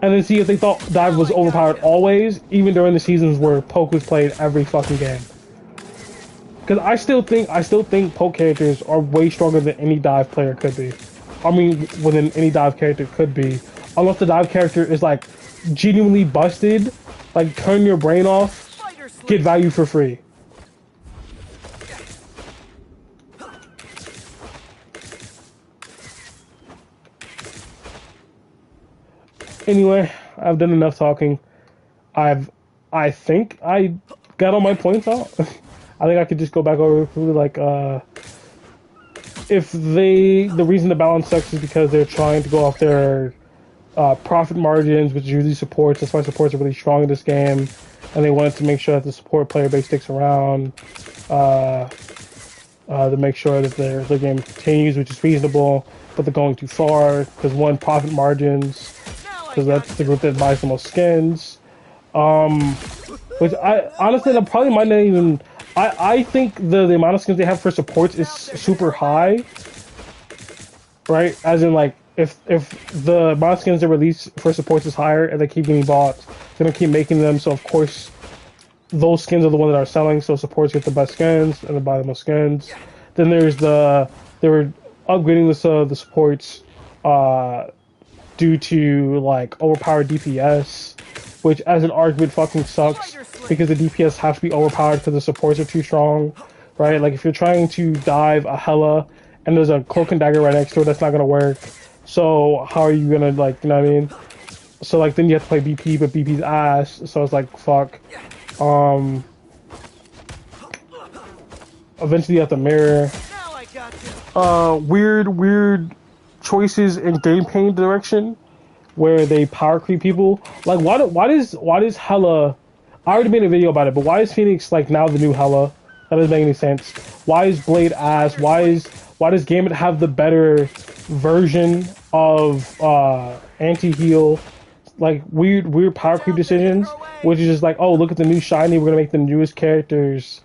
And then see if they thought dive was overpowered always, even during the seasons where poke was played every fucking game. Because I still think poke characters are way stronger than any dive player could be. I mean, than any dive character could be. Unless the dive character is, like, genuinely busted, like turn your brain off, Spider Slam. get value for free. Anyway, I've done enough talking. I think I got all my points out. I think I could just go back over like if the reason the balance sucks is because they're trying to go off their profit margins, which usually supports. That's why supports are really strong in this game, and they wanted to make sure that the support player base sticks around to make sure that their game continues, which is reasonable. But they're going too far because one, profit margins, because that's the group that buys the most skins. Which I honestly, that probably might not even. I think the amount of skins they have for supports is super high, right? As in, like, if the amount of skins they release for supports is higher and they keep getting bought, they're gonna keep making them. So of course, those skins are the ones that are selling. So supports get the best skins and they buy the most skins. Then there's they were upgrading the supports due to like overpowered DPS, which as an argument fucking sucks because the DPS have to be overpowered because the supports are too strong, right? Like if you're trying to dive a Hela and there's a cloak and dagger right next to it, that's not gonna work. So how are you gonna, like, you know what I mean? So like then you have to play BP, but BP's ass. So it's like fuck. Eventually you have to mirror. Now I got you. Weird choices in gameplay direction where they power creep people. Like why does Hela? I already made a video about it, but why is Phoenix like now the new Hela? That doesn't make any sense. Why is Blade ass? Why does Gambit have the better version of anti-heal? Like weird power creep decisions, which is just like, oh, look at the new shiny, we're gonna make the newest characters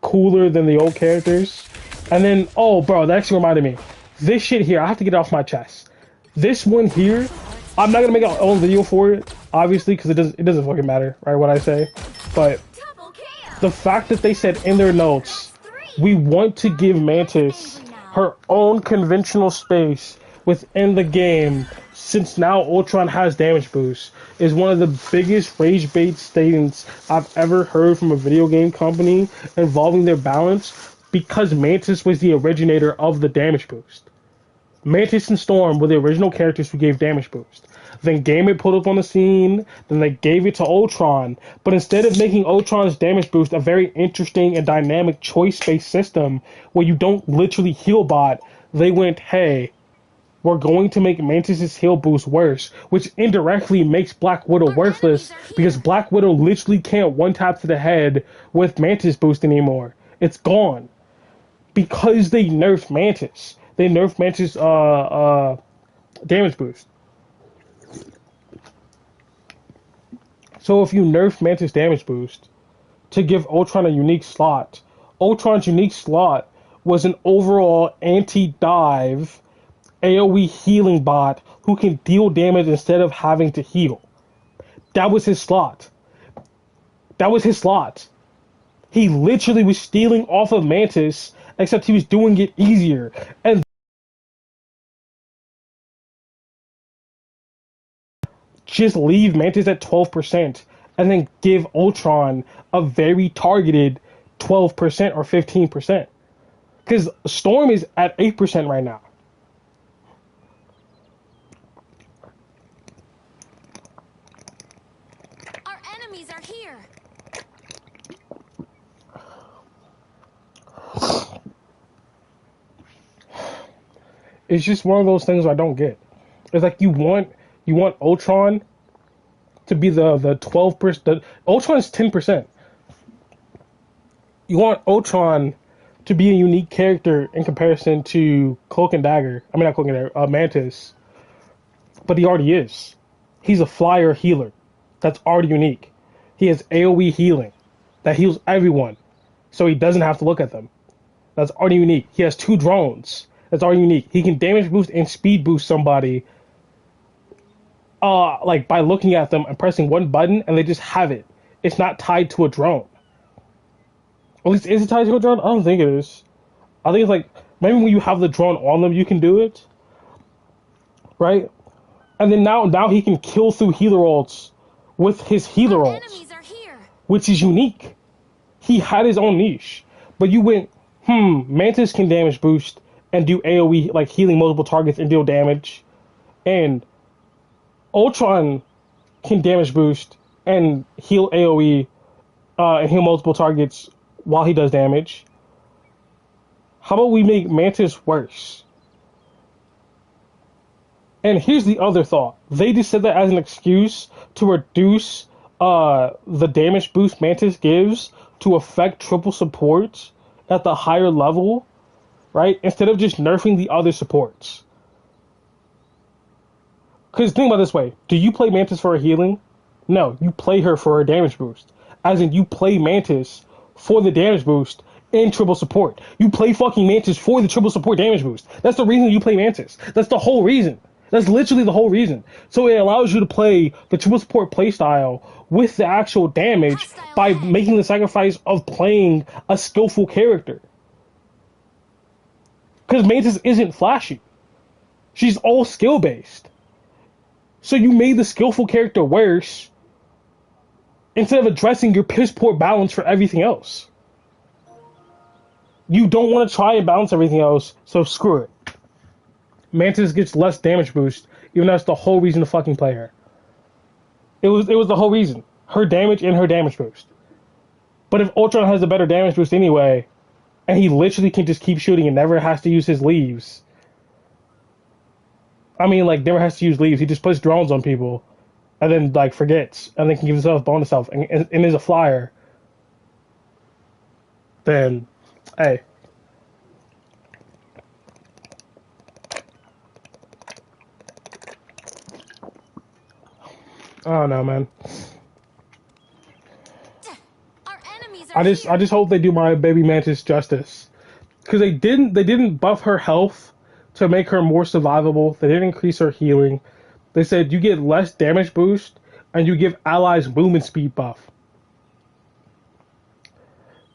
cooler than the old characters. And then, oh bro, that actually reminded me. This shit here, I have to get it off my chest. This one here, I'm not gonna make an own video for it, obviously, because it doesn't fucking matter, right, what I say. But the fact that they said in their notes, we want to give Mantis her own conventional space within the game, since now Ultron has damage boost, is one of the biggest rage bait statements I've ever heard from a video game company involving their balance, because Mantis was the originator of the damage boost. Mantis and Storm were the original characters who gave damage boost. Then Gambit pulled up on the scene, then they gave it to Ultron, but instead of making Ultron's damage boost a very interesting and dynamic choice-based system where you don't literally heal bot, they went, hey, we're going to make Mantis' heal boost worse, which indirectly makes Black Widow worthless, because Black Widow literally can't one-tap to the head with Mantis boost anymore. It's gone. Because they nerfed Mantis. They nerfed Mantis' damage boost. So if you nerf Mantis damage boost to give Ultron a unique slot, Ultron's unique slot was an overall anti-dive AoE healing bot who can deal damage instead of having to heal. That was his slot. That was his slot. He literally was stealing off of Mantis, except he was doing it easier. And just leave Mantis at 12% and then give Ultron a very targeted 12% or 15%. Because Storm is at 8% right now. Our enemies are here. It's just one of those things I don't get. It's like you want Ultron to be the 12%. Ultron is 10%. You want Ultron to be a unique character in comparison to Cloak and Dagger. I mean, not Cloak and Dagger, Mantis. But he already is. He's a flyer healer. That's already unique. He has AoE healing that heals everyone, so he doesn't have to look at them. That's already unique. He has 2 drones. That's already unique. He can damage boost and speed boost somebody like by looking at them and pressing one button, and they just have it. It's not tied to a drone. At least, is it tied to a drone? I don't think it is. I think it's like, maybe when you have the drone on them, you can do it. Right? And then now he can kill through healer ults with his healer Our ults, enemies are here. which is unique. He had his own niche, but you went, Mantis can damage boost and do AoE, like healing multiple targets and deal damage, and Ultron can damage boost and heal AoE and heal multiple targets while he does damage. How about we make Mantis worse? And here's the other thought. They just said that as an excuse to reduce the damage boost Mantis gives to affect triple supports at the higher level, right? Instead of just nerfing the other supports. Because think about it this way. Do you play Mantis for her healing? No, you play her for her damage boost. As in, you play Mantis for the damage boost and triple support. You play fucking Mantis for the triple support damage boost. That's the reason you play Mantis. That's the whole reason. That's literally the whole reason. So it allows you to play the triple support playstyle with the actual damage by making the sacrifice of playing a skillful character. Because Mantis isn't flashy. She's all skill based. So you made the skillful character worse instead of addressing your piss poor balance for everything else. You don't want to try and balance everything else, so screw it. Mantis gets less damage boost, even though that's the whole reason to fucking play her. It was the whole reason. Her damage and her damage boost. But if Ultron has a better damage boost anyway, and he literally can just keep shooting and never has to use his leaves. I mean, like, never has to use leaves. He just puts drones on people, and then, like, forgets, and then can give himself bonus health, and is a flyer. Then, hey. I don't know, man. Our enemies are I just hope they do my baby Mantis justice, because they didn't buff her health to make her more survivable. They didn't increase her healing. They said you get less damage boost and you give allies movement speed buff.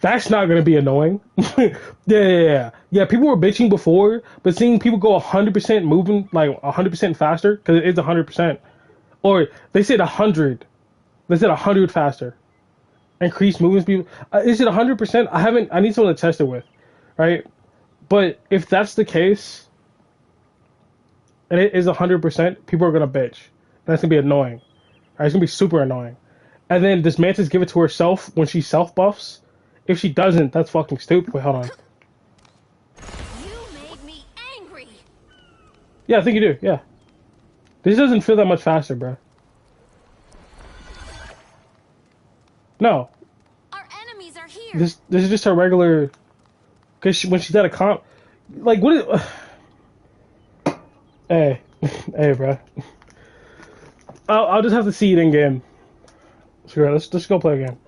That's not gonna be annoying. Yeah. People were bitching before, but seeing people go 100% moving, like 100% faster, because it is 100%. Or they said 100. They said 100 faster. Increased movement speed. Is it 100%? I need someone to test it with, right? But if that's the case, and it is 100%, people are gonna bitch. And that's gonna be annoying. Right? It's gonna be super annoying. And then does Mantis give it to herself when she self buffs? If she doesn't, that's fucking stupid. Wait, hold on. You made me angry. Yeah, I think you do. Yeah. This doesn't feel that much faster, bro. No. Our enemies are here. This is just her regular. Because when she's at a comp, like what is? Hey, bro. I'll just have to see it in game. Sure, let's just go play a game.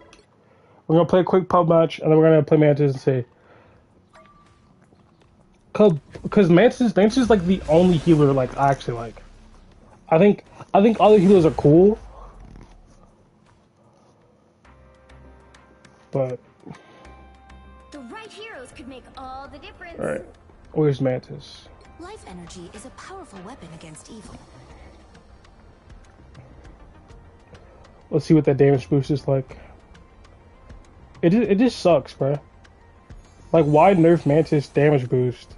We're gonna play a quick pub match, and then we're gonna play Mantis and see. Cause Mantis is like the only healer like I actually like. I think other healers are cool, but The right heroes could make all the difference. all right, where's Mantis? Life energy is a powerful weapon against evil. Let's see what that damage boost is like. It just sucks, bro. Like, why nerf Mantis damage boost?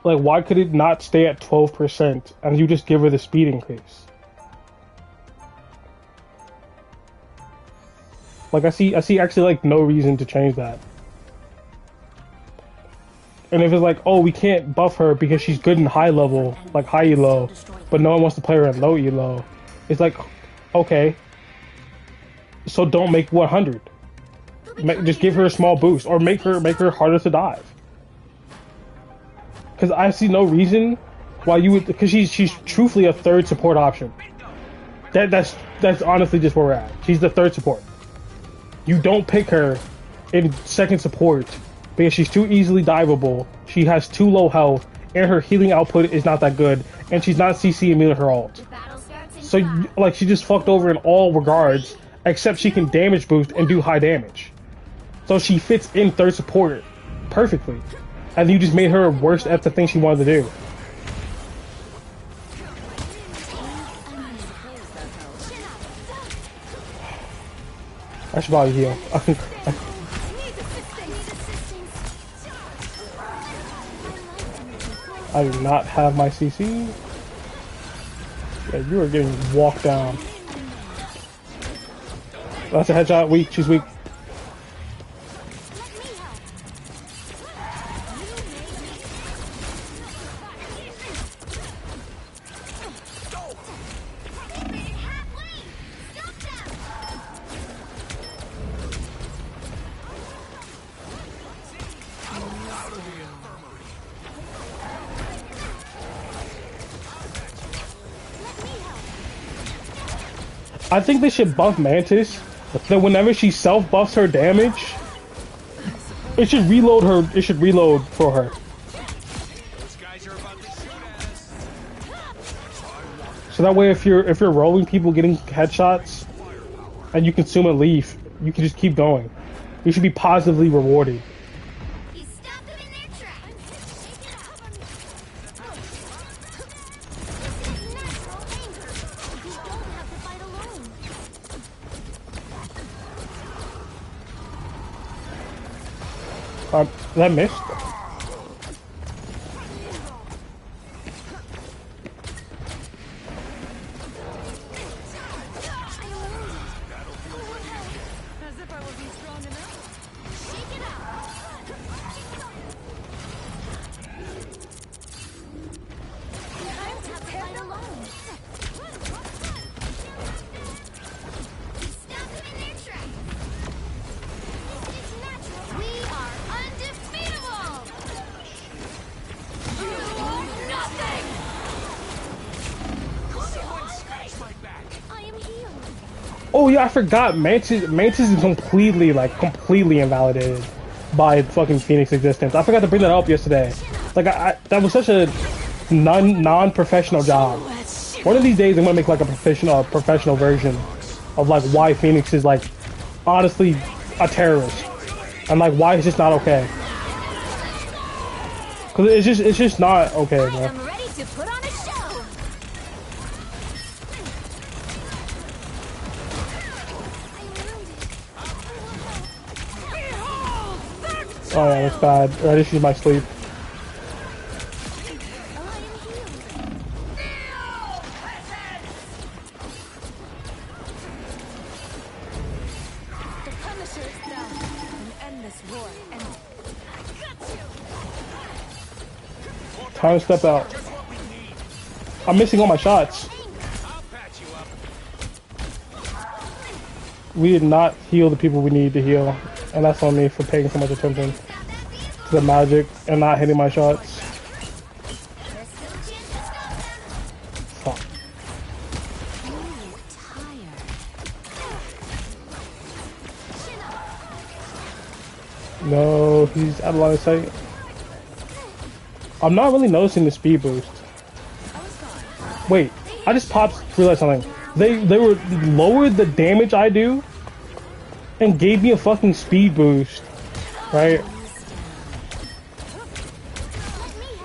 Like, why could it not stay at 12% and you just give her the speed increase? Like, I see actually, like, no reason to change that. And if it's like, oh, we can't buff her because she's good in high level, like high elo, but no one wants to play her at low elo, it's like, okay, so don't make 100. Just give her a small boost, or make her harder to dive. Because I see no reason why you would, because she's truthfully a third support option. That's honestly just where we're at. She's the third support. You don't pick her in second support because she's too easily diveable. She has too low health, and her healing output is not that good, and she's not CC immune to her ult. So like she just fucked over in all regards, except she can damage boost and do high damage. So she fits in third support perfectly. And you just made her worse at the thing she wanted to do. I should probably heal. I do not have my CC. Yeah, you are getting walked down. That's a headshot. Weak. She's weak. I think they should buff Mantis. That whenever she self buffs her damage, it should reload her. It should reload for her. Those guys are about to shoot at us. So that way, if you're rolling people getting headshots, and you consume a leaf, you can just keep going. You should be positively rewarded. You stopped them in their tracks. Shake it up. This is natural anger. You don't have to fight alone. That missed. As if I would be strong enough. Shake it up. You don't have to fight alone. You stop them in their tracks. It's natural. We are undefeatable. You are nothing. Someone scratch my back. I am healed. Oh yeah, I forgot. Mantis is completely invalidated by fucking Phoenix existence. I forgot to bring that up yesterday. Like that was such a non-professional job. One of these days I'm gonna make like a professional version of like why Phoenix is like honestly a terrorist and like why it's just not okay. Cause it's just not okay, I man. am ready to put on a show. Oh yeah, that's bad. I just used my sleep. The Punisher is down. An endless war. And I got you. Time to step out. I'm missing all my shots. I'll patch you up. We did not heal the people we need to heal, and that's on me for paying so much attention to the magic and not hitting my shots. There's still a chance to stop them. Fuck. Ooh, tired. Chin up. No, he's out of line of sight. I'm not really noticing the speed boost. Wait, I just realized something. They were lowered the damage I do and gave me a fucking speed boost, right?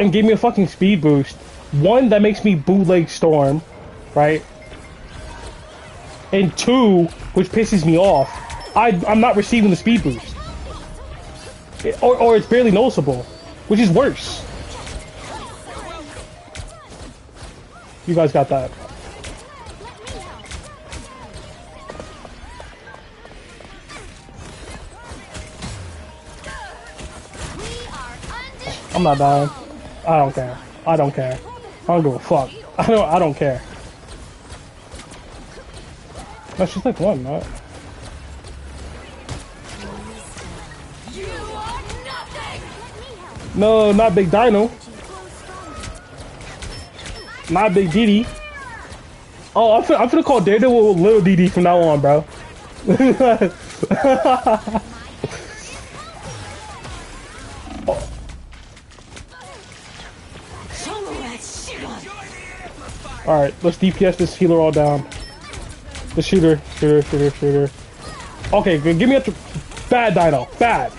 And gave me a fucking speed boost. One that makes me bootleg Storm, right? And two, which pisses me off, I'm not receiving the speed boost. Or it's barely noticeable, which is worse. You guys got that. I'm not dying. I don't care. I don't care. I don't give a fuck. I don't care. No, she's like one, right? You are nothing. No, not Big Dino. Not Big Didi. Oh, I'm finna call Daredevil Little Didi from now on, bro. Alright, let's DPS this healer all down. The shooter. Okay, good. Give me a bad Dino. Bad.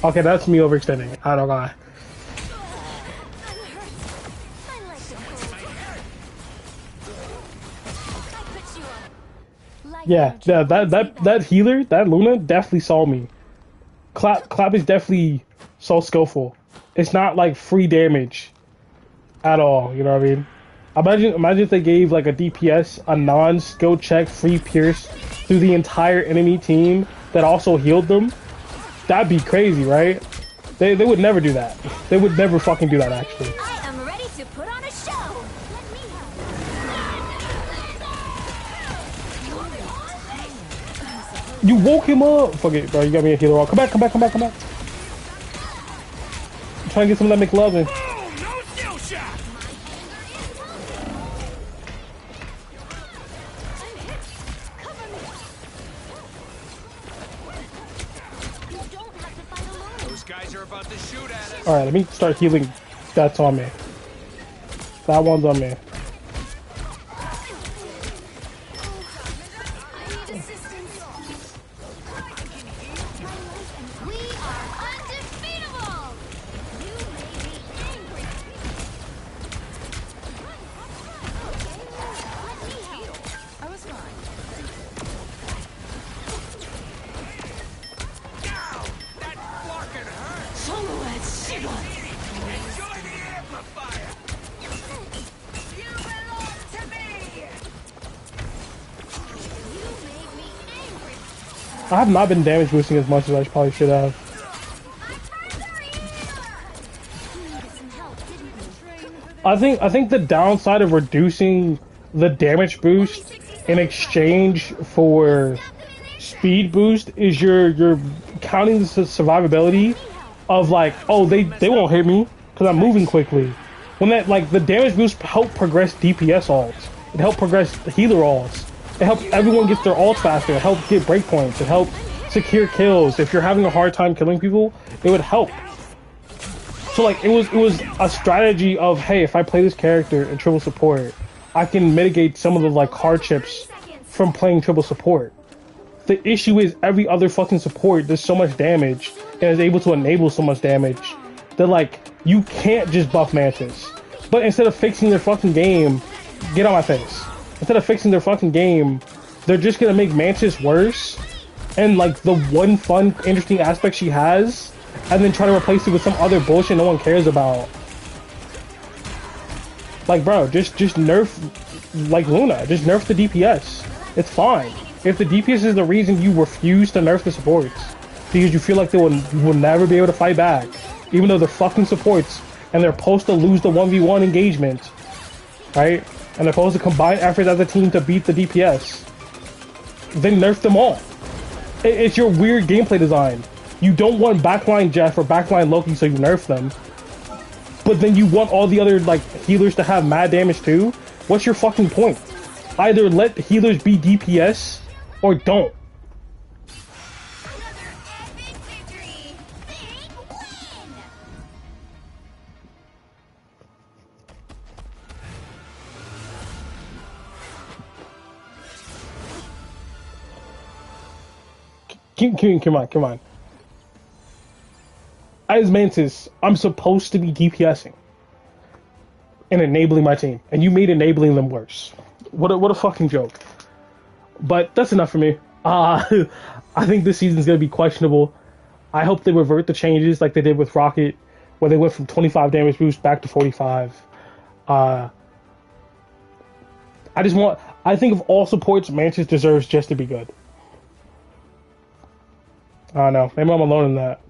Okay, that's me overextending. I don't lie. Yeah, that healer, that Luna, definitely saw me. Clap is definitely so skillful. It's not like free damage at all. You know what I mean? Imagine if they gave like a DPS a non-skill check free pierce through the entire enemy team that also healed them. That'd be crazy, right? They would never do that. They would never fucking do that, actually. I am ready to put on a show. Let me help. You woke him up. Fuck it, bro. You got me a healer all. Come back. I'm trying to get some of that McLovin. Oh, no skill shot. You don't have to fight alone. Those guys are about to shoot at us. Alright, let me start healing. That's on me. That one's on me. I need assistance. We are undefeatable. You made me angry. Let me help. I was fine. Ow! That fucking hurt. Enjoy the amplifier. You belong to me. You made me angry. I have not been damage boosting as much as I probably should have. You needed some help, didn't you? I think the downside of reducing the damage boost in exchange for speed boost is you're counting the survivability of like, oh, they won't hit me because I'm moving quickly. When that, like, the damage boost help progress DPS ults. It helped progress healer ults. It helps everyone get their ults faster. It helps get breakpoints. It helps secure kills. If you're having a hard time killing people, it would help. So like it was a strategy of, hey, if I play this character in triple support, I can mitigate some of the like hardships from playing triple support. The issue is every other fucking support does so much damage and is able to enable so much damage that like you can't just buff Mantis. But instead of fixing their fucking game, get on my face. Instead of fixing their fucking game, they're just gonna make Mantis worse and like the one fun, interesting aspect she has, and then try to replace it with some other bullshit no one cares about. Like, bro, just nerf like Luna. Just nerf the DPS. It's fine. If the DPS is the reason you refuse to nerf the supports because you feel like they will never be able to fight back, even though they're fucking supports and they're supposed to lose the 1v1 engagement, right? And they're supposed to combine efforts as a team to beat the DPS, then nerf them all. It's your weird gameplay design. You don't want backline Jeff or backline Loki, so you nerf them. But then you want all the other like healers to have mad damage too? What's your fucking point? Either let healers be DPS or don't. Another epic victory. Big win. Come on. As Mantis, I'm supposed to be DPSing and enabling my team, and you made enabling them worse. What a fucking joke. But that's enough for me. I think this season's gonna be questionable. I hope they revert the changes like they did with Rocket, where they went from 25 damage boost back to 45. I think of all supports, Mantis deserves just to be good. I don't know. Maybe I'm alone in that.